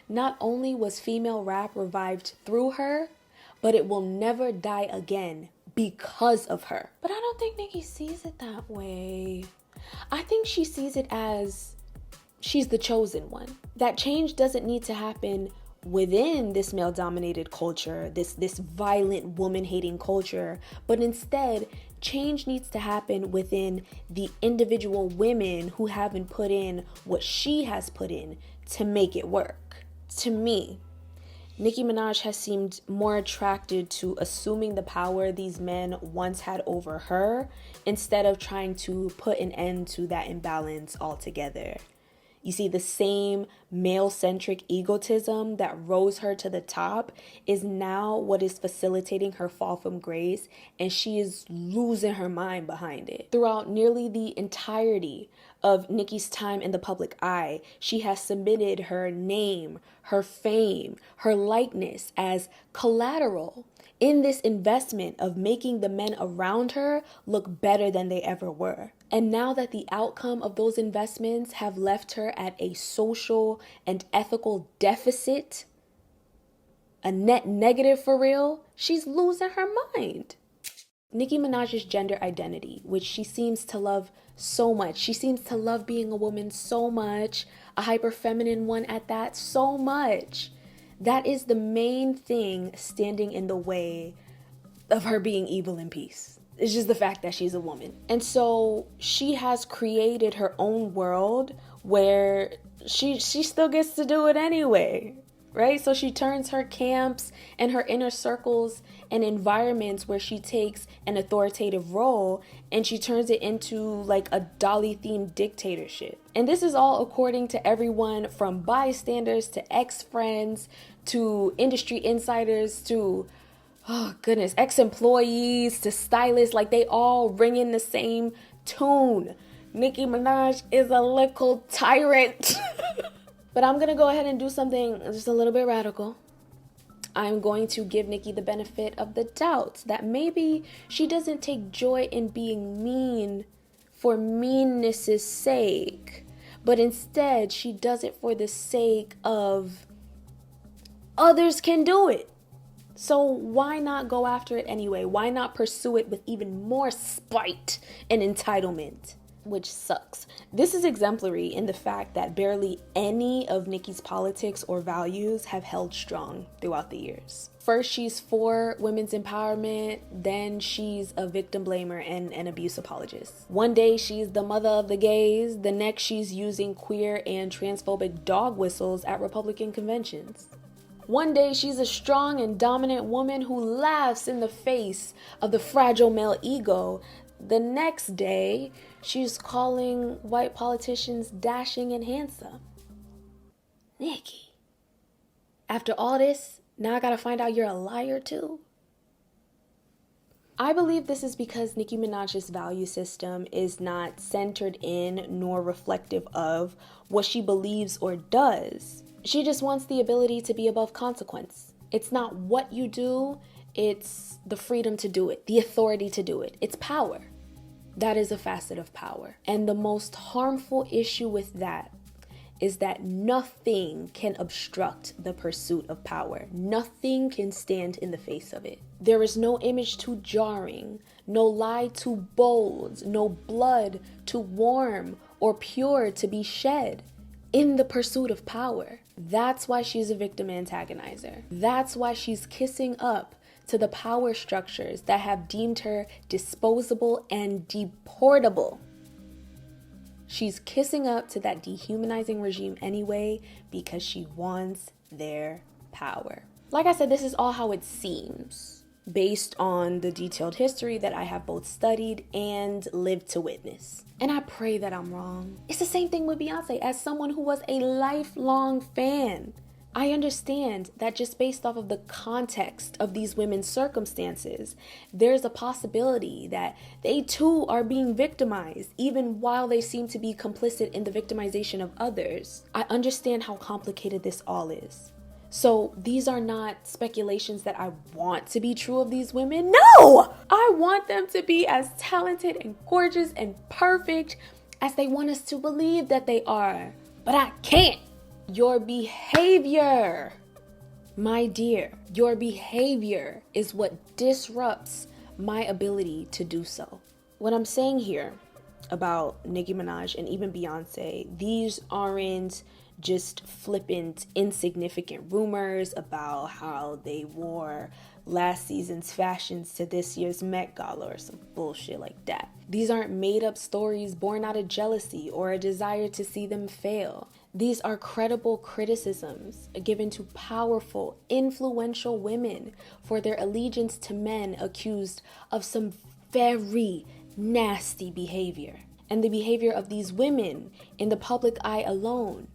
Not only was female rap revived through her, but it will never die again because of her. But I don't think Nicki sees it that way. I think she sees it as she's the chosen one. That change doesn't need to happen within this male-dominated culture, this violent woman-hating culture, but instead, change needs to happen within the individual women who haven't put in what she has put in to make it work. To me, Nicki Minaj has seemed more attracted to assuming the power these men once had over her instead of trying to put an end to that imbalance altogether. You see, the same male-centric egotism that rose her to the top is now what is facilitating her fall from grace, and she is losing her mind behind it. Throughout nearly the entirety of Nicki's time in the public eye, she has submitted her name, her fame, her likeness as collateral in this investment of making the men around her look better than they ever were. And now that the outcome of those investments have left her at a social and ethical deficit, a net negative for real, she's losing her mind. Nicki Minaj's gender identity, which she seems to love so much. She seems to love being a woman so much, a hyper feminine one at that, so much. That is the main thing standing in the way of her being evil in peace. It's just the fact that she's a woman. And so she has created her own world where she still gets to do it anyway, right? So she turns her camps and her inner circles and environments where she takes an authoritative role and she turns it into like a Dolly-themed dictatorship. And this is all according to everyone from bystanders to ex-friends to industry insiders to, oh goodness, ex-employees to stylists. Like, they all ring in the same tune. Nicki Minaj is a little tyrant. But I'm gonna go ahead and do something just a little bit radical. I'm going to give Nicki the benefit of the doubt that maybe she doesn't take joy in being mean for meanness' sake, but instead she does it for the sake of others can do it. So why not go after it anyway? Why not pursue it with even more spite and entitlement? Which sucks. This is exemplary in the fact that barely any of Nicki's politics or values have held strong throughout the years. First, she's for women's empowerment. Then she's a victim blamer and an abuse apologist. One day she's the mother of the gays. The next she's using queer and transphobic dog whistles at Republican conventions. One day she's a strong and dominant woman who laughs in the face of the fragile male ego. The next day, she's calling white politicians dashing and handsome. Nicki, after all this, now I gotta find out you're a liar too? I believe this is because Nicki Minaj's value system is not centered in nor reflective of what she believes or does. She just wants the ability to be above consequence. It's not what you do, it's the freedom to do it, the authority to do it. It's power. That is a facet of power. And the most harmful issue with that is that nothing can obstruct the pursuit of power. Nothing can stand in the face of it. There is no image too jarring, no lie too bold, no blood too warm or pure to be shed in the pursuit of power. That's why she's a victim antagonizer. That's why she's kissing up to the power structures that have deemed her disposable and deportable. She's kissing up to that dehumanizing regime anyway because she wants their power. Like I said, this is all how it seems based on the detailed history that I have both studied and lived to witness. And I pray that I'm wrong. It's the same thing with Beyoncé. As someone who was a lifelong fan, I understand that just based off of the context of these women's circumstances, there's a possibility that they too are being victimized, even while they seem to be complicit in the victimization of others. I understand how complicated this all is. So these are not speculations that I want to be true of these women. No! I want them to be as talented and gorgeous and perfect as they want us to believe that they are. But I can't. Your behavior, my dear, your behavior is what disrupts my ability to do so. What I'm saying here about Nicki Minaj and even Beyoncé, these aren't just flippant, insignificant rumors about how they wore last season's fashions to this year's Met Gala or some bullshit like that. These aren't made-up stories born out of jealousy or a desire to see them fail. These are credible criticisms given to powerful, influential women for their allegiance to men accused of some very nasty behavior. And the behavior of these women in the public eye alone,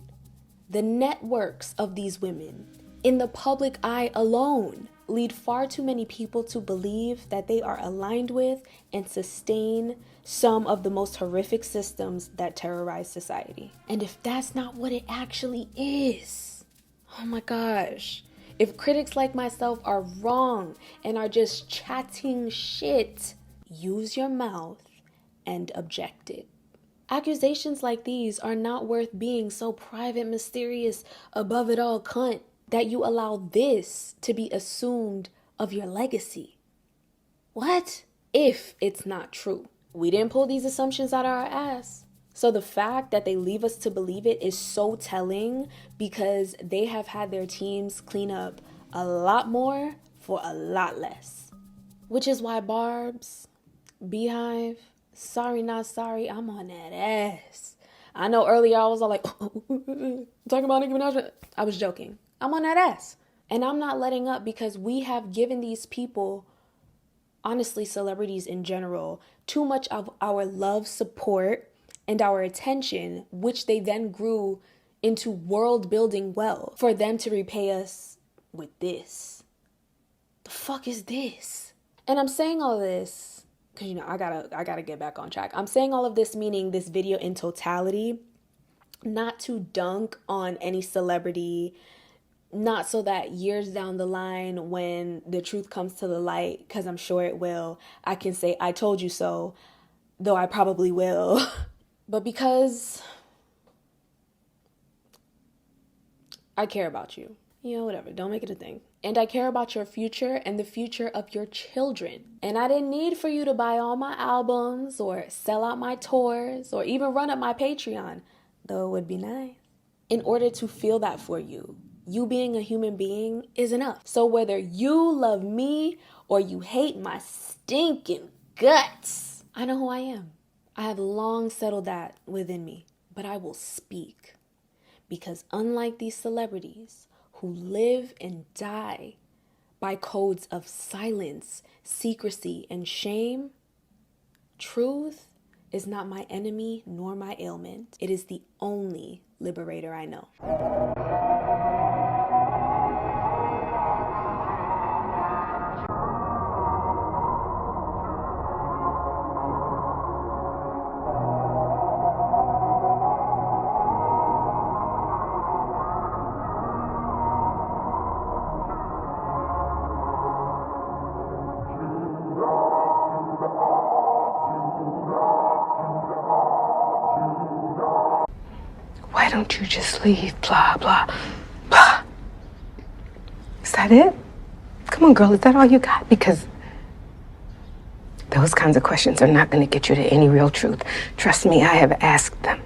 the networks of these women in the public eye alone, lead far too many people to believe that they are aligned with and sustain some of the most horrific systems that terrorize society. And if that's not what it actually is, oh my gosh, if critics like myself are wrong and are just chatting shit, use your mouth and object it. Accusations like these are not worth being so private, mysterious, above it all cunt that you allow this to be assumed of your legacy. What? If it's not true. We didn't pull these assumptions out of our ass. So the fact that they leave us to believe it is so telling because they have had their teams clean up a lot more for a lot less. Which is why Barb's, Beehive, sorry not sorry, I'm on that ass. I know earlier I was all like, talking about Nicki Minaj. I was joking. I'm on that ass. And I'm not letting up because we have given these people, honestly, celebrities in general, too much of our love, support, and our attention, which they then grew into world building well for them to repay us with this. The fuck is this? And I'm saying all this because, you know, I gotta get back on track. I'm saying all of this meaning this video in totality, not to dunk on any celebrity, not so that years down the line when the truth comes to the light, because I'm sure it will, I can say I told you so, though I probably will. But because I care about you. You know, whatever. Don't make it a thing. And I care about your future and the future of your children. And I didn't need for you to buy all my albums or sell out my tours or even run up my Patreon, though it would be nice, in order to feel that for you. You being a human being is enough. So whether you love me or you hate my stinking guts, I know who I am. I have long settled that within me, but I will speak. Because unlike these celebrities who live and die by codes of silence, secrecy, and shame, truth is not my enemy nor my ailment. It is the only liberator I know. Why don't you just leave? Blah, blah, blah. Is that it? Come on, girl, is that all you got? Because those kinds of questions are not going to get you to any real truth. Trust me, I have asked them.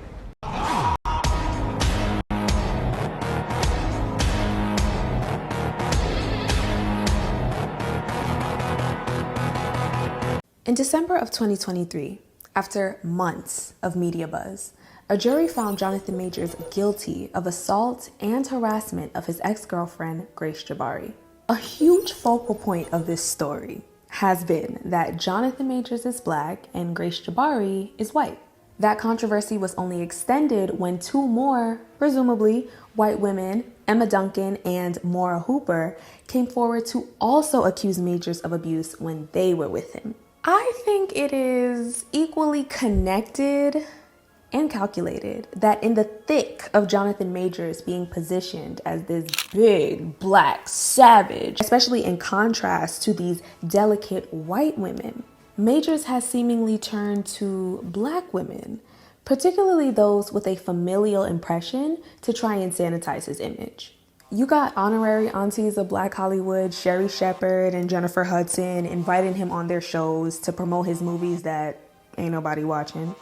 In December of 2023, after months of media buzz, a jury found Jonathan Majors guilty of assault and harassment of his ex-girlfriend, Grace Jabari. A huge focal point of this story has been that Jonathan Majors is Black and Grace Jabari is white. That controversy was only extended when two more, presumably, white women, Emma Duncan and Maura Hooper, came forward to also accuse Majors of abuse when they were with him. I think it is equally connected and calculated that in the thick of Jonathan Majors being positioned as this big Black savage, especially in contrast to these delicate white women, Majors has seemingly turned to Black women, particularly those with a familial impression, to try and sanitize his image. You got honorary aunties of Black Hollywood, Sherry Shepherd and Jennifer Hudson, inviting him on their shows to promote his movies that ain't nobody watching.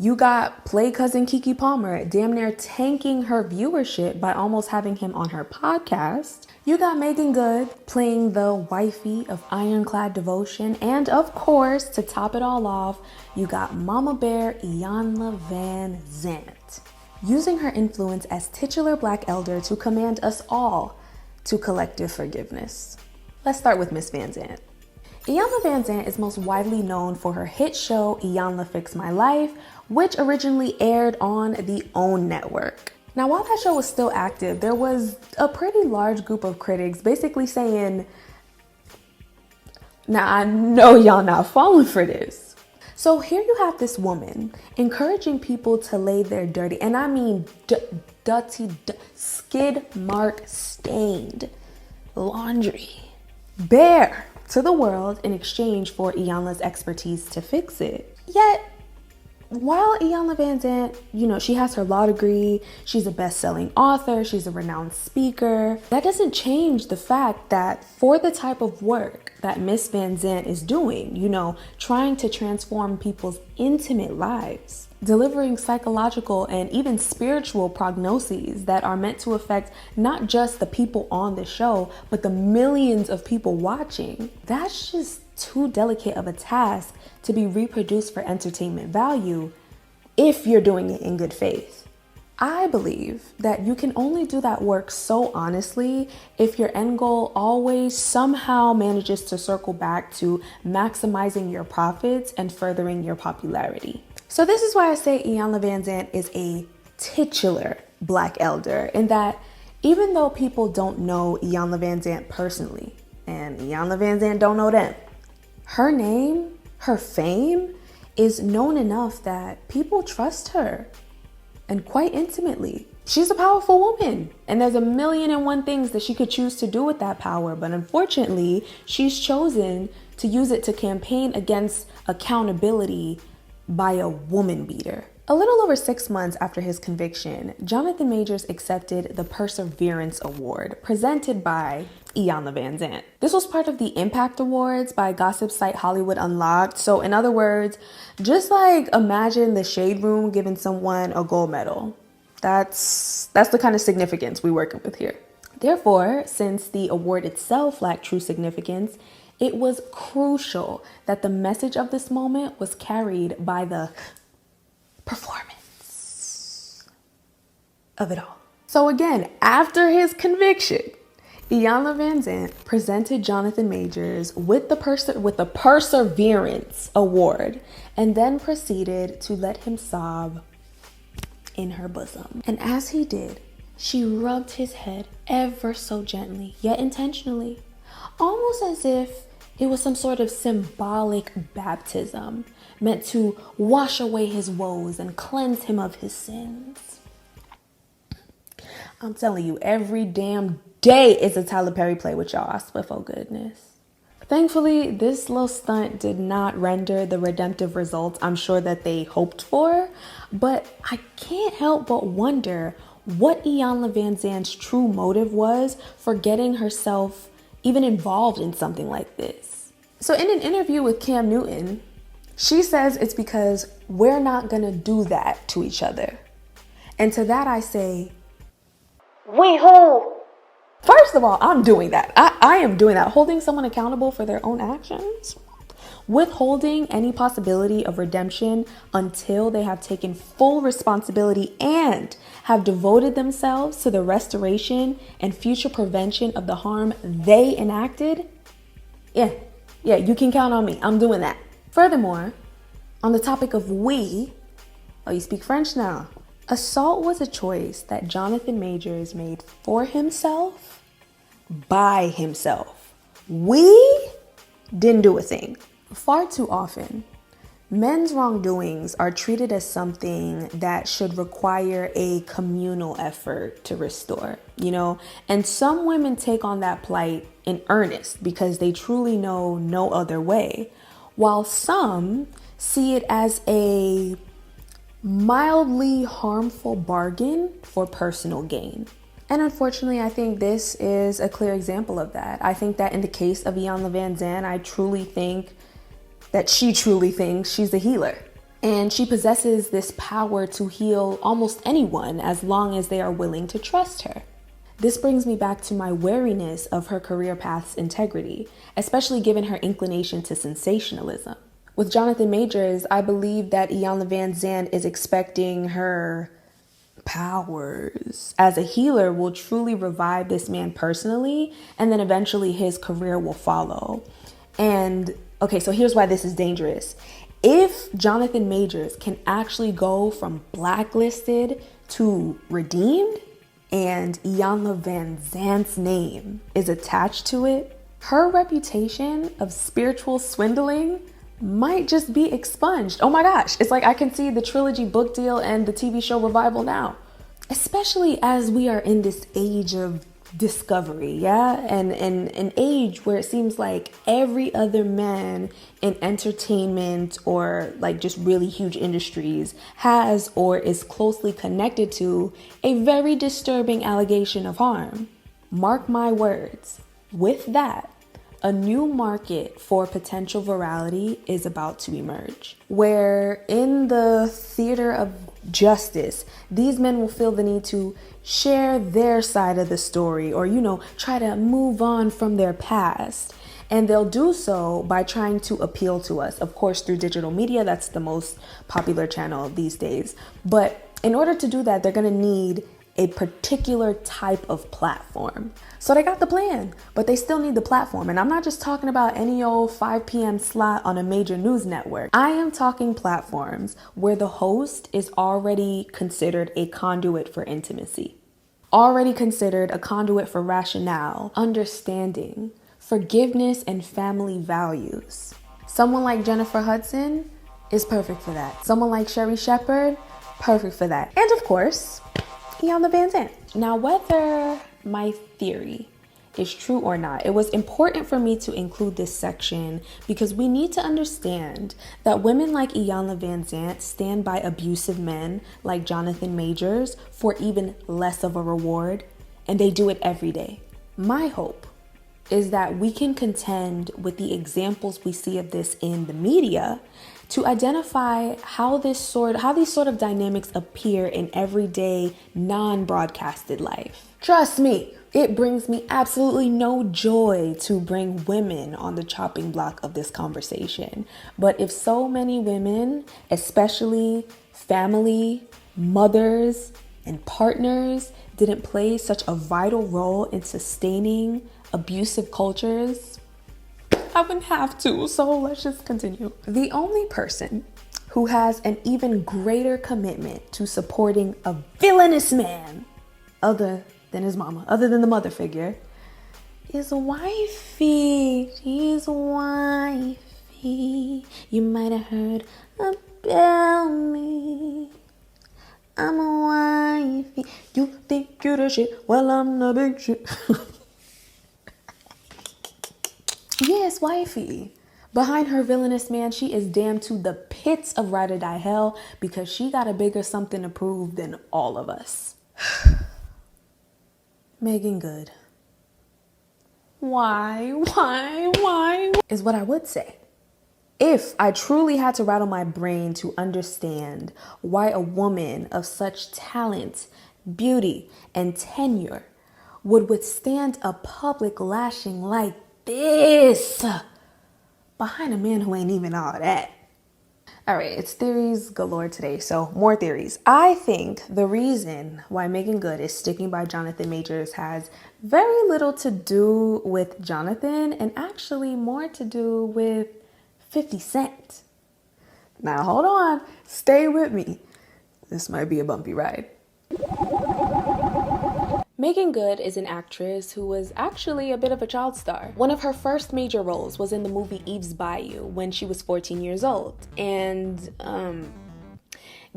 You got play cousin Keke Palmer damn near tanking her viewership by almost having him on her podcast. You got Meagan Good playing the wifey of Ironclad Devotion. And of course, to top it all off, you got Mama Bear Iyanla Van Zant, using her influence as titular Black elder to command us all to collective forgiveness. Let's start with Miss Van Zant. Iyanla Van Zant is most widely known for her hit show Iyanla Fix My Life, which originally aired on the OWN network. Now, while that show was still active, there was a pretty large group of critics basically saying, now I know y'all not falling for this. So here you have this woman encouraging people to lay their dirty, and I mean dirty, skid mark stained laundry bare to the world in exchange for Iyanla's expertise to fix it. Yet, while Iyanla Vanzant, you know, she has her law degree, she's a best-selling author, she's a renowned speaker, that doesn't change the fact that for the type of work that Miss Vanzant is doing, you know, trying to transform people's intimate lives, delivering psychological and even spiritual prognoses that are meant to affect not just the people on the show, but the millions of people watching, that's just too delicate of a task to be reproduced for entertainment value if you're doing it in good faith. I believe that you can only do that work so honestly if your end goal always somehow manages to circle back to maximizing your profits and furthering your popularity. So this is why I say Iyanla Vanzant is a titular Black elder, in that even though people don't know Iyanla Vanzant personally, and Iyanla Vanzant don't know them, her name, her fame is known enough that people trust her, and quite intimately. She's a powerful woman, and there's 1,000,001 things that she could choose to do with that power, but unfortunately, she's chosen to use it to campaign against accountability by a woman beater. A little over 6 months after his conviction, Jonathan Majors accepted the Perseverance Award presented by Iyanla Vanzant. This was part of the Impact Awards by gossip site Hollywood Unlocked. So in other words, just like imagine the Shade Room giving someone a gold medal. That's the kind of significance we're working with here. Therefore, since the award itself lacked true significance, it was crucial that the message of this moment was carried by the performance of it all. So again, after his conviction, Iyanla Vanzant presented Jonathan Majors with the Perseverance Award and then proceeded to let him sob in her bosom. And as he did, she rubbed his head ever so gently, yet intentionally, almost as if it was some sort of symbolic baptism meant to wash away his woes and cleanse him of his sins. I'm telling you, every damn day is a Tyler Perry play with y'all, I swear for goodness. Thankfully, this little stunt did not render the redemptive results I'm sure that they hoped for, but I can't help but wonder what Iyanla Vanzant's true motive was for getting herself even involved in something like this. So in an interview with Cam Newton, she says it's because we're not gonna do that to each other. And to that I say, we who? First of all, I'm doing that. I am doing that. Holding someone accountable for their own actions. Withholding any possibility of redemption until they have taken full responsibility and have devoted themselves to the restoration and future prevention of the harm they enacted. Yeah, you can count on me. I'm doing that. Furthermore, on the topic of we, oh, you speak French now. Assault was a choice that Jonathan Majors made for himself, by himself. We didn't do a thing. Far too often, men's wrongdoings are treated as something that should require a communal effort to restore, you know? And some women take on that plight in earnest because they truly know no other way, while some see it as a mildly harmful bargain for personal gain. And unfortunately, I think this is a clear example of that. I think that in the case of Iyanla Vanzant, I truly think that she truly thinks she's a healer. And she possesses this power to heal almost anyone as long as they are willing to trust her. This brings me back to my wariness of her career path's integrity, especially given her inclination to sensationalism. With Jonathan Majors, I believe that Iyanla Vanzant is expecting her powers as a healer will truly revive this man personally, and then eventually his career will follow. And okay, so here's why this is dangerous. If Jonathan Majors can actually go from blacklisted to redeemed, and Iyanla Vanzant's name is attached to it, her reputation of spiritual swindling might just be expunged. Oh my gosh, it's like I can see the trilogy book deal and the TV show revival now. Especially as we are in this age of discovery, yeah? And an age where it seems like every other man in entertainment or like just really huge industries has or is closely connected to a very disturbing allegation of harm. Mark my words, with that, a new market for potential virality is about to emerge, where in the theater of justice, these men will feel the need to share their side of the story or, try to move on from their past. And they'll do so by trying to appeal to us, of course, through digital media. That's the most popular channel these days. But in order to do that, they're going to need a particular type of platform. So they got the plan, but they still need the platform. And I'm not just talking about any old 5 p.m. slot on a major news network. I am talking platforms where the host is already considered a conduit for intimacy, already considered a conduit for rationale, understanding, forgiveness, and family values. Someone like Jennifer Hudson is perfect for that. Someone like Sherry Shepherd, perfect for that. And of course, Iyanla Vanzant. Now, whether my theory is true or not, it was important for me to include this section because we need to understand that women like Iyanla Vanzant stand by abusive men like Jonathan Majors for even less of a reward, and they do it every day. My hope is that we can contend with the examples we see of this in the media to identify how these sort of dynamics appear in everyday non-broadcasted life. Trust me, it brings me absolutely no joy to bring women on the chopping block of this conversation. But if so many women, especially family, mothers, and partners, didn't play such a vital role in sustaining abusive cultures, I wouldn't have to, so let's just continue. The only person who has an even greater commitment to supporting a villainous man, other than his mama, other than the mother figure, is wifey. She's wifey. You might have heard about me. I'm a wifey. You think you're the shit? Well, I'm the big shit. Yes, wifey. Behind her villainous man, she is damned to the pits of ride or die hell because she got a bigger something to prove than all of us. Meagan Good. Why is what I would say. If I truly had to rattle my brain to understand why a woman of such talent, beauty, and tenure would withstand a public lashing like this behind a man who ain't even all that. All right, it's theories galore today, so more theories. I think the reason why Meagan Good is sticking by Jonathan Majors has very little to do with Jonathan and actually more to do with 50 Cent. Now hold on, stay with me. This might be a bumpy ride. Meagan Good is an actress who was actually a bit of a child star. One of her first major roles was in the movie Eve's Bayou when she was 14 years old. And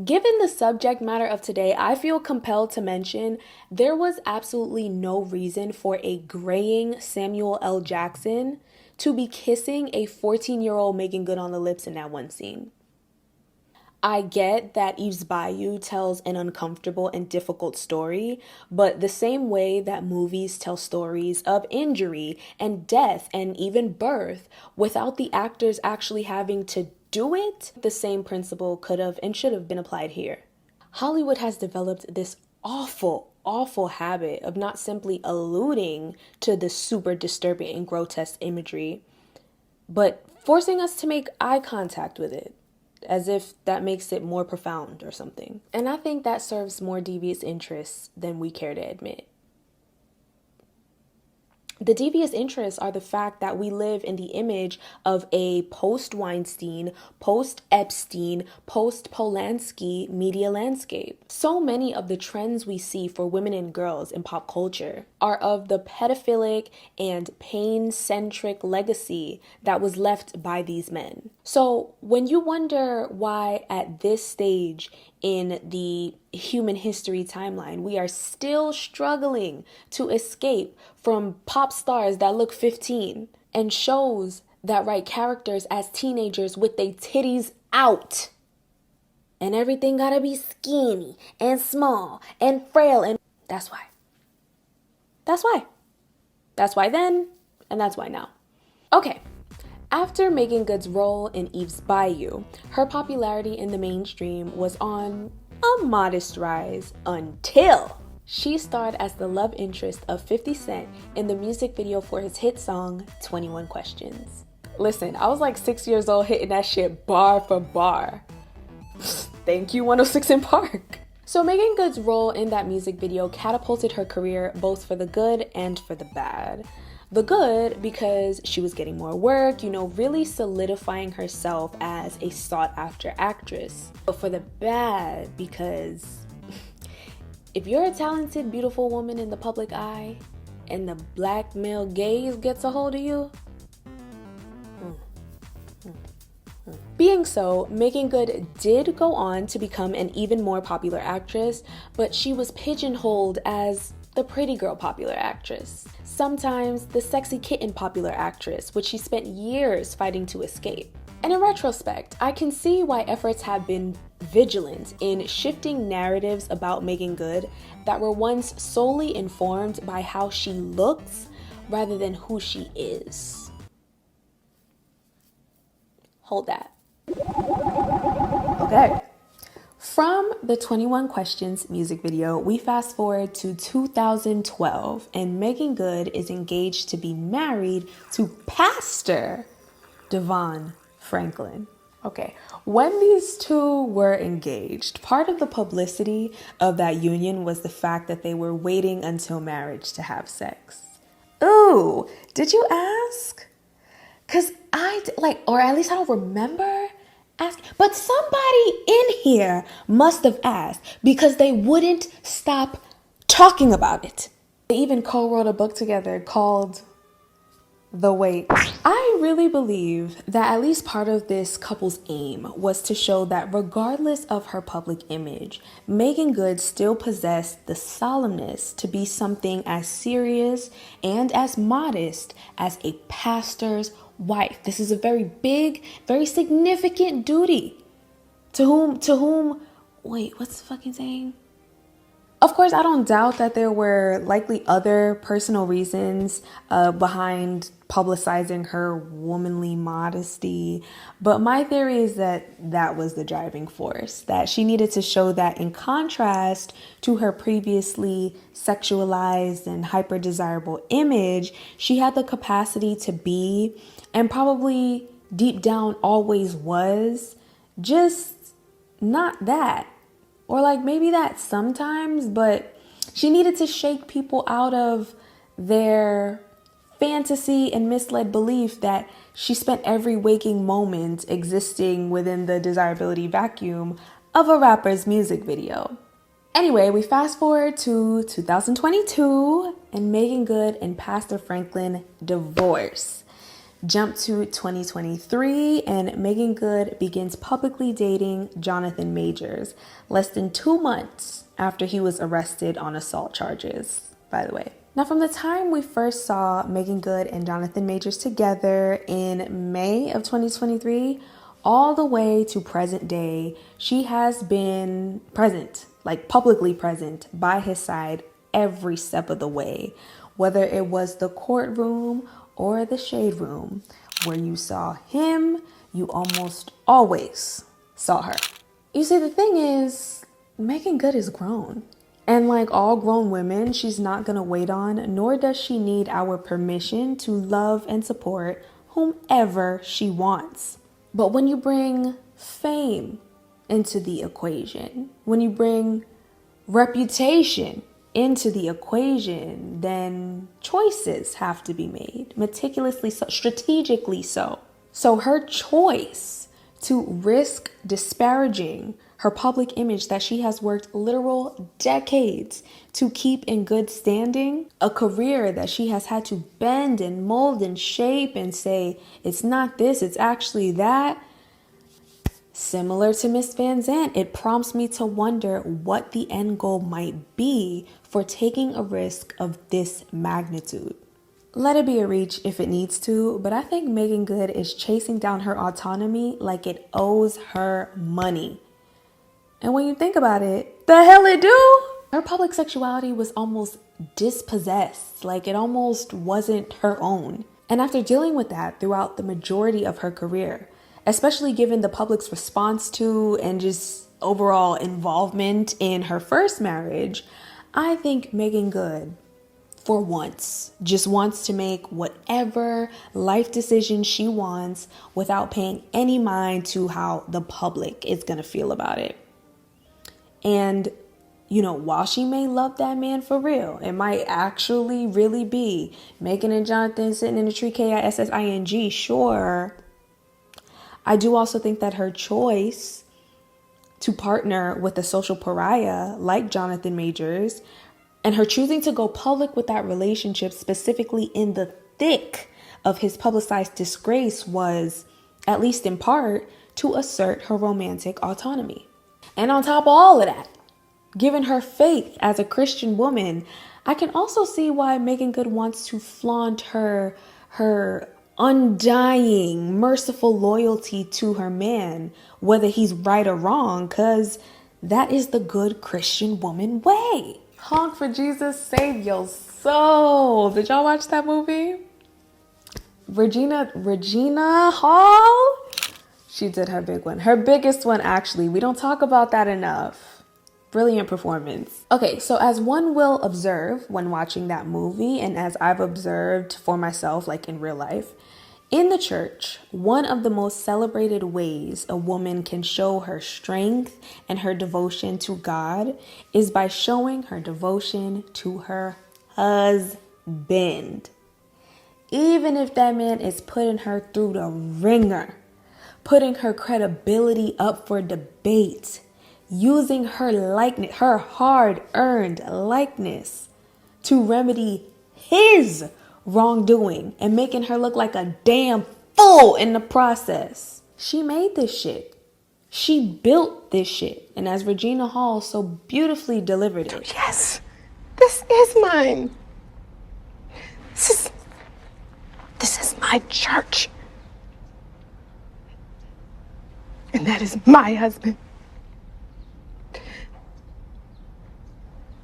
given the subject matter of today, I feel compelled to mention there was absolutely no reason for a graying Samuel L. Jackson to be kissing a 14-year-old Meagan Good on the lips in that one scene. I get that Eve's Bayou tells an uncomfortable and difficult story, but the same way that movies tell stories of injury and death and even birth without the actors actually having to do it, the same principle could have and should have been applied here. Hollywood has developed this awful habit of not simply alluding to the super disturbing and grotesque imagery, but forcing us to make eye contact with it, as if that makes it more profound or something. And I think that serves more devious interests than we care to admit. The devious interests are the fact that we live in the image of a post-Weinstein, post-Epstein, post-Polanski media landscape. So many of the trends we see for women and girls in pop culture are of the pedophilic and pain-centric legacy that was left by these men. So when you wonder why at this stage in the human history timeline. We are still struggling to escape from pop stars that look 15 and shows that write characters as teenagers with their titties out. And everything gotta be skinny and small and frail, and that's why. That's why. That's why then, and that's why now. Okay. After Meagan Good's role in Eve's Bayou, her popularity in the mainstream was on a modest rise until she starred as the love interest of 50 Cent in the music video for his hit song, 21 Questions. Listen, I was like 6 years old hitting that shit bar for bar. Thank you, 106 in Park. So Meagan Good's role in that music video catapulted her career both for the good and for the bad. The good because she was getting more work, really solidifying herself as a sought-after actress. But for the bad because if you're a talented, beautiful woman in the public eye and the black male gaze gets a hold of you, being so, Meagan Good did go on to become an even more popular actress, but she was pigeonholed as the pretty girl popular actress, sometimes the sexy kitten popular actress, which she spent years fighting to escape. And in retrospect, I can see why efforts have been vigilant in shifting narratives about Meagan Good that were once solely informed by how she looks rather than who she is. Hold that. Okay. From the 21 Questions music video, we fast forward to 2012, and Meagan Good is engaged to be married to Pastor Devon Franklin. Okay, when these two were engaged, part of the publicity of that union was the fact that they were waiting until marriage to have sex. Ooh, did you ask? Cause or at least I don't remember asking, but somebody in here must have asked because they wouldn't stop talking about it. They even co-wrote a book together called The Wait. I really believe that at least part of this couple's aim was to show that regardless of her public image, Meagan Good still possessed the solemnness to be something as serious and as modest as a pastor's wife. This is a very big, very significant duty. To whom, wait, what's the fucking saying? Of course, I don't doubt that there were likely other personal reasons behind publicizing her womanly modesty, but my theory is that that was the driving force, that she needed to show that in contrast to her previously sexualized and hyper desirable image, she had the capacity to be, and probably deep down always was, just not that. Or like maybe that sometimes, but she needed to shake people out of their fantasy and misled belief that she spent every waking moment existing within the desirability vacuum of a rapper's music video. Anyway, we fast forward to 2022 and Meagan Good and Pastor Franklin divorce. Jump to 2023 and Meagan Good begins publicly dating Jonathan Majors less than 2 months after he was arrested on assault charges, by the way. Now, from the time we first saw Meagan Good and Jonathan Majors together in May of 2023, all the way to present day, she has been present, like publicly present by his side every step of the way, whether it was the courtroom or the shade room. Where you saw him, you almost always saw her. You see, the thing is, Meagan Good is grown. And like all grown women, she's not gonna wait on, nor does she need our permission to love and support whomever she wants. But when you bring fame into the equation, when you bring reputation into the equation, then choices have to be made, meticulously so, strategically so. So her choice to risk disparaging her public image that she has worked literal decades to keep in good standing, a career that she has had to bend and mold and shape and say, it's not this, it's actually that, similar to Miss Van Zandt, it prompts me to wonder what the end goal might be for taking a risk of this magnitude. Let it be a reach if it needs to, but I think Meagan Good is chasing down her autonomy like it owes her money. And when you think about it, the hell it do? Her public sexuality was almost dispossessed, like it almost wasn't her own. And after dealing with that throughout the majority of her career, especially given the public's response to and just overall involvement in her first marriage, I think Meagan Good, for once, just wants to make whatever life decision she wants without paying any mind to how the public is going to feel about it. And, you know, while she may love that man for real, it might actually really be Meagan and Jonathan sitting in a tree, Kissing, sure. I do also think that her choice to partner with a social pariah like Jonathan Majors, and her choosing to go public with that relationship specifically in the thick of his publicized disgrace was, at least in part, to assert her romantic autonomy. And on top of all of that, given her faith as a Christian woman, I can also see why Meagan Good wants to flaunt her undying, merciful loyalty to her man, whether he's right or wrong, because that is the good Christian woman way. Honk for Jesus, save your soul. Did y'all watch that movie? Regina Hall? She did her big one. Her biggest one, actually. We don't talk about that enough. Brilliant performance. Okay, so as one will observe when watching that movie, and as I've observed for myself, like in real life, in the church, one of the most celebrated ways a woman can show her strength and her devotion to God is by showing her devotion to her husband. Even if that man is putting her through the ringer, putting her credibility up for debate, using her likeness, her hard-earned likeness, to remedy his wrongdoing and making her look like a damn fool in the process. She made this shit. She built this shit. And as Regina Hall so beautifully delivered it. Yes, this is mine. This is my church. And that is my husband.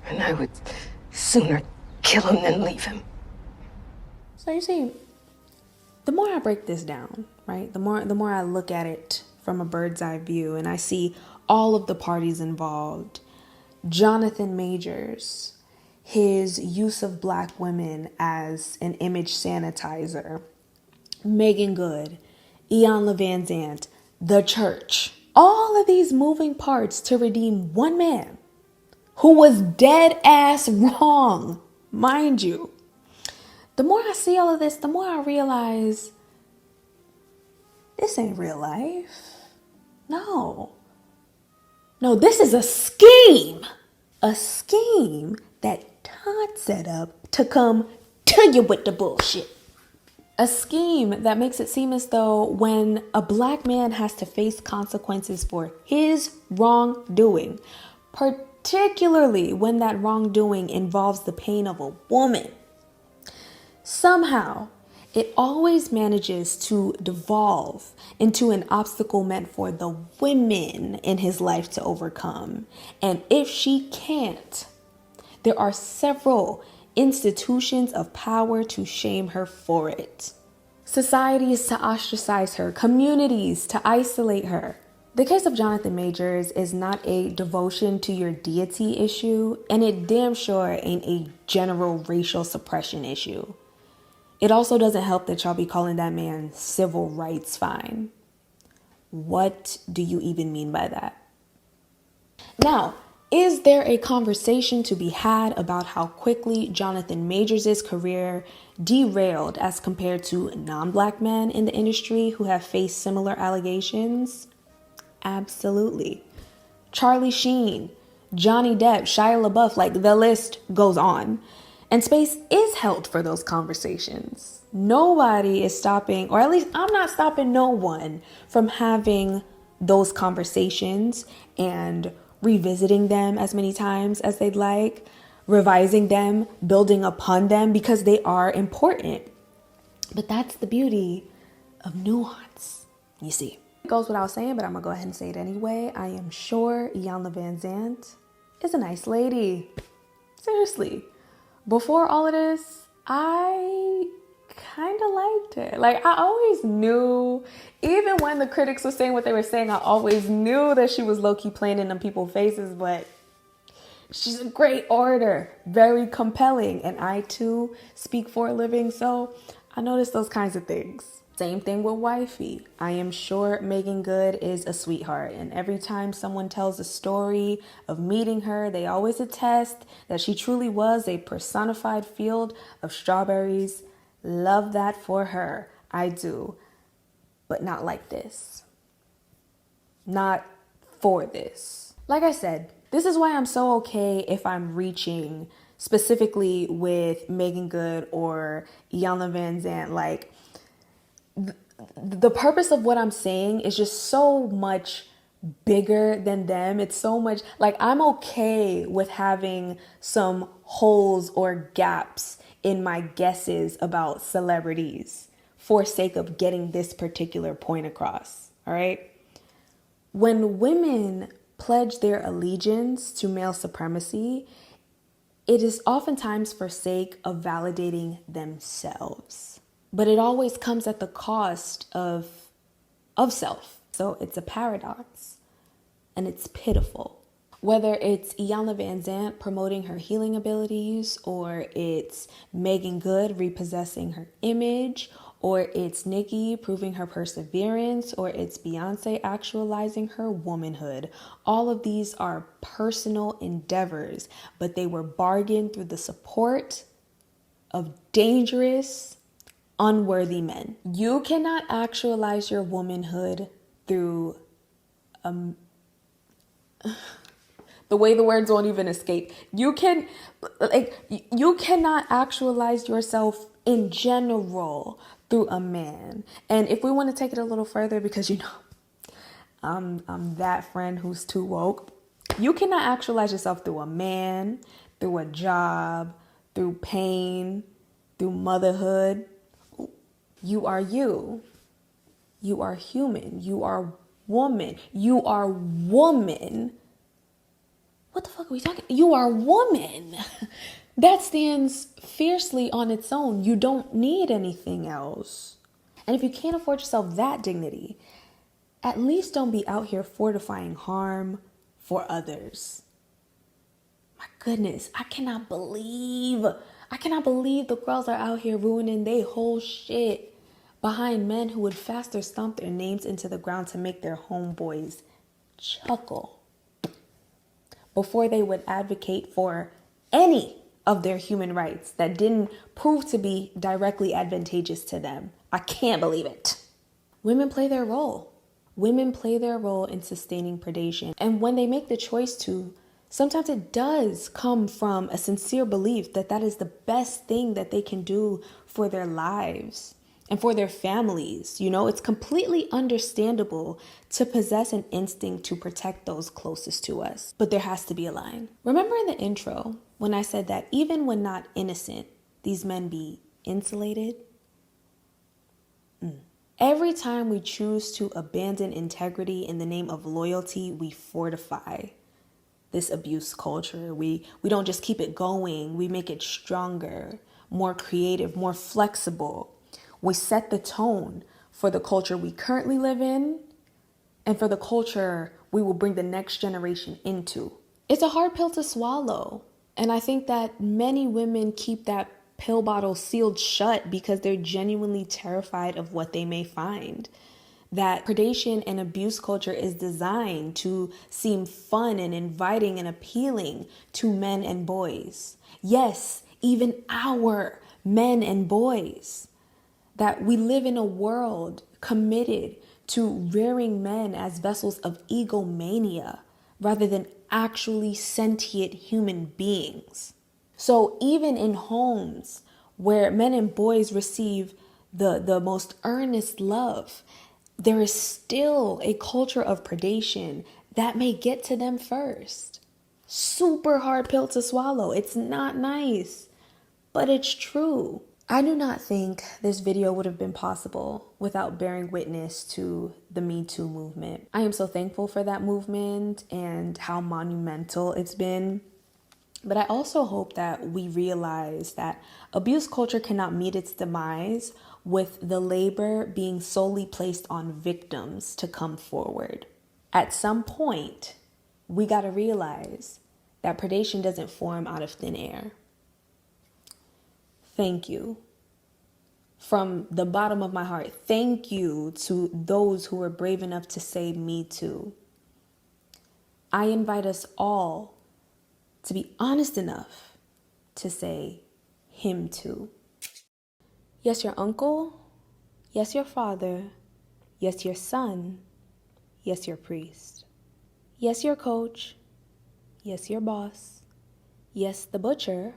And I would sooner kill him than leave him. So you see, the more I break this down, right, the more I look at it from a bird's eye view and I see all of the parties involved, Jonathan Majors, his use of Black women as an image sanitizer, Meagan Good, Iyanla Vanzant, the church, all of these moving parts to redeem one man who was dead ass wrong, mind you. The more I see all of this, the more I realize this ain't real life. No, this is a scheme. A scheme that Todd set up to come to you with the bullshit. A scheme that makes it seem as though when a Black man has to face consequences for his wrongdoing, particularly when that wrongdoing involves the pain of a woman, somehow it always manages to devolve into an obstacle meant for the women in his life to overcome. And if she can't, there are several institutions of power to shame her for it. Societies to ostracize her, communities to isolate her. The case of Jonathan Majors is not a devotion to your deity issue, and it damn sure ain't a general racial suppression issue. It also doesn't help that y'all be calling that man civil rights fine. What do you even mean by that? Now, is there a conversation to be had about how quickly Jonathan Majors' career derailed as compared to non-Black men in the industry who have faced similar allegations? Absolutely. Charlie Sheen, Johnny Depp, Shia LaBeouf, like the list goes on. And space is held for those conversations. Nobody is stopping, or at least I'm not stopping no one from having those conversations and revisiting them as many times as they'd like, revising them, building upon them, because they are important. But that's the beauty of nuance, you see. It goes without saying, but I'm gonna go ahead and say it anyway. I am sure Iyanla Vanzant is a nice lady. Seriously. Before all of this, I kind of liked her. Like, I always knew, even when the critics were saying what they were saying, I always knew that she was low-key playing in them people's faces, but she's a great orator, very compelling, and I too speak for a living, so I noticed those kinds of things. Same thing with wifey. I am sure Meagan Good is a sweetheart, and every time someone tells a story of meeting her, they always attest that she truly was a personified field of strawberries. Love that for her. I do. But not like this. Not for this. Like I said, this is why I'm so okay if I'm reaching specifically with Meagan Good or Iyanla Vanzant. Like, the purpose of what I'm saying is just so much bigger than them. It's so much, like, I'm okay with having some holes or gaps in my guesses about celebrities for sake of getting this particular point across, all right? When women pledge their allegiance to male supremacy, it is oftentimes for sake of validating themselves. But it always comes at the cost of self. So it's a paradox, and it's pitiful. Whether it's Iyanla Vanzant promoting her healing abilities, or it's Meagan Good repossessing her image, or it's Nicki proving her perseverance, or it's Beyoncé actualizing her womanhood. All of these are personal endeavors, but they were bargained through the support of dangerous, unworthy men. You cannot actualize your womanhood through the way the words won't even escape. You cannot actualize yourself in general through a man. And if we want to take it a little further, because I'm that friend who's too woke, you cannot actualize yourself through a man, through a job, through pain, through motherhood. You are you. You are human. You are woman. You are woman. What the fuck are we talking? You are woman. That stands fiercely on its own. You don't need anything else. And if you can't afford yourself that dignity, at least don't be out here fortifying harm for others. My goodness, I cannot believe the girls are out here ruining their whole shit behind men who would faster stomp their names into the ground to make their homeboys chuckle before they would advocate for any of their human rights that didn't prove to be directly advantageous to them. I can't believe it. Women play their role. Women play their role in sustaining predation. And when they make the choice to, sometimes it does come from a sincere belief that that is the best thing that they can do for their lives and for their families. You know, it's completely understandable to possess an instinct to protect those closest to us. But there has to be a line. Remember in the intro when I said that even when not innocent, these men be insulated? Every time we choose to abandon integrity in the name of loyalty, we fortify this abuse culture. We don't just keep it going. We make it stronger, more creative, more flexible. We set the tone for the culture we currently live in and for the culture we will bring the next generation into. It's a hard pill to swallow. And I think that many women keep that pill bottle sealed shut because they're genuinely terrified of what they may find. That predation and abuse culture is designed to seem fun and inviting and appealing to men and boys. Yes, even our men and boys. That we live in a world committed to rearing men as vessels of egomania rather than actually sentient human beings. So even in homes where men and boys receive the most earnest love, there is still a culture of predation that may get to them first. Super hard pill to swallow. It's not nice, but it's true. I do not think this video would have been possible without bearing witness to the Me Too movement. I am so thankful for that movement and how monumental it's been. But I also hope that we realize that abuse culture cannot meet its demise with the labor being solely placed on victims to come forward. At some point, we got to realize that predation doesn't form out of thin air. Thank you. From the bottom of my heart, thank you to those who were brave enough to say me too. I invite us all to be honest enough to say him too. Yes, your uncle. Yes, your father. Yes, your son. Yes, your priest. Yes, your coach. Yes, your boss. Yes, the butcher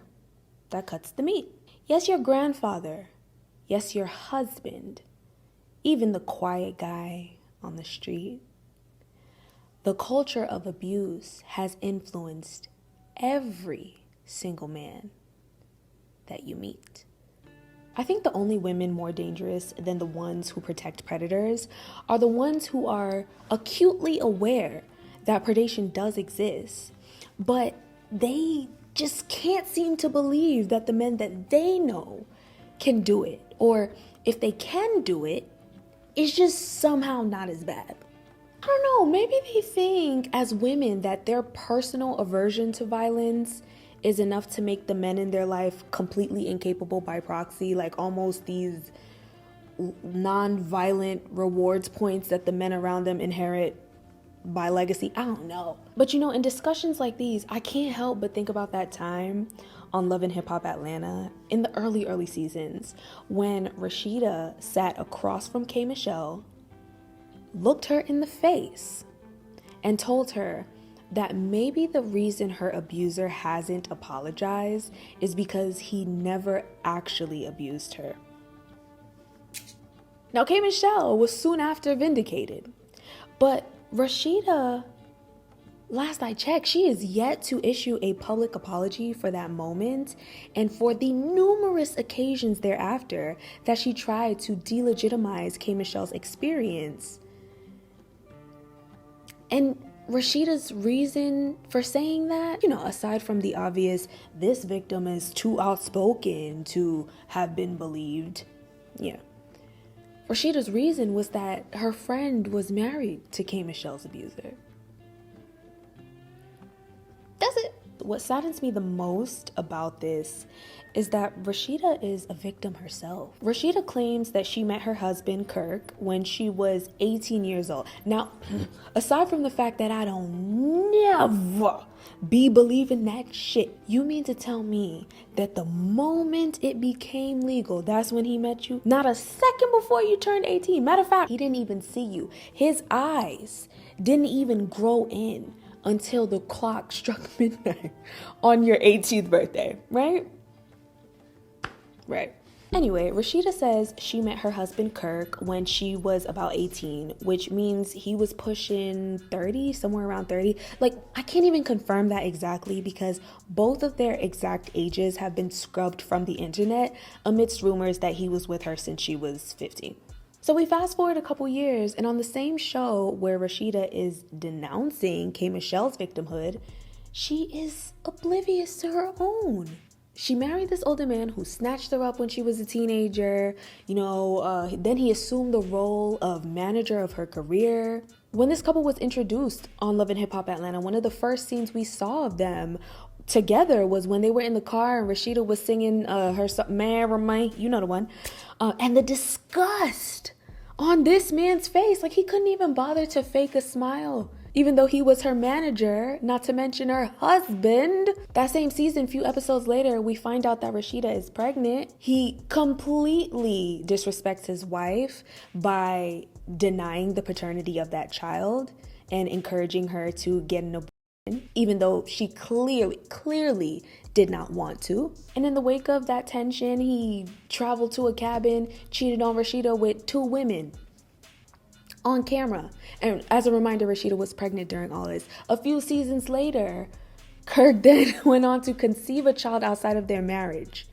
that cuts the meat. Yes, your grandfather. Yes, your husband. Even the quiet guy on the street. The culture of abuse has influenced every single man that you meet. I think the only women more dangerous than the ones who protect predators are the ones who are acutely aware that predation does exist, but they just can't seem to believe that the men that they know can do it, or if they can do it, it's just somehow not as bad. I don't know, maybe they think as women that their personal aversion to violence is enough to make the men in their life completely incapable by proxy, like almost these non-violent rewards points that the men around them inherit by legacy. I don't know. But you know, in discussions like these, I can't help but think about that time on Love and Hip Hop Atlanta in the early seasons when Rashida sat across from K. Michelle, looked her in the face, and told her that maybe the reason her abuser hasn't apologized is because he never actually abused her. Now, K. Michelle was soon after vindicated, but Rashida, last I checked, she is yet to issue a public apology for that moment and for the numerous occasions thereafter that she tried to delegitimize K. Michelle's experience. And Rashida's reason for saying that, you know, aside from the obvious, this victim is too outspoken to have been believed, yeah. Rashida's reason was that her friend was married to K. Michelle's abuser. That's it. What saddens me the most about this is that Rashida is a victim herself. Rashida claims that she met her husband, Kirk, when she was 18 years old. Now, aside from the fact that I don't never be believing that shit, you mean to tell me that the moment it became legal, that's when he met you? Not a second before you turned 18. Matter of fact, he didn't even see you. His eyes didn't even grow in until the clock struck midnight on your 18th birthday, right? Right. Anyway, Rashida says she met her husband Kirk when she was about 18, which means he was pushing 30, somewhere around 30. Like, I can't even confirm that exactly because both of their exact ages have been scrubbed from the internet amidst rumors that he was with her since she was 15. So we fast forward a couple years, and on the same show where Rashida is denouncing K. Michelle's victimhood, she is oblivious to her own. She married this older man who snatched her up when she was a teenager. You know, then he assumed the role of manager of her career. When this couple was introduced on Love and Hip Hop Atlanta, one of the first scenes we saw of them together was when they were in the car and Rashida was singing her song, Man, you know the one. And the disgust on this man's face, like he couldn't even bother to fake a smile, even though he was her manager, not to mention her husband. That same season, a few episodes later, we find out that Rashida is pregnant. He completely disrespects his wife by denying the paternity of that child and encouraging her to get an abortion, even though she clearly did not want to. And in the wake of that tension, he traveled to a cabin, cheated on Rashida with 2 women. on camera. And as a reminder, Rashida was pregnant during all this. A few seasons later, Kirk then went on to conceive a child outside of their marriage.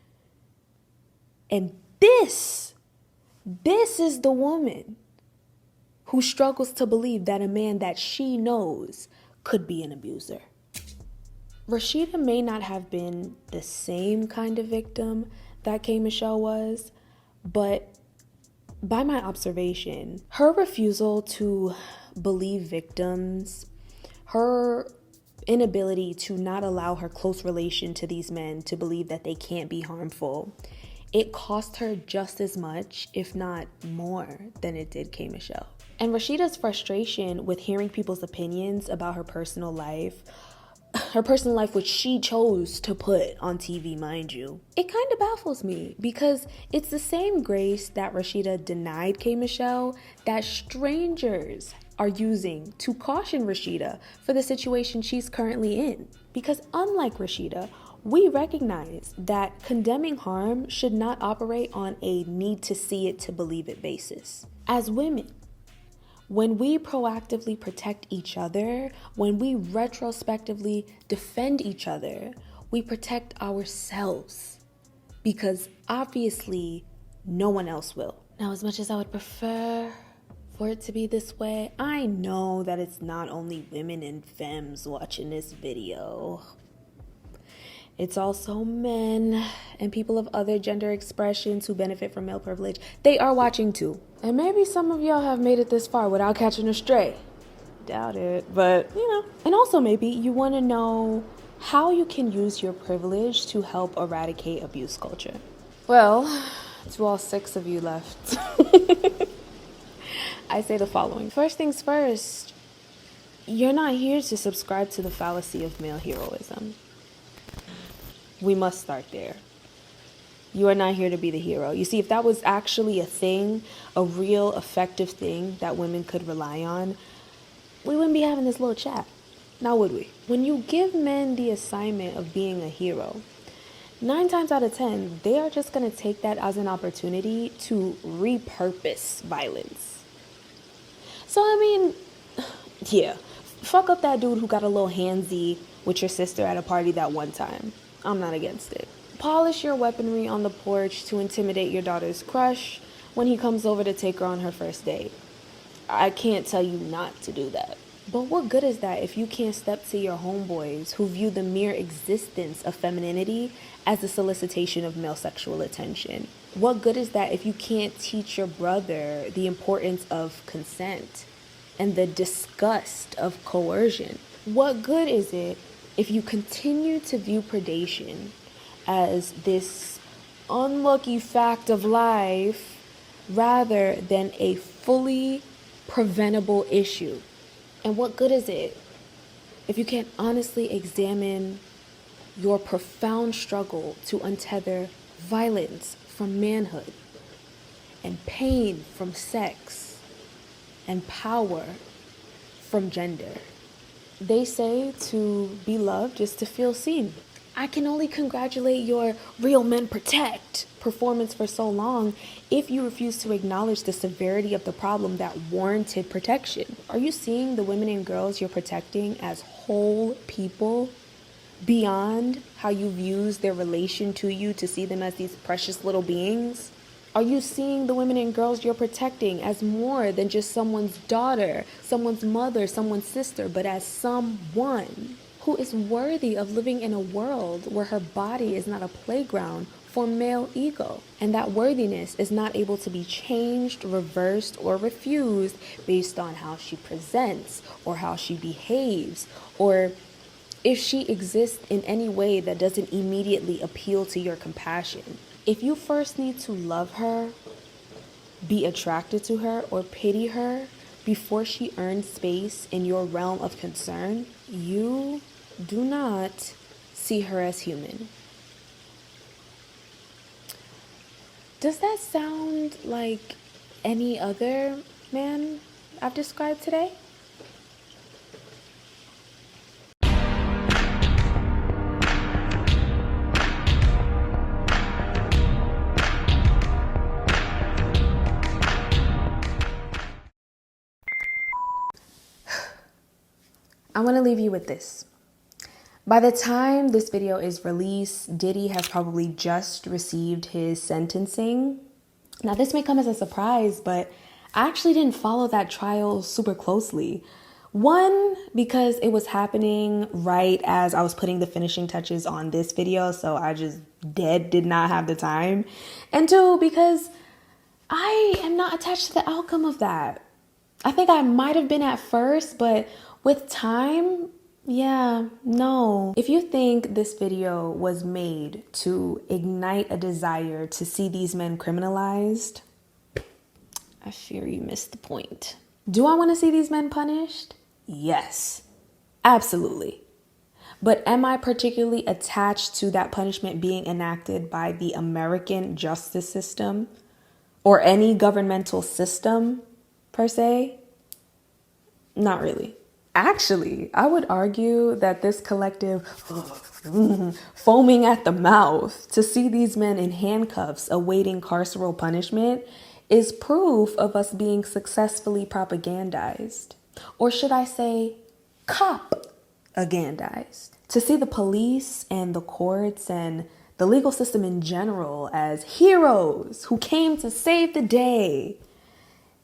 And this is the woman who struggles to believe that a man that she knows could be an abuser. Rashida may not have been the same kind of victim that K. Michelle was, but by my observation, her refusal to believe victims, her inability to not allow her close relation to these men to believe that they can't be harmful, it cost her just as much, if not more, than it did K. Michelle. And Rashida's frustration with hearing people's opinions about her personal life which she chose to put on TV, mind you, it kind of baffles me, because it's the same grace that Rashida denied K. Michelle that strangers are using to caution Rashida for the situation she's currently in. Because unlike Rashida, we recognize that condemning harm should not operate on a need to see it to believe it basis. As women, when we proactively protect each other, when we retrospectively defend each other, we protect ourselves, because obviously no one else will. Now, as much as I would prefer for it to be this way, I know that it's not only women and femmes watching this video. It's also men and people of other gender expressions who benefit from male privilege. They are watching too. And maybe some of y'all have made it this far without catching a stray. Doubt it, but you know. And also maybe you want to know how you can use your privilege to help eradicate abuse culture. Well, to all 6 of you left, I say the following. First things first, you're not here to subscribe to the fallacy of male heroism. We must start there. You are not here to be the hero. You see, if that was actually a thing, a real effective thing that women could rely on, we wouldn't be having this little chat. Now would we? When you give men the assignment of being a hero, 9 times out of 10, they are just going to take that as an opportunity to repurpose violence. So, I mean, yeah, fuck up that dude who got a little handsy with your sister at a party that one time. I'm not against it. Polish your weaponry on the porch to intimidate your daughter's crush when he comes over to take her on her first date. I can't tell you not to do that. But what good is that if you can't step to your homeboys who view the mere existence of femininity as a solicitation of male sexual attention? What good is that if you can't teach your brother the importance of consent and the disgust of coercion? What good is it if you continue to view predation as this unlucky fact of life rather than a fully preventable issue? And what good is it if you can't honestly examine your profound struggle to untether violence from manhood, and pain from sex, and power from gender? They say to be loved is to feel seen. I can only congratulate your Real Men Protect performance for so long if you refuse to acknowledge the severity of the problem that warranted protection. Are you seeing the women and girls you're protecting as whole people beyond how you've used their relation to you to see them as these precious little beings? Are you seeing the women and girls you're protecting as more than just someone's daughter, someone's mother, someone's sister, but as someone who is worthy of living in a world where her body is not a playground for male ego, and that worthiness is not able to be changed, reversed, or refused based on how she presents or how she behaves, or if she exists in any way that doesn't immediately appeal to your compassion? If you first need to love her, be attracted to her, or pity her before she earns space in your realm of concern, you do not see her as human. Does that sound like any other man I've described today? I want to leave you with this. By the time this video is released, Diddy has probably just received his sentencing. Now, this may come as a surprise, but I actually didn't follow that trial super closely. One, because it was happening right as I was putting the finishing touches on this video, so I just did not have the time. And two, because I am not attached to the outcome of that. I think I might have been at first, but with time, yeah, no. If you think this video was made to ignite a desire to see these men criminalized, I fear you missed the point. Do I want to see these men punished? Yes, absolutely. But am I particularly attached to that punishment being enacted by the American justice system or any governmental system per se? Not really. Actually, I would argue that this collective foaming at the mouth to see these men in handcuffs awaiting carceral punishment is proof of us being successfully propagandized. Or should I say, cop-agandized. To see the police and the courts and the legal system in general as heroes who came to save the day,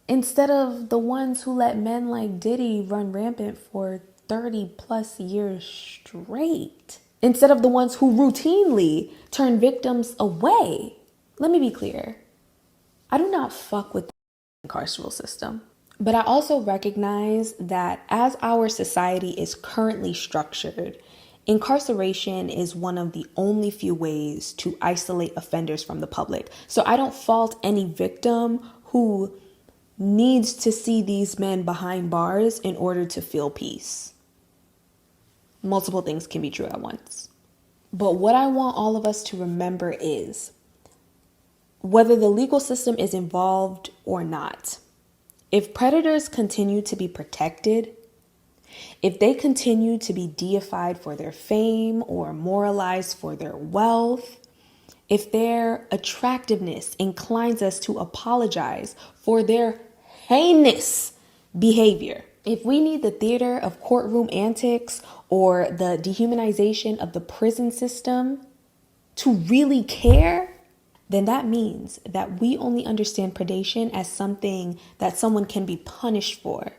instead of the ones who let men like Diddy run rampant for 30 plus years straight. Instead of the ones who routinely turn victims away. Let me be clear. I do not fuck with the carceral system. But I also recognize that as our society is currently structured, incarceration is one of the only few ways to isolate offenders from the public. So I don't fault any victim who needs to see these men behind bars in order to feel peace. Multiple things can be true at once. But what I want all of us to remember is, whether the legal system is involved or not, if predators continue to be protected, if they continue to be deified for their fame or moralized for their wealth, if their attractiveness inclines us to apologize for their heinous behavior, if we need the theater of courtroom antics or the dehumanization of the prison system to really care, then that means that we only understand predation as something that someone can be punished for,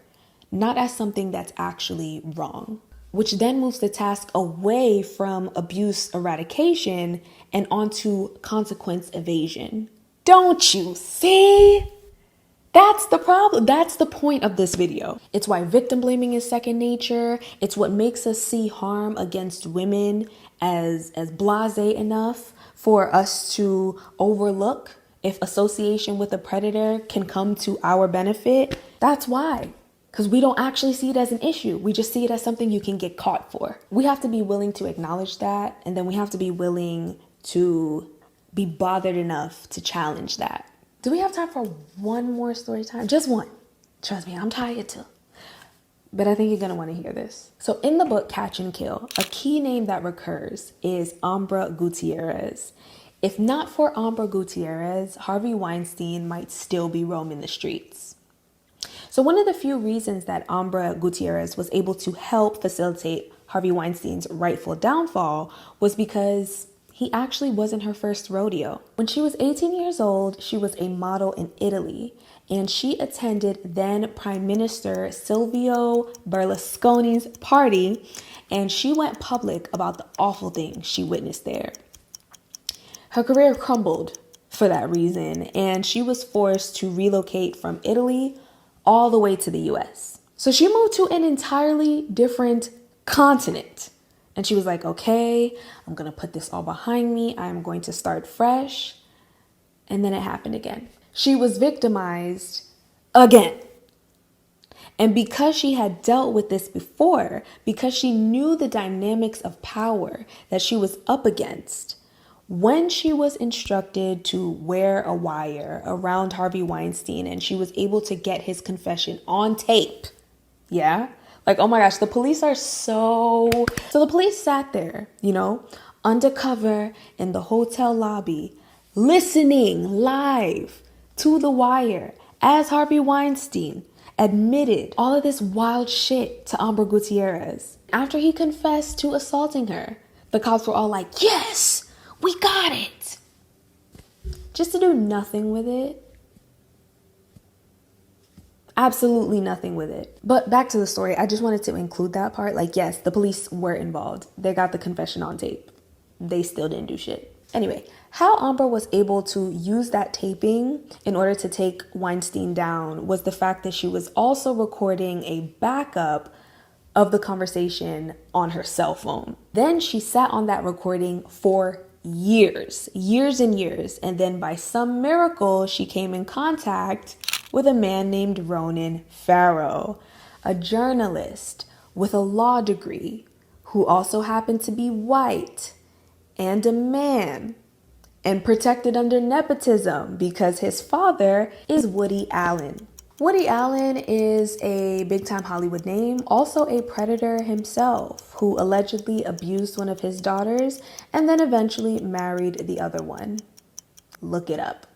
not as something that's actually wrong. Which then moves the task away from abuse eradication and onto consequence evasion. Don't you see? That's the problem. That's the point of this video. It's why victim blaming is second nature. It's what makes us see harm against women as blasé enough for us to overlook if association with a predator can come to our benefit. That's why. Because we don't actually see it as an issue. We just see it as something you can get caught for. We have to be willing to acknowledge that. And then we have to be willing to be bothered enough to challenge that. Do we have time for one more story time? Just one. Trust me, I'm tired too. But I think you're going to want to hear this. So in the book Catch and Kill, a key name that recurs is Ambra Gutierrez. If not for Ambra Gutierrez, Harvey Weinstein might still be roaming the streets. So one of the few reasons that Ambra Gutierrez was able to help facilitate Harvey Weinstein's rightful downfall was because he actually wasn't her first rodeo. When she was 18 years old, she was a model in Italy, and she attended then Prime Minister Silvio Berlusconi's party, and she went public about the awful things she witnessed there. Her career crumbled for that reason, and she was forced to relocate from Italy all the way to the US. So she moved to an entirely different continent. And she was like, okay, I'm going to put this all behind me. I'm going to start fresh. And then it happened again. She was victimized again. And because she had dealt with this before, because she knew the dynamics of power that she was up against, when she was instructed to wear a wire around Harvey Weinstein and she was able to get his confession on tape, yeah? Like, oh my gosh, the police are so the police sat there, undercover in the hotel lobby, listening live to the wire as Harvey Weinstein admitted all of this wild shit to Amber Gutierrez after he confessed to assaulting her. The cops were all like, yes, we got it. Just to do nothing with it. Absolutely nothing with it. But back to the story, I just wanted to include that part. Like, yes, the police were involved. They got the confession on tape. They still didn't do shit. Anyway, how Amber was able to use that taping in order to take Weinstein down was the fact that she was also recording a backup of the conversation on her cell phone. Then she sat on that recording for years and years. And then by some miracle, she came in contact with a man named Ronan Farrow, a journalist with a law degree who also happened to be white and a man and protected under nepotism because his father is Woody Allen. Woody Allen is a big-time Hollywood name, also a predator himself, who allegedly abused one of his daughters and then eventually married the other one. Look it up.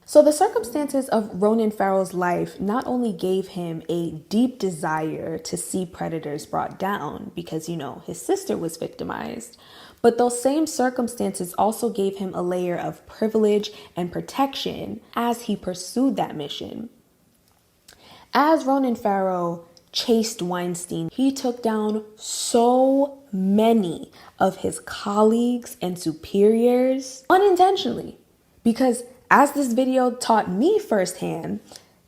So the circumstances of Ronan Farrow's life not only gave him a deep desire to see predators brought down because, his sister was victimized, but those same circumstances also gave him a layer of privilege and protection as he pursued that mission. As Ronan Farrow chased Weinstein, he took down so many of his colleagues and superiors unintentionally because, as this video taught me firsthand,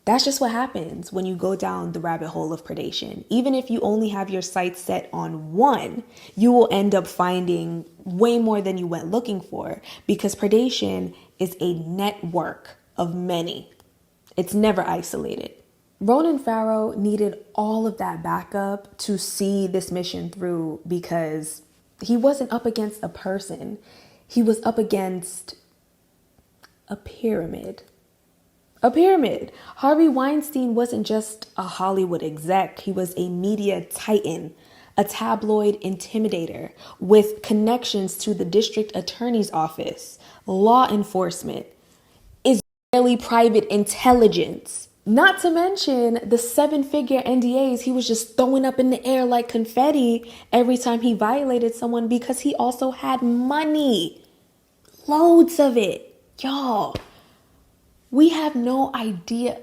that's just what happens when you go down the rabbit hole of predation. Even if you only have your sights set on one, you will end up finding way more than you went looking for because predation is a network of many. It's never isolated. Ronan Farrow needed all of that backup to see this mission through because he wasn't up against a person. He was up against a pyramid. A pyramid. Harvey Weinstein wasn't just a Hollywood exec. He was a media titan, a tabloid intimidator with connections to the district attorney's office, law enforcement, Israeli private intelligence. Not to mention the 7-figure NDAs he was just throwing up in the air like confetti every time he violated someone because he also had money. Loads of it. Y'all, we have no idea.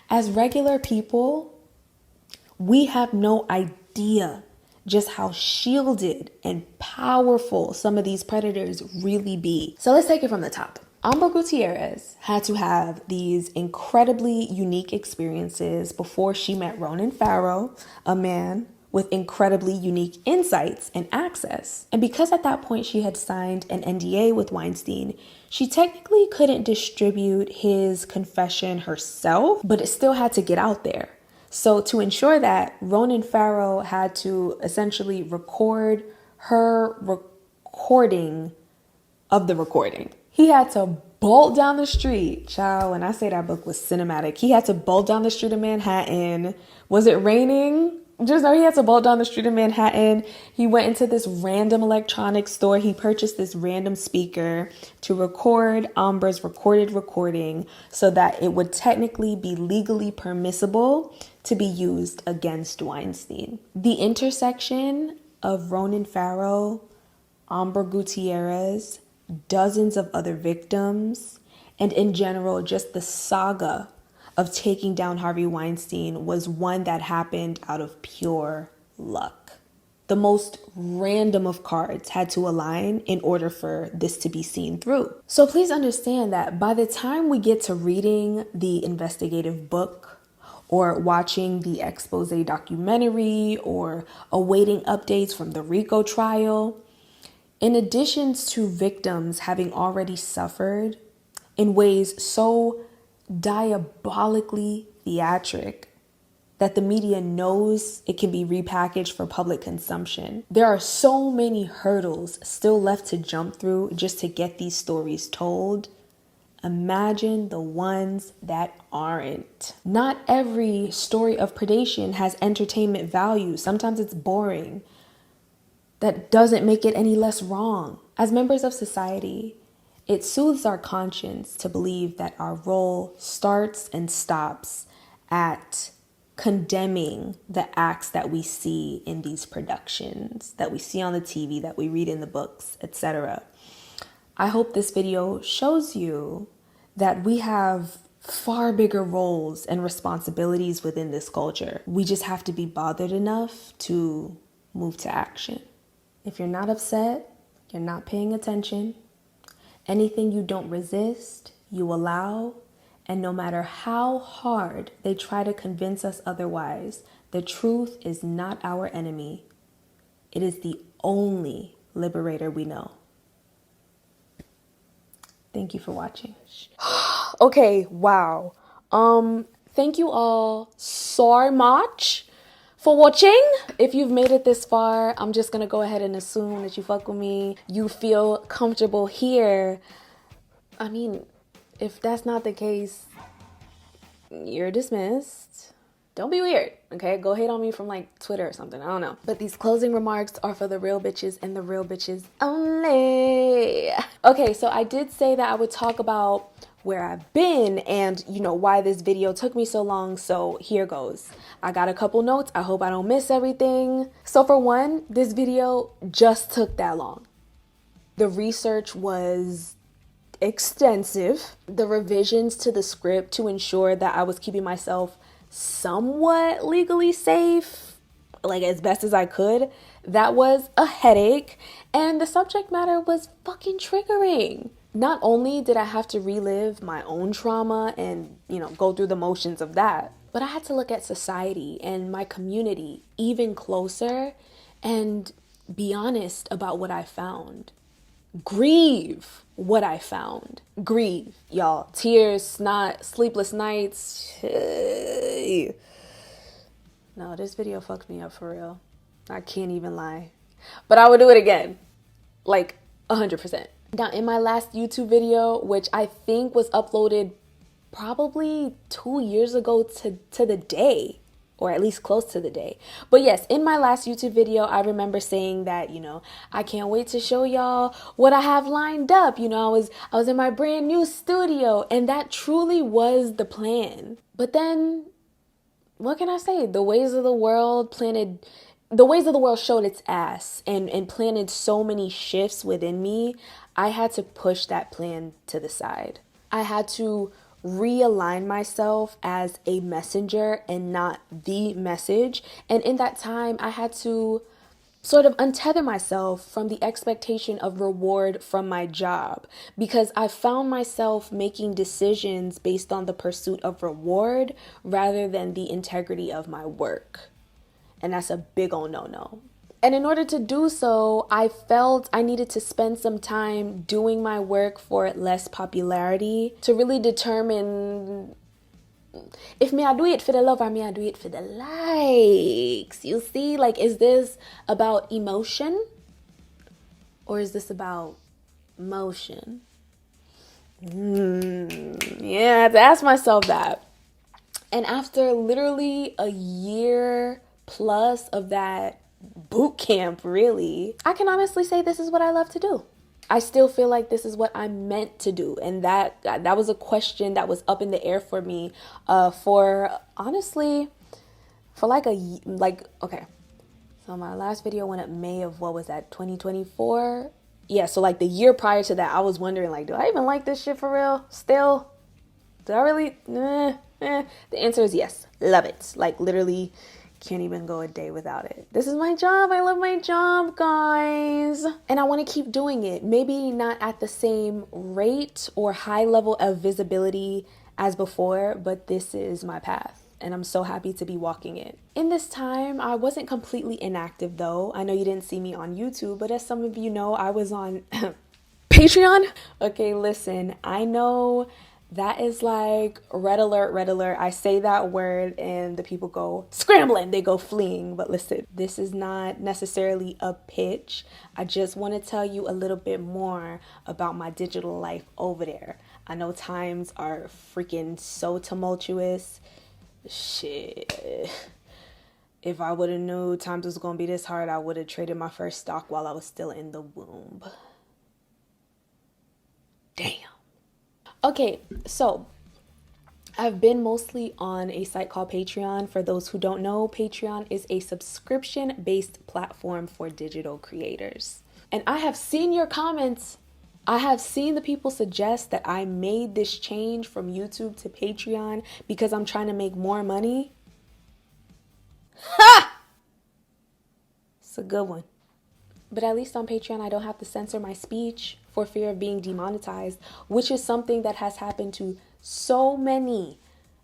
As regular people, we have no idea just how shielded and powerful some of these predators really be. So let's take it from the top. Amber Gutierrez had to have these incredibly unique experiences before she met Ronan Farrow, a man with incredibly unique insights and access. And because at that point she had signed an NDA with Weinstein, she technically couldn't distribute his confession herself, but it still had to get out there. So to ensure that, Ronan Farrow had to essentially record her recording of the recording. He had to bolt down the street. Child, when I say that book was cinematic, he had to bolt down the street of Manhattan. Was it raining? Just know he had to bolt down the street of Manhattan. He went into this random electronics store. He purchased this random speaker to record Amber's recorded recording so that it would technically be legally permissible to be used against Weinstein. The intersection of Ronan Farrow, Amber Gutierrez, dozens of other victims, and in general, just the saga of taking down Harvey Weinstein was one that happened out of pure luck. The most random of cards had to align in order for this to be seen through. So please understand that by the time we get to reading the investigative book or watching the expose documentary or awaiting updates from the RICO trial, in addition to victims having already suffered in ways so diabolically theatric that the media knows it can be repackaged for public consumption, there are so many hurdles still left to jump through just to get these stories told. Imagine the ones that aren't. Not every story of predation has entertainment value. Sometimes it's boring. That doesn't make it any less wrong. As members of society, it soothes our conscience to believe that our role starts and stops at condemning the acts that we see in these productions, that we see on the TV, that we read in the books, etc. I hope this video shows you that we have far bigger roles and responsibilities within this culture. We just have to be bothered enough to move to action. If you're not upset, you're not paying attention. Anything you don't resist, you allow. And no matter how hard they try to convince us otherwise, the truth is not our enemy. It is the only liberator we know. Thank you for watching. Okay, wow. Thank you all so much for watching. If you've made it this far, I'm just gonna go ahead and assume that you fuck with me. You feel comfortable here. I mean, if that's not the case, you're dismissed. Don't be weird, okay? Go hate on me from like Twitter or something, I don't know. But these closing remarks are for the real bitches and the real bitches only. Okay, so I did say that I would talk about where I've been and, you know, why this video took me so long, so here goes. I got a couple notes, I hope I don't miss everything. So for one, this video just took that long. The research was extensive. The revisions to the script to ensure that I was keeping myself somewhat legally safe, like as best as I could, that was a headache. And the subject matter was fucking triggering. Not only did I have to relive my own trauma and, you know, go through the motions of that, but I had to look at society and my community even closer and be honest about what I found. Grieve what I found. Grieve, y'all. Tears, snot, sleepless nights. No, this video fucked me up for real. I can't even lie. But I would do it again. Like 100%. Now, in my last YouTube video, which I think was uploaded probably 2 years ago to the day, or at least close to the day. But yes, in my last YouTube video, I remember saying that, you know, I can't wait to show y'all what I have lined up. You know, I was in my brand new studio, and that truly was the plan. But then, what can I say? The ways of the world showed its ass and planted so many shifts within me. I had to push that plan to the side. I had to realign myself as a messenger and not the message. And in that time, I had to sort of untether myself from the expectation of reward from my job, because I found myself making decisions based on the pursuit of reward rather than the integrity of my work. And that's a big ol' no-no. And in order to do so, I felt I needed to spend some time doing my work for less popularity to really determine if me I do it for the love or me I do it for the likes. You see, like, is this about emotion or is this about motion? Yeah, I had to ask myself that. And after literally a year plus of that boot camp, really, I can honestly say this is what I love to do. I still feel like this is what I'm meant to do. And that was a question that was up in the air for me for honestly, for okay. So my last video went up May of, what was that, 2024? Yeah, so like the year prior to that, I was wondering, like, do I even like this shit for real still? Do I really? The answer is yes. Love it. Like, literally can't even go a day without it. This is my job. I love my job, guys. And I want to keep doing it. Maybe not at the same rate or high level of visibility as before, but this is my path. And I'm so happy to be walking it. In this time, I wasn't completely inactive though. I know you didn't see me on YouTube, but as some of you know, I was on Patreon. Okay, listen, I know that is like red alert, red alert. I say that word and the people go scrambling, they go fleeing. But listen, this is not necessarily a pitch. I just want to tell you a little bit more about my digital life over there. I know times are freaking so tumultuous. Shit. If I would have knew times was going to be this hard, I would have traded my first stock while I was still in the womb. Damn. Okay, so I've been mostly on a site called Patreon. For those who don't know, Patreon is a subscription-based platform for digital creators. And I have seen your comments. I have seen the people suggest that I made this change from YouTube to Patreon because I'm trying to make more money. Ha! It's a good one. But at least on Patreon, I don't have to censor my speech for fear of being demonetized, which is something that has happened to so many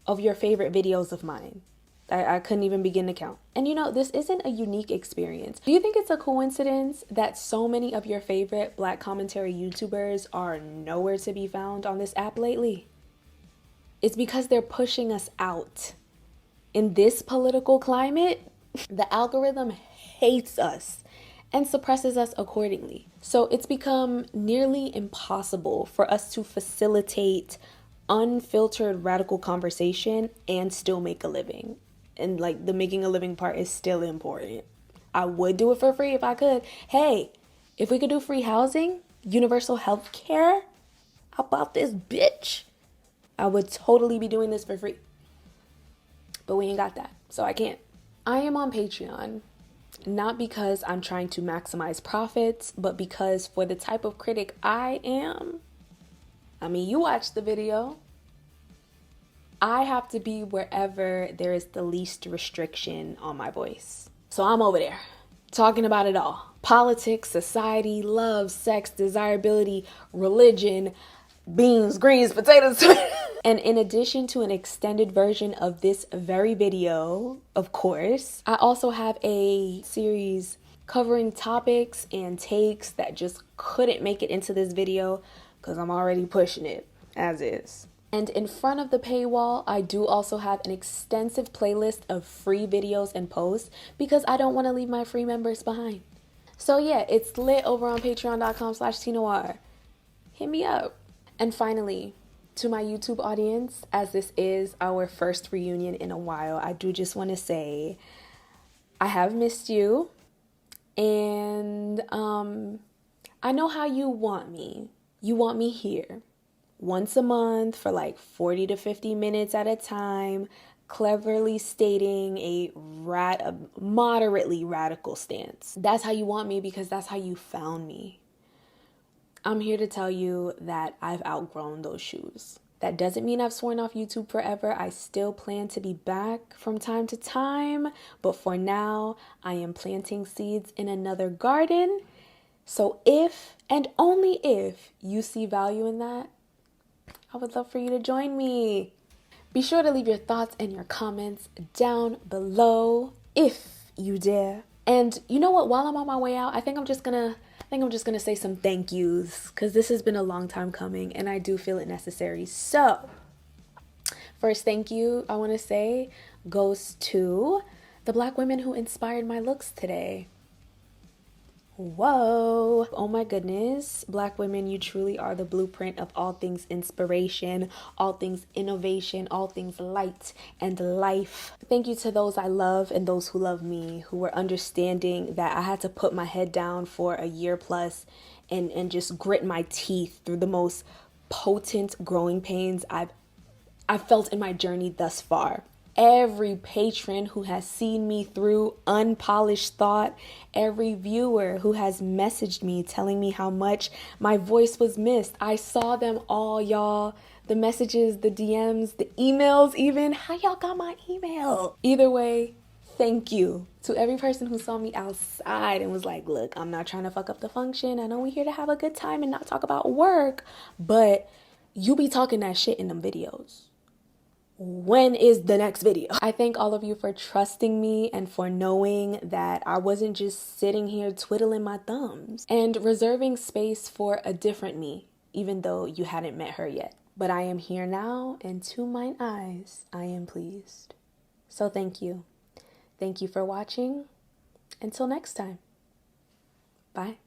of your favorite videos of mine. I couldn't even begin to count. And you know, this isn't a unique experience. Do you think it's a coincidence that so many of your favorite Black commentary YouTubers are nowhere to be found on this app lately? It's because they're pushing us out. In this political climate, the algorithm hates us and suppresses us accordingly. So it's become nearly impossible for us to facilitate unfiltered radical conversation and still make a living. And like the making a living part is still important. I would do it for free if I could. Hey, if we could do free housing, universal health care, how about this bitch? I would totally be doing this for free. But we ain't got that, so I can't. I am on Patreon, not because I'm trying to maximize profits, but because for the type of critic I am, I mean, you watched the video. I have to be wherever there is the least restriction on my voice. So I'm over there talking about it all. Politics, society, love, sex, desirability, religion, beans, greens, potatoes. And in addition to an extended version of this very video, of course, I also have a series covering topics and takes that just couldn't make it into this video because I'm already pushing it as is. And in front of the paywall, I do also have an extensive playlist of free videos and posts because I don't want to leave my free members behind. So yeah, it's lit over on patreon.com/tnoir. Hit me up. And finally, to my YouTube audience, as this is our first reunion in a while, I do just want to say I have missed you. And I know how you want me. You want me here once a month for like 40 to 50 minutes at a time, cleverly stating a moderately radical stance. That's how you want me because that's how you found me. I'm here to tell you that I've outgrown those shoes. That doesn't mean I've sworn off YouTube forever. I still plan to be back from time to time, but for now, I am planting seeds in another garden. So if, and only if, you see value in that, I would love for you to join me. Be sure to leave your thoughts and your comments down below if you dare. And you know what, while I'm on my way out, I think I'm just gonna say some thank yous because this has been a long time coming and I do feel it necessary. So first thank you I want to say goes to the Black women who inspired my looks today. Whoa, oh my goodness, Black women, you truly are the blueprint of all things inspiration, all things innovation, all things light and life. Thank you to those I love and those who love me, who were understanding that I had to put my head down for a year plus and just grit my teeth through the most potent growing pains I've felt in my journey thus far. Every patron who has seen me through unpolished thought, every viewer who has messaged me telling me how much my voice was missed. I saw them all, y'all. The messages, the DMs, the emails even. How y'all got my email? Either way, thank you to every person who saw me outside and was like, look, I'm not trying to fuck up the function. I know we're here to have a good time and not talk about work, but you be talking that shit in them videos. When is the next video? I thank all of you for trusting me and for knowing that I wasn't just sitting here twiddling my thumbs and reserving space for a different me, even though you hadn't met her yet. But I am here now, and to mine eyes, I am pleased. So thank you. Thank you for watching. Until next time. Bye.